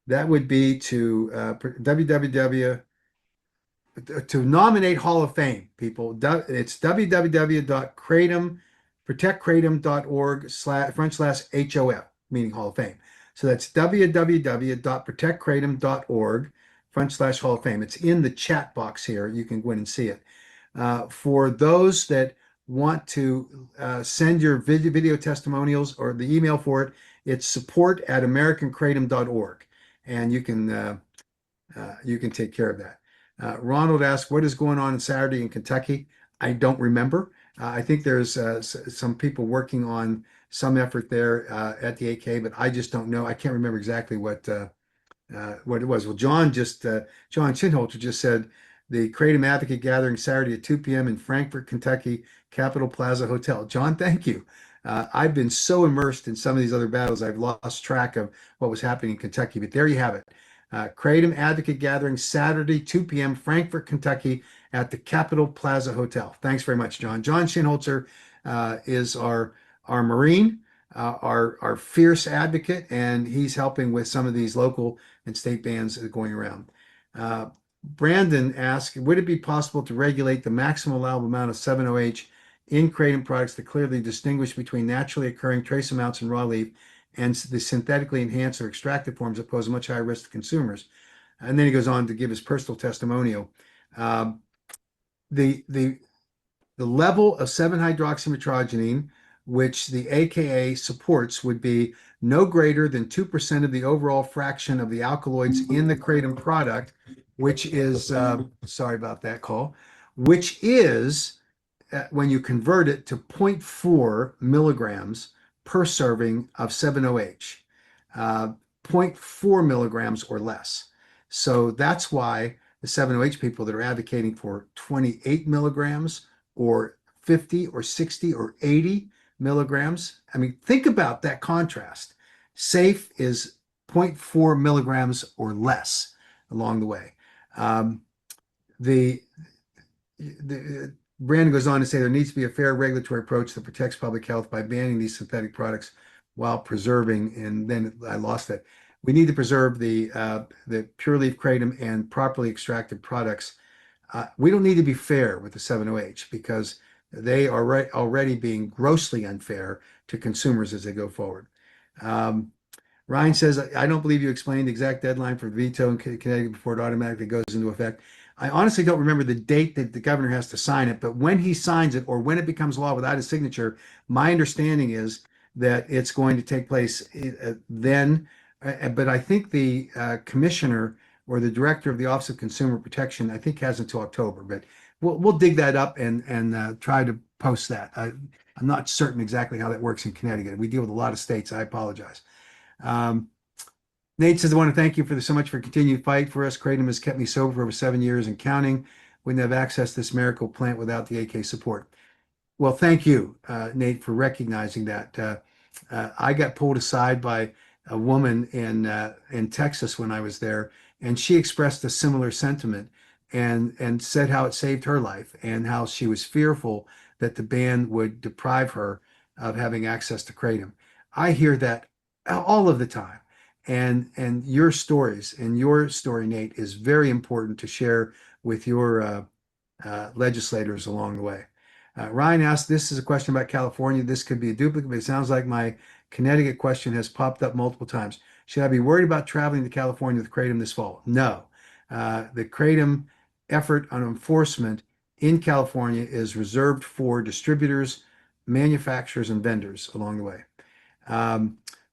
[SPEAKER 16] That would be to www to nominate Hall of Fame people. It's www.protectkratom.org/HOF, meaning Hall of Fame. So that's www.protectkratom.org/Hall of Fame. It's in the chat box here. You can go in and see it. For those that want to send your video testimonials, or the email for it, it's support@americankratom.org, and you can take care of that. Ronald asked, what is going on Saturday in Kentucky? I don't remember. I think there's some people working on some effort there at the AK, but I just don't know. I can't remember exactly what it was. Well, John Chinholter just said the Kratom Advocate Gathering Saturday at 2 p.m. in Frankfort, Kentucky, Capitol Plaza Hotel. John, thank you. I've been so immersed in some of these other battles, I've lost track of what was happening in Kentucky, but there you have it. Kratom Advocate Gathering Saturday, 2 p.m., Frankfort, Kentucky, at the Capitol Plaza Hotel. Thanks very much, John. John Shinholzer is our Marine, our fierce advocate, and he's helping with some of these local and state bans that are going around. Brandon asked, would it be possible to regulate the maximum allowable amount of 7-OH in Kratom products to clearly distinguish between naturally occurring trace amounts in raw leaf and the synthetically enhanced or extracted forms that pose a much higher risk to consumers? And then he goes on to give his personal testimonial. The level of 7-hydroxymetrogenine, which the AKA supports, would be no greater than 2% of the overall fraction of the alkaloids in the Kratom product, which is, sorry about that call, which is, when you convert it, to 0.4 milligrams per serving of 7-OH, 0.4 milligrams or less. So that's why the 7-OH people that are advocating for 28 milligrams or 50 or 60 or 80 milligrams, I mean, think about that contrast. Safe is 0.4 milligrams or less along the way. Brandon goes on to say there needs to be a fair regulatory approach that protects public health by banning these synthetic products while preserving, and then I lost it. We need to preserve the pure leaf kratom and properly extracted products. We don't need to be fair with the 7-OH because they are already being grossly unfair to consumers as they go forward. Ryan says, I don't believe you explained the exact deadline for veto in Connecticut before it automatically goes into effect. I honestly don't remember the date that the governor has to sign it, but when he signs it or when it becomes law without his signature, my understanding is that it's going to take place then. But I think the commissioner or the director of the Office of Consumer Protection, I think, has until October, but we'll dig that up and try to post that. I'm not certain exactly how that works in Connecticut. We deal with a lot of states. I apologize. Nate says, I want to thank you so much for continued fight for us. Kratom has kept me sober for over 7 years and counting. Wouldn't have access to this miracle plant without the AK support. Well, thank you, Nate, for recognizing that. I got pulled aside by a woman in Texas when I was there, and she expressed a similar sentiment and said how it saved her life and how she was fearful that the ban would deprive her of having access to Kratom. I hear that all of the time. And your stories and your story, Nate, is very important to share with your legislators along the way. Ryan asked, this is a question about California. This could be a duplicate, but it sounds like my Connecticut question has popped up multiple times. Should I be worried about traveling to California with Kratom this fall? No. The Kratom effort on enforcement in California is reserved for distributors, manufacturers, and vendors along the way.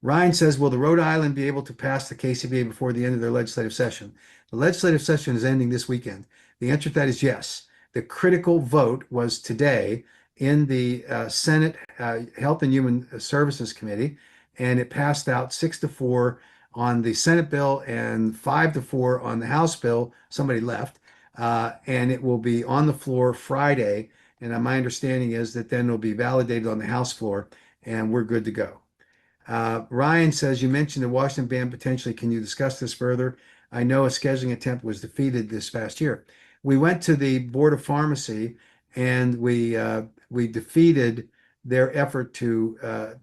[SPEAKER 16] Ryan says, will the Rhode Island be able to pass the KCBA before the end of their legislative session? The legislative session is ending this weekend. The answer to that is yes. The critical vote was today in the Senate Health and Human Services Committee, and it passed out 6-4 on the Senate bill and 5-4 on the House bill. Somebody left, and it will be on the floor Friday. And my understanding is that then it'll be validated on the House floor, and we're good to go. Ryan says, you mentioned the Washington ban potentially. Can you discuss this further? I know a scheduling attempt was defeated this past year. We went to the Board of Pharmacy and we defeated their effort to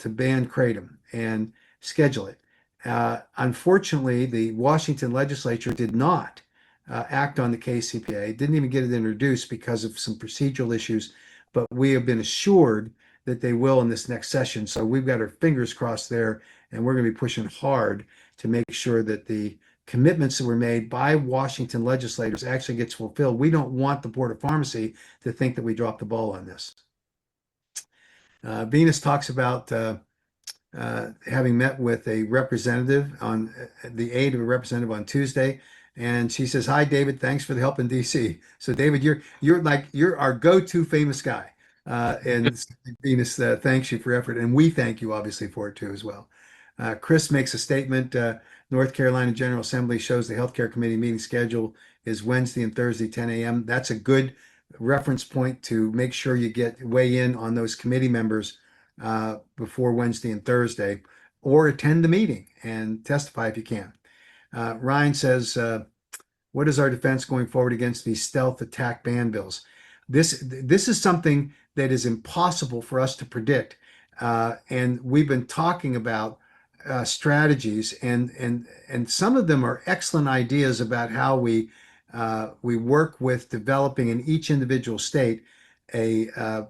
[SPEAKER 16] ban Kratom and schedule it. Unfortunately, the Washington legislature did not act on the KCPA, didn't even get it introduced because of some procedural issues, but we have been assured that they will in this next session. So we've got our fingers crossed there, and we're going to be pushing hard to make sure that the commitments that were made by Washington legislators actually gets fulfilled. We don't want the Board of Pharmacy to think that we dropped the ball on this. Venus talks about having met with a representative on the aide of a representative on Tuesday. And she says, "Hi, David. Thanks for the help in DC." So, David, you're our go-to famous guy. And Venus thanks you for your effort, and we thank you obviously for it too as well. Chris makes a statement. North Carolina General Assembly shows the Healthcare Committee meeting schedule is Wednesday and Thursday, 10 a.m. That's a good reference point to make sure you weigh in on those committee members before Wednesday and Thursday, or attend the meeting and testify if you can. Ryan says, what is our defense going forward against these stealth attack ban bills? This is something that is impossible for us to predict. And we've been talking about strategies, and some of them are excellent ideas about how we work with developing in each individual state a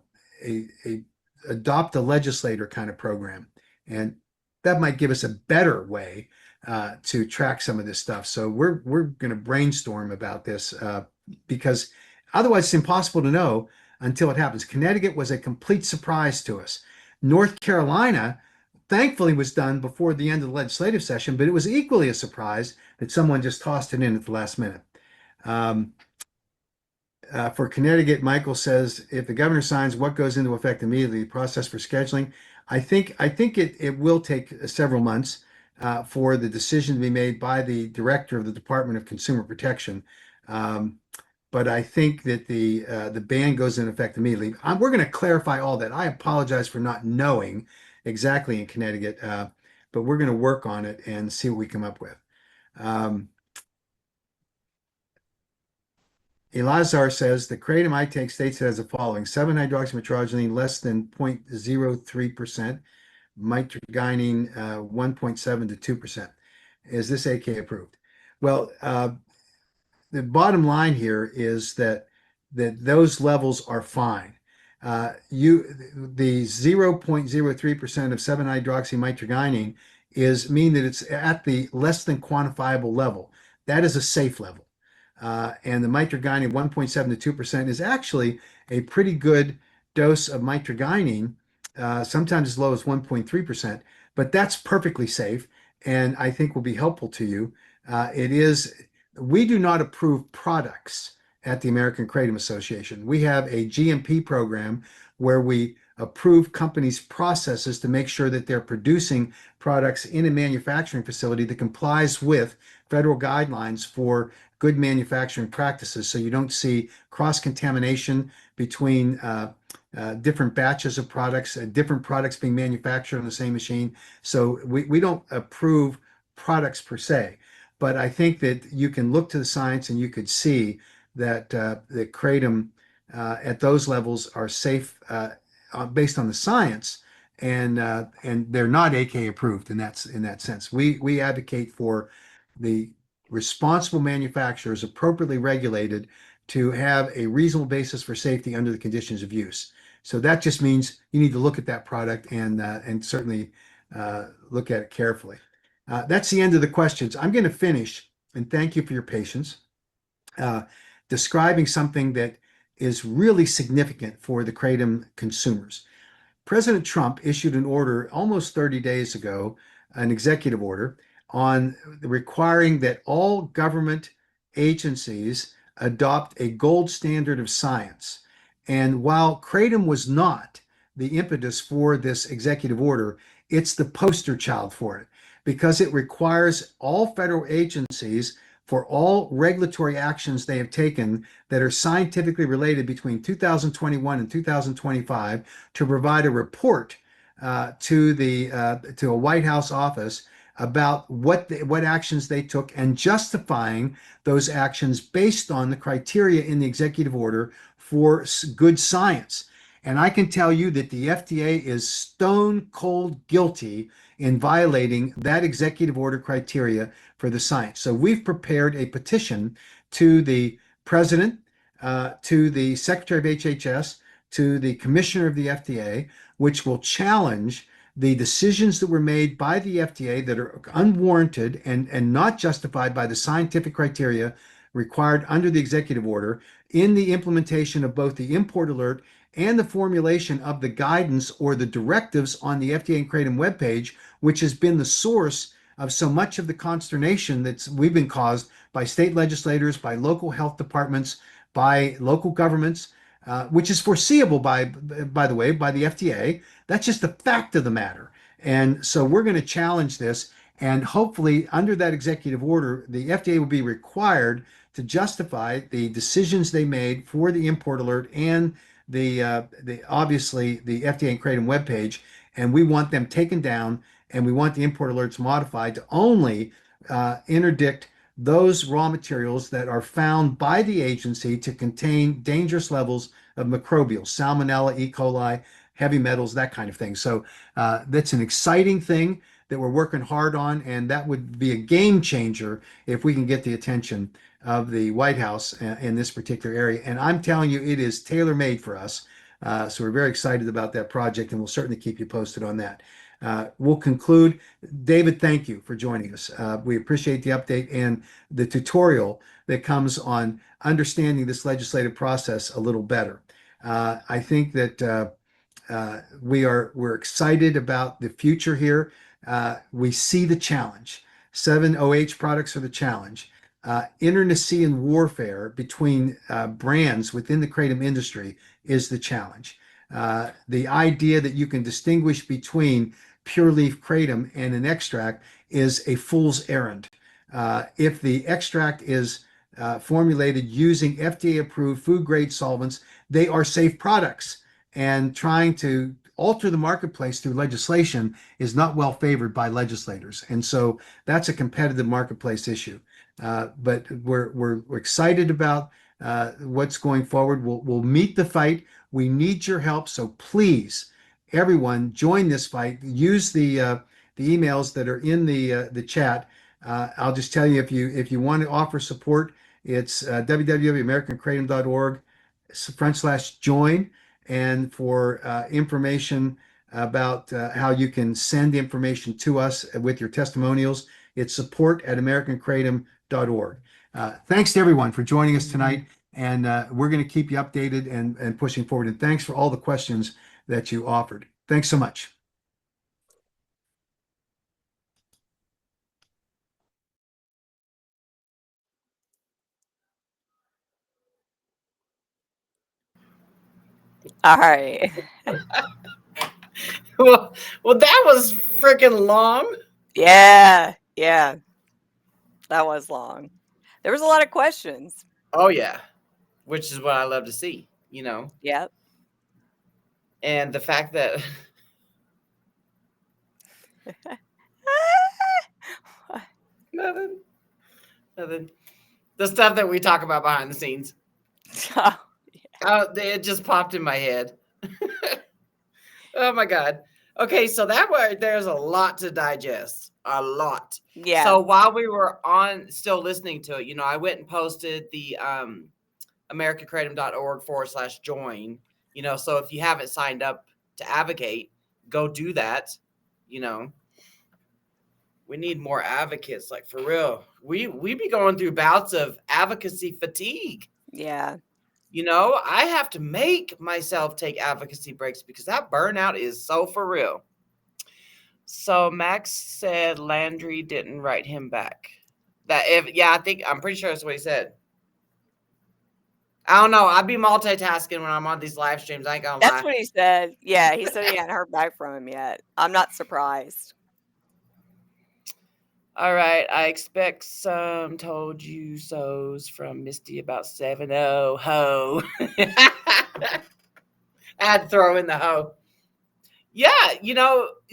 [SPEAKER 16] adopt a legislator kind of program. And that might give us a better way to track some of this stuff. So we're going to brainstorm about this because otherwise it's impossible to know until it happens. Connecticut was a complete surprise to us. North Carolina, thankfully, was done before the end of the legislative session, but it was equally a surprise that someone just tossed it in at the last minute. For Connecticut, Michael says, if the governor signs, what goes into effect immediately? Process for scheduling. I think it will take several months for the decision to be made by the director of the Department of Consumer Protection. But I think that the ban goes into effect immediately. We're going to clarify all that. I apologize for not knowing exactly in Connecticut, but we're going to work on it and see what we come up with. Elazar says the kratom I take states it as the following: 7-hydroxymetrozylene less than 0.03%, mitragynine 1.7 to 2%. Is this AK approved? Well, the bottom line here is that those levels are fine. The 0.03% of 7-hydroxymitragynine mean that it's at the less than quantifiable level. That is a safe level. And the mitragynine 1.7 to 2% is actually a pretty good dose of mitragynine, sometimes as low as 1.3%, but that's perfectly safe and I think will be helpful to you. We do not approve products at the American Kratom Association. We have a GMP program where we approve companies' processes to make sure that they're producing products in a manufacturing facility that complies with federal guidelines for good manufacturing practices. So you don't see cross-contamination between different batches of products, different products being manufactured on the same machine. So we don't approve products per se. But I think that you can look to the science and you could see that the kratom at those levels are safe based on the science, and they're not AK approved in that sense. We advocate for the responsible manufacturers, appropriately regulated, to have a reasonable basis for safety under the conditions of use. So that just means you need to look at that product and certainly look at it carefully. That's the end of the questions. I'm going to finish, and thank you for your patience, describing something that is really significant for the kratom consumers. President Trump issued an order almost 30 days ago, an executive order, on requiring that all government agencies adopt a gold standard of science. And while kratom was not the impetus for this executive order, it's the poster child for it, because it requires all federal agencies, for all regulatory actions they have taken that are scientifically related between 2021 and 2025, to provide a report to a White House office about what actions they took and justifying those actions based on the criteria in the executive order for good science. And I can tell you that the FDA is stone cold guilty in violating that executive order criteria for the science. So we've prepared a petition to the president, to the secretary of HHS, to the commissioner of the FDA, which will challenge the decisions that were made by the FDA that are unwarranted and not justified by the scientific criteria required under the executive order in the implementation of both the import alert and the formulation of the guidance or the directives on the FDA and Kratom webpage, which has been the source of so much of the consternation that's we've been caused by state legislators, by local health departments, by local governments, which is foreseeable by the way, by the FDA. That's just the fact of the matter. And so we're going to challenge this. And hopefully under that executive order, the FDA will be required to justify the decisions they made for the import alert and the obviously the FDA and Kratom webpage. And we want them taken down, and we want the import alerts modified to only interdict those raw materials that are found by the agency to contain dangerous levels of microbials, salmonella, E. coli, heavy metals, that kind of thing. So that's an exciting thing that we're working hard on, and that would be a game changer if we can get the attention of the White House in this particular area. And I'm telling you, it is tailor-made for us. So we're very excited about that project, and we'll certainly keep you posted on that. We'll conclude. David, thank you for joining us. We appreciate the update and the tutorial that comes on understanding this legislative process a little better. I think that we're excited about the future here. We see the challenge. 7-OH products are the challenge. Internecine warfare between brands within the Kratom industry is the challenge. The idea that you can distinguish between pure leaf Kratom and an extract is a fool's errand. If the extract is formulated using FDA-approved food-grade solvents, they are safe products. And trying to alter the marketplace through legislation is not well favored by legislators. And so that's a competitive marketplace issue. But we're excited about what's going forward. We'll meet the fight. We need your help. So please, everyone, join this fight. Use the emails that are in the chat. I'll just tell you, if you want to offer support, it's www.americankratom.org/join. And for information about how you can send information to us with your testimonials, it's support@americankratom.org. Thanks to everyone for joining us tonight, and we're going to keep you updated and pushing forward. And thanks for all the questions that you offered. Thanks so much.
[SPEAKER 1] All right.
[SPEAKER 2] well, that was freaking long.
[SPEAKER 1] Yeah. That was long. There was a lot of questions.
[SPEAKER 2] Oh yeah, which is what I love to see.
[SPEAKER 1] Yep.
[SPEAKER 2] And the fact that nothing. The stuff that we talk about behind the scenes. It just popped in my head. Oh my God. Okay, so there's a lot to digest. A lot.
[SPEAKER 1] Yeah.
[SPEAKER 2] So while we were still listening to it, I went and posted the americankratom.org/join. So if you haven't signed up to advocate, go do that. We need more advocates, like for real. We be going through bouts of advocacy fatigue.
[SPEAKER 1] Yeah.
[SPEAKER 2] I have to make myself take advocacy breaks because that burnout is so for real. So Max said Landry didn't write him back. I'm pretty sure that's what he said. I don't know. I'd be multitasking when I'm on these live streams. I ain't gonna lie.
[SPEAKER 1] That's what he said. Yeah, he said he hadn't heard back from him yet. I'm not surprised.
[SPEAKER 2] All right, I expect some told you so's from Misty about 7-0 ho. I'd throw in the ho. Yeah,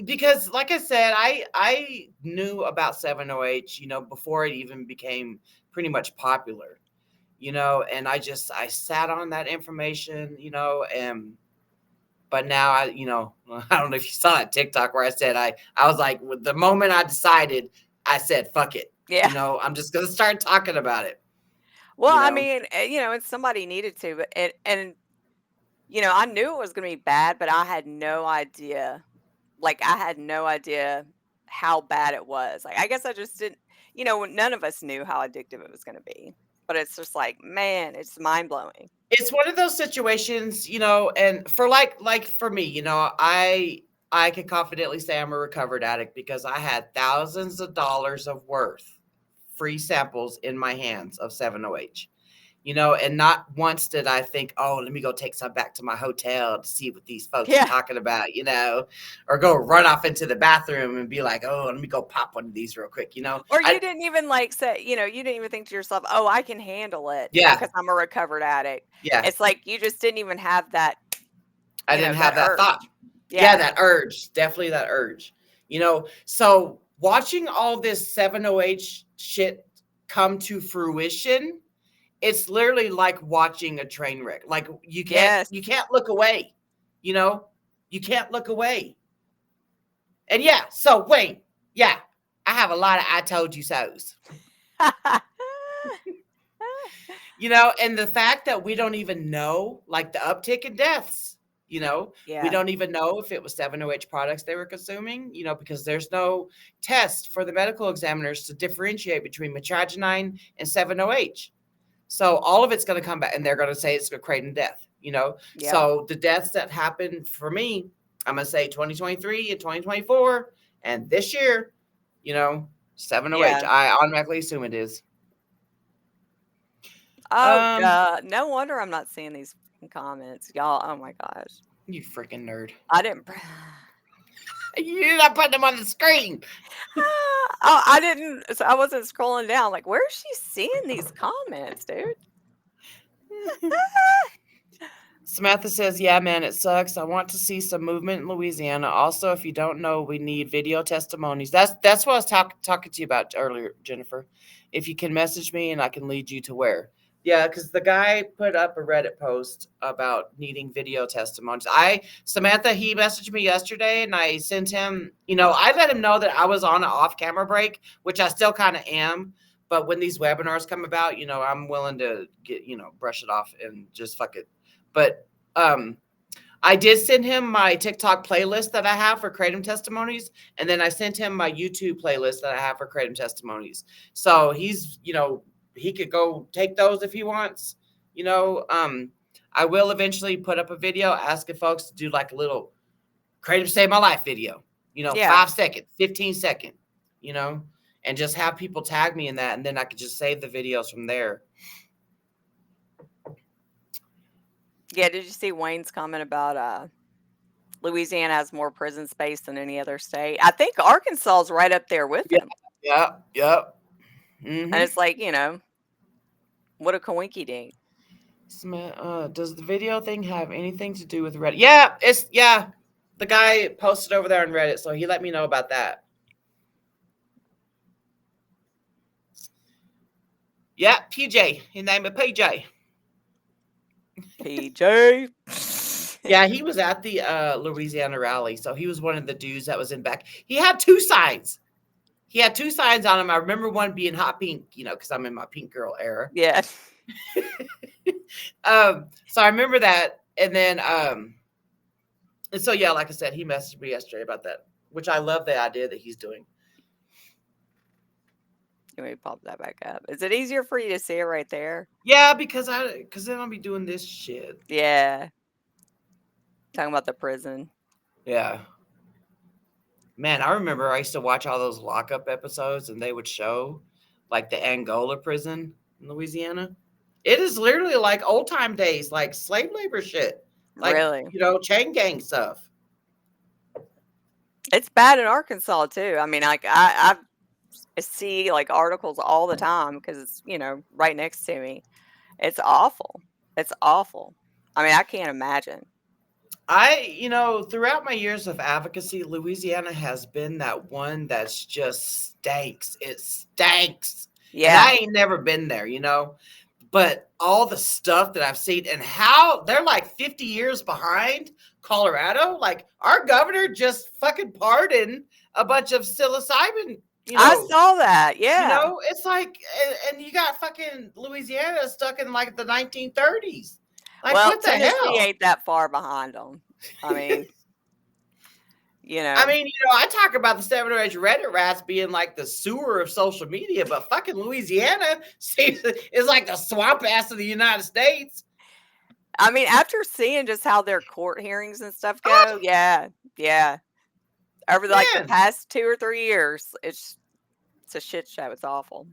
[SPEAKER 2] because like I said, I knew about 7-OH, before it even became pretty much popular, and I sat on that information, and But now I don't know if you saw that TikTok where I said I was like, with the moment I decided, I said, fuck it.
[SPEAKER 1] Yeah.
[SPEAKER 2] You know, I'm just going to start talking about it.
[SPEAKER 1] Well,
[SPEAKER 2] you
[SPEAKER 1] I
[SPEAKER 2] know?
[SPEAKER 1] mean, and somebody needed to, but and I knew it was going to be bad, but I had no idea. Like, I had no idea how bad it was. Like, I guess I just didn't. None of us knew how addictive it was going to be. But it's just like, man, it's mind blowing.
[SPEAKER 2] It's one of those situations, and for like for me, I can confidently say I'm a recovered addict because I had thousands of dollars of worth free samples in my hands of 7-OH. And not once did I think, oh, let me go take some back to my hotel to see what these folks are talking about, or go run off into the bathroom and be like, oh, let me go pop one of these real quick,
[SPEAKER 1] Or you didn't even say, you didn't even think to yourself, oh, I can handle it because I'm a recovered addict.
[SPEAKER 2] Yeah.
[SPEAKER 1] It's like you just didn't even have that.
[SPEAKER 2] I didn't have that
[SPEAKER 1] urge.
[SPEAKER 2] thought. Yeah, that urge. Definitely that urge. So watching all this 7-OH shit come to fruition, it's literally like watching a train wreck. Like you can't look away. You can't look away. And so wait. Yeah, I have a lot of I told you so's. And the fact that we don't even know, like the uptick in deaths, we don't even know if it was 7-OH products they were consuming, because there's no test for the medical examiners to differentiate between mitragynine and 7-OH. So all of it's going to come back and they're going to say it's a kratom death, So the deaths that happened for me, I'm going to say 2023 and 2024 and this year, 7-OH. I automatically assume it is.
[SPEAKER 1] Oh, God. No wonder I'm not seeing these comments. Y'all, oh my gosh.
[SPEAKER 2] You freaking nerd.
[SPEAKER 1] I didn't.
[SPEAKER 2] You're not putting them on the screen.
[SPEAKER 1] Oh, I didn't. So I wasn't scrolling down. Like, where is she seeing these comments, dude?
[SPEAKER 2] Samantha says, yeah, man, it sucks. I want to see some movement in Louisiana. Also, if you don't know, we need video testimonies. That's what I was talking to you about earlier, Jennifer. If you can message me and I can lead you to where. Yeah, because the guy put up a Reddit post about needing video testimonies. Samantha, he messaged me yesterday and I sent him, I let him know that I was on an off-camera break, which I still kind of am. But when these webinars come about, I'm willing to get, brush it off and just fuck it. But I did send him my TikTok playlist that I have for Kratom testimonies. And then I sent him my YouTube playlist that I have for Kratom testimonies. So he's, he could go take those if he wants. I will eventually put up a video asking folks to do like a little Kratom Save My Life video, 5 seconds, 15 seconds, and just have people tag me in that. And then I could just save the videos from there.
[SPEAKER 1] Yeah, did you see Wayne's comment about Louisiana has more prison space than any other state? I think Arkansas is right up there with them.
[SPEAKER 2] Yeah.
[SPEAKER 1] And it's like, what a coinky dink.
[SPEAKER 2] Does the video thing have anything to do with Reddit? Yeah, the guy posted over there on Reddit, so he let me know about that. Yeah, PJ. His name is PJ.
[SPEAKER 1] PJ.
[SPEAKER 2] Yeah, he was at the Louisiana rally, so he was one of the dudes that was in back. He had 2 signs. He had 2 signs on him. I remember one being hot pink, because I'm in my pink girl era.
[SPEAKER 1] Yeah.
[SPEAKER 2] So I remember that. And then, and so, yeah, like I said, he messaged me yesterday about that, which I love the idea that he's doing.
[SPEAKER 1] Let me pop that back up. Is it easier for you to see it right there?
[SPEAKER 2] Yeah, because then I'll be doing this shit.
[SPEAKER 1] Yeah. Talking about the prison.
[SPEAKER 2] Yeah. Man, I remember I used to watch all those lockup episodes and they would show like the Angola prison in Louisiana. It is literally like old time days, like slave labor shit. Like,
[SPEAKER 1] really?
[SPEAKER 2] Chain gang stuff.
[SPEAKER 1] It's bad in Arkansas too. I mean, like I see like articles all the time because it's, right next to me. It's awful. It's awful. I mean, I can't imagine.
[SPEAKER 2] Throughout my years of advocacy, Louisiana has been that one that's just stinks. It stinks.
[SPEAKER 1] Yeah.
[SPEAKER 2] And I ain't never been there, But all the stuff that I've seen and how they're like 50 years behind Colorado. Like our governor just fucking pardoned a bunch of psilocybin.
[SPEAKER 1] I saw that. Yeah.
[SPEAKER 2] You know, it's like, and you got fucking Louisiana stuck in like the 1930s. Like,
[SPEAKER 1] well,
[SPEAKER 2] what the
[SPEAKER 1] Tennessee
[SPEAKER 2] hell?
[SPEAKER 1] ain't that far behind them. I mean, you know.
[SPEAKER 2] I talk about the 708 Reddit rats being like the sewer of social media, but fucking Louisiana is like the swamp ass of the United States.
[SPEAKER 1] I mean, after seeing just how their court hearings and stuff go, yeah. Over like the past 2 or 3 years, it's a shit show. It's awful.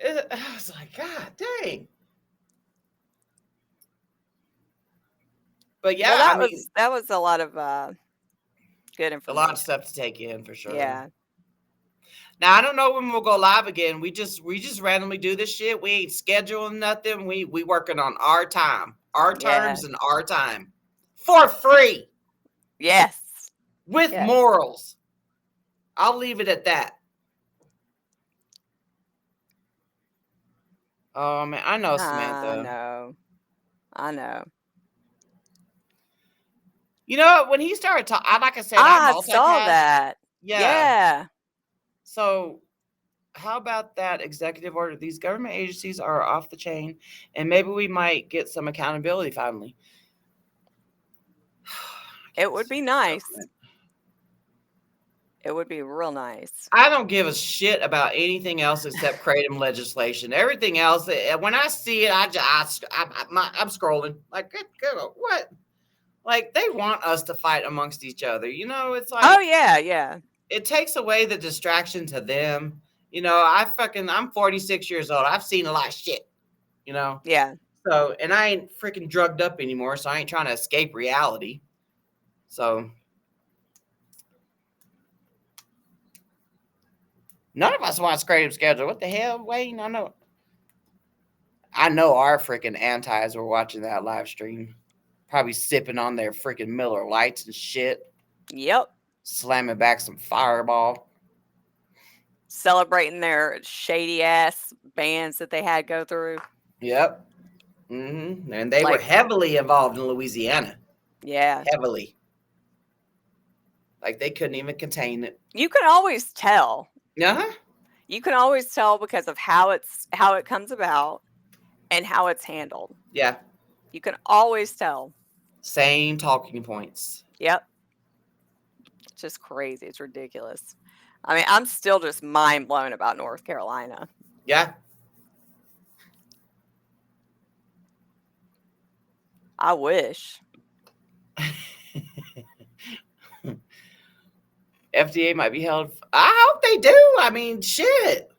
[SPEAKER 2] I was like, God dang. But yeah,
[SPEAKER 1] well, that was a lot of good information.
[SPEAKER 2] A lot of stuff to take in for sure.
[SPEAKER 1] Yeah.
[SPEAKER 2] Now I don't know when we'll go live again. We just randomly do this shit. We ain't scheduling nothing. We working on our time, our terms, and our time for free.
[SPEAKER 1] Yes.
[SPEAKER 2] With morals. I'll leave it at that. Oh man, I know Samantha.
[SPEAKER 1] I know.
[SPEAKER 2] You know, when he started talking, like I said,
[SPEAKER 1] I
[SPEAKER 2] I
[SPEAKER 1] saw that. Yeah.
[SPEAKER 2] So, how about that executive order? These government agencies are off the chain, and maybe we might get some accountability finally.
[SPEAKER 1] It would be nice. It would be real nice.
[SPEAKER 2] I don't give a shit about anything else except kratom legislation. Everything else, when I see it, I'm scrolling. Like, what? Like, they want us to fight amongst each other. You know, it's like,
[SPEAKER 1] oh yeah.
[SPEAKER 2] It takes away the distraction to them. You know, I'm 46 years old. I've seen a lot of shit, you know?
[SPEAKER 1] Yeah.
[SPEAKER 2] So, and I ain't freaking drugged up anymore, so I ain't trying to escape reality. So, none of us wants kratom schedule. What the hell, Wayne? I know our freaking antis were watching that live stream. Probably sipping on their freaking Miller Lights and shit.
[SPEAKER 1] Yep.
[SPEAKER 2] Slamming back some Fireball.
[SPEAKER 1] Celebrating their shady ass bands that they had go through.
[SPEAKER 2] Yep. Mm-hmm. And they were heavily involved in Louisiana.
[SPEAKER 1] Yeah.
[SPEAKER 2] Heavily. Like they couldn't even contain it.
[SPEAKER 1] You can always tell.
[SPEAKER 2] Uh-huh.
[SPEAKER 1] You can always tell because of how it comes about and how it's handled.
[SPEAKER 2] Yeah.
[SPEAKER 1] You can always tell.
[SPEAKER 2] Same talking points.
[SPEAKER 1] Yep. It's just crazy. It's ridiculous. I mean, I'm still just mind blown about North Carolina.
[SPEAKER 2] Yeah.
[SPEAKER 1] I wish.
[SPEAKER 2] FDA might be held. I hope they do. I mean, shit.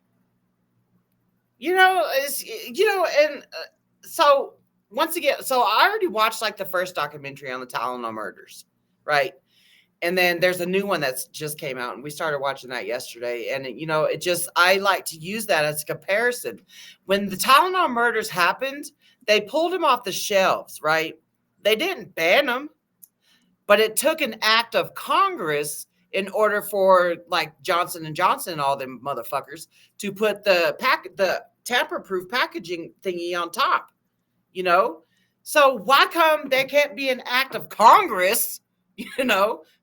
[SPEAKER 2] So once again, so I already watched like the first documentary on the Tylenol murders, right? And then there's a new one that's just came out, and we started watching that yesterday. And I like to use that as a comparison. When the Tylenol murders happened, they pulled them off the shelves, right? They didn't ban them, but it took an act of Congress in order for like Johnson & Johnson and all them motherfuckers to put the tamper-proof packaging thingy on top, you know? So why come there can't be an act of Congress,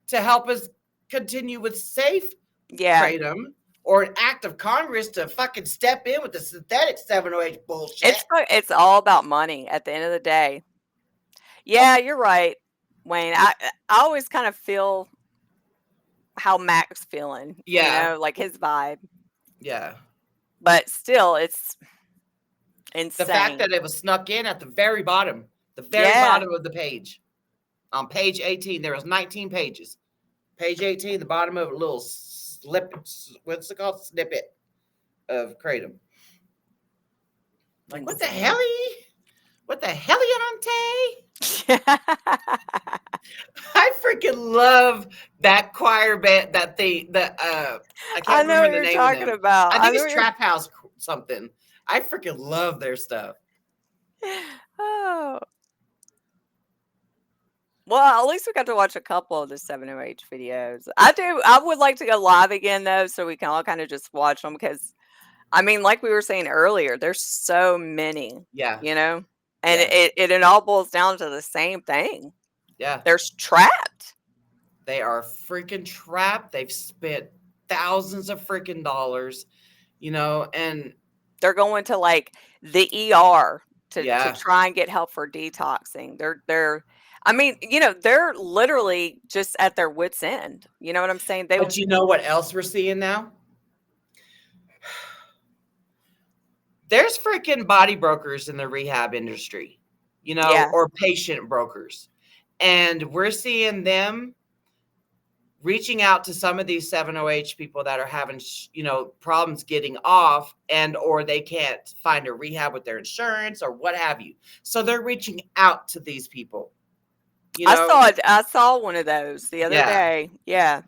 [SPEAKER 2] to help us continue with safe kratom, or an act of Congress to fucking step in with the synthetic 708 bullshit?
[SPEAKER 1] It's all about money at the end of the day. Yeah, you're right, Wayne. I always kind of feel how Mac's feeling.
[SPEAKER 2] Yeah.
[SPEAKER 1] Like his vibe.
[SPEAKER 2] Yeah.
[SPEAKER 1] But still, it's insane.
[SPEAKER 2] The fact that it was snuck in at the very bottom of the page. On page 18, there was 19 pages. Page 18, the bottom of a little what's it called? Snippet of kratom. Like, what the hell? What the hell, Yante? I freaking love that choir band, I can't remember the name
[SPEAKER 1] talking
[SPEAKER 2] of them.
[SPEAKER 1] about.
[SPEAKER 2] I think it's Trap House something. I freaking love their stuff.
[SPEAKER 1] Oh. Well, at least we got to watch a couple of the 708 videos. I would like to go live again, though, so we can all kind of just watch them, because I mean, like we were saying earlier, there's so many,
[SPEAKER 2] Yeah.
[SPEAKER 1] you know, and
[SPEAKER 2] Yeah.
[SPEAKER 1] it all boils down to the same thing.
[SPEAKER 2] Yeah.
[SPEAKER 1] They're trapped.
[SPEAKER 2] They are freaking trapped. They've spent thousands of freaking dollars, you know, and
[SPEAKER 1] They're going to like the ER to
[SPEAKER 2] yeah.
[SPEAKER 1] try and get help for detoxing. They're I mean, you know, they're literally just at their wits' end. You know what I'm saying? They
[SPEAKER 2] But you know what else we're seeing now? There's freaking body brokers in the rehab industry, you know,
[SPEAKER 1] Yeah.
[SPEAKER 2] or patient brokers. And we're seeing them reaching out to some of these 7OH people that are having, you know, problems getting off, and or they can't find a rehab with their insurance or what have you. So they're reaching out to these people. You know,
[SPEAKER 1] I saw one of those the other
[SPEAKER 2] Yeah.
[SPEAKER 1] day. Yeah.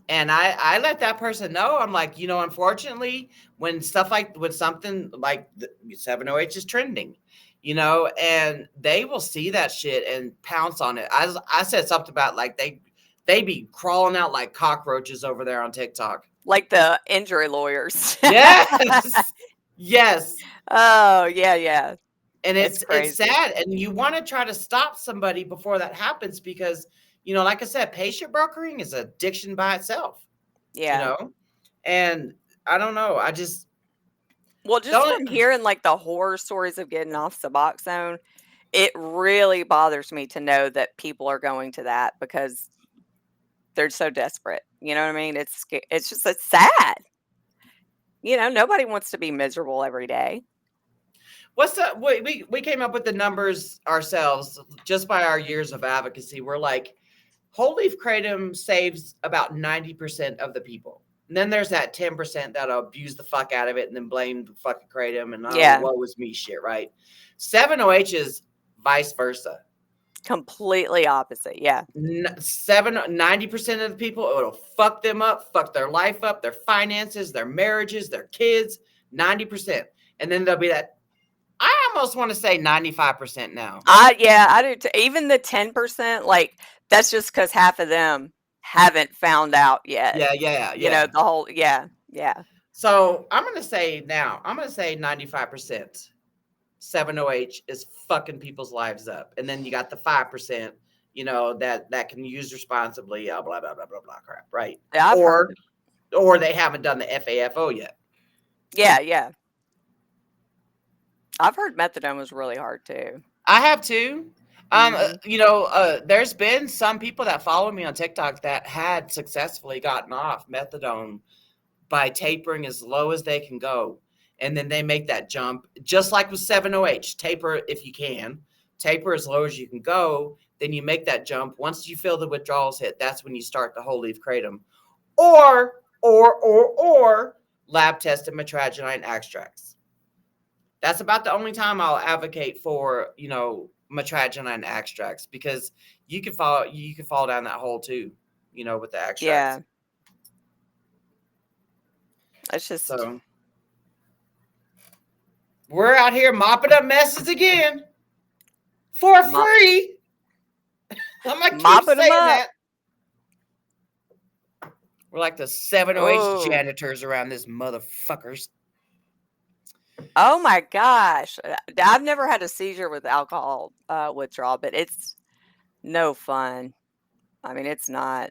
[SPEAKER 2] and I let that person know. I'm like, you know, unfortunately, when something like the 7OH is trending, you know, and they will see that shit and pounce on it. I said something about like they be crawling out like cockroaches over there on TikTok.
[SPEAKER 1] Like the injury lawyers.
[SPEAKER 2] Yes. Yes.
[SPEAKER 1] Oh, yeah.
[SPEAKER 2] And
[SPEAKER 1] It's
[SPEAKER 2] it's
[SPEAKER 1] crazy.
[SPEAKER 2] sad. And you want to try to stop somebody before that happens because, you know, like I said, patient brokering is addiction by itself.
[SPEAKER 1] Yeah.
[SPEAKER 2] You know? And I don't know. I just
[SPEAKER 1] Well, just
[SPEAKER 2] don't
[SPEAKER 1] from hearing like the horror stories of getting off Suboxone, it really bothers me to know that people are going to that because they're so desperate. You know what I mean? It's sad. You know, nobody wants to be miserable every day.
[SPEAKER 2] we came up with the numbers ourselves just by our years of advocacy. We're like, whole leaf kratom saves about 90% of the people. And then there's that 10% that'll abuse the fuck out of it and then blame the fucking kratom and
[SPEAKER 1] Yeah.
[SPEAKER 2] what was me shit, right? 7OH is vice versa.
[SPEAKER 1] Completely opposite. Yeah.
[SPEAKER 2] 90% of the people, it'll fuck them up, fuck their life up, their finances, their marriages, their kids, 90%. And then there'll be that, I almost want to say 95% now.
[SPEAKER 1] Yeah, I do too. Even the 10%, like that's just because half of them haven't found out yet.
[SPEAKER 2] Yeah.
[SPEAKER 1] You know, the whole yeah.
[SPEAKER 2] So I'm going to say 95%. 7OH is fucking people's lives up. And then you got the 5%, you know, that can use responsibly, blah, blah, blah, blah, blah crap, right?
[SPEAKER 1] Yeah, I've heard.
[SPEAKER 2] Or they haven't done the FAFO yet.
[SPEAKER 1] Yeah. I've heard methadone was really hard too.
[SPEAKER 2] I have too. You know, there's been some people that follow me on TikTok that had successfully gotten off methadone by tapering as low as they can go. And then they make that jump, just like with 7OH. Taper if you can. Taper as low as you can go. Then you make that jump. Once you feel the withdrawals hit, that's when you start the whole leaf kratom. Or lab tested metragenine extracts. That's about the only time I'll advocate for, you know, metragenine extracts, because you can fall down that hole too, you know, with the extracts.
[SPEAKER 1] Yeah. It's just
[SPEAKER 2] So we're out here mopping up messes again for free. I'm gonna keep
[SPEAKER 1] Mopping 'em
[SPEAKER 2] saying
[SPEAKER 1] up.
[SPEAKER 2] that. We're like the 7OH
[SPEAKER 1] Oh.
[SPEAKER 2] janitors around this motherfuckers.
[SPEAKER 1] Oh my gosh. I've never had a seizure with alcohol withdrawal, but it's no fun. I mean, it's not.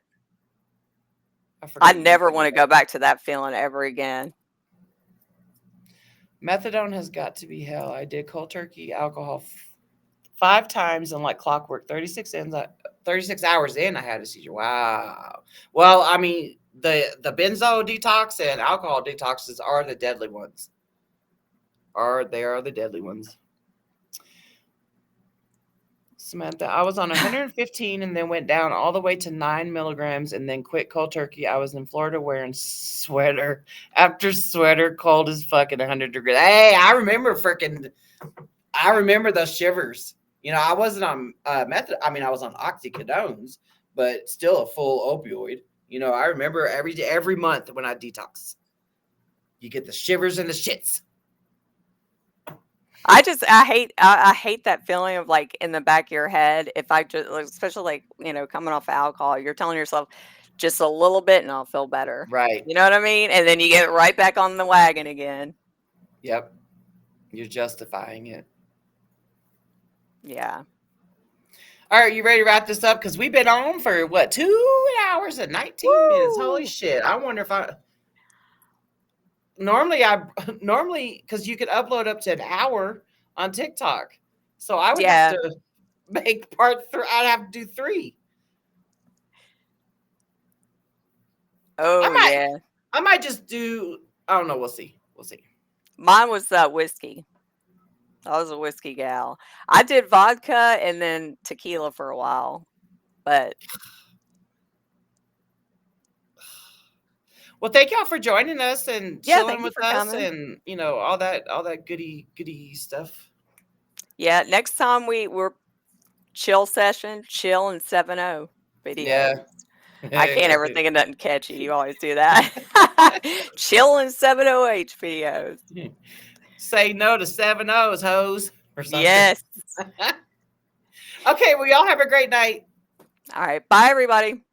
[SPEAKER 1] I never want to go back to that feeling ever again.
[SPEAKER 2] Methadone has got to be hell. I did cold turkey alcohol 5 times and like clockwork. 36 hours in, I had a seizure. Wow. Well, I mean, the benzo detox and alcohol detoxes are the deadly ones. They are the deadly ones. Samantha, I was on 115 and then went down all the way to 9 milligrams and then quit cold turkey. I was in Florida wearing sweater after sweater, cold as fucking 100 degrees. Hey, I remember those shivers. You know, I wasn't on method. I mean, I was on oxycodones, but still a full opioid. You know, I remember every month when I detox, you get the shivers and the shits.
[SPEAKER 1] I hate that feeling of like in the back of your head. If I just, especially like, you know, coming off alcohol, you're telling yourself just a little bit and I'll feel better.
[SPEAKER 2] Right.
[SPEAKER 1] You know what I mean? And then you get right back on the wagon again.
[SPEAKER 2] Yep. You're justifying it.
[SPEAKER 1] Yeah.
[SPEAKER 2] All right, you ready to wrap this up? Because we've been on for what, 2 hours and 19 minutes. Holy shit. I wonder if I normally because you could upload up to an hour on TikTok. So I would have to make part 3. I'd have to do 3.
[SPEAKER 1] Oh,
[SPEAKER 2] I might just do, I don't know. We'll see.
[SPEAKER 1] Mine was whiskey. I was a whiskey gal. I did vodka and then tequila for a while, but
[SPEAKER 2] well, thank y'all for joining us and
[SPEAKER 1] Yeah,
[SPEAKER 2] chilling
[SPEAKER 1] thank you
[SPEAKER 2] with
[SPEAKER 1] for
[SPEAKER 2] us
[SPEAKER 1] coming.
[SPEAKER 2] and all that goody stuff.
[SPEAKER 1] yeah, next time we're chill session, chill and 7-0 video.
[SPEAKER 2] Yeah.
[SPEAKER 1] I can't ever think of nothing catchy. You always do that. Chill and 7-0H videos.
[SPEAKER 2] Say no to 7-0s, hoes, or something.
[SPEAKER 1] Yes.
[SPEAKER 2] Okay, well, y'all have a great night.
[SPEAKER 1] All right. Bye, everybody.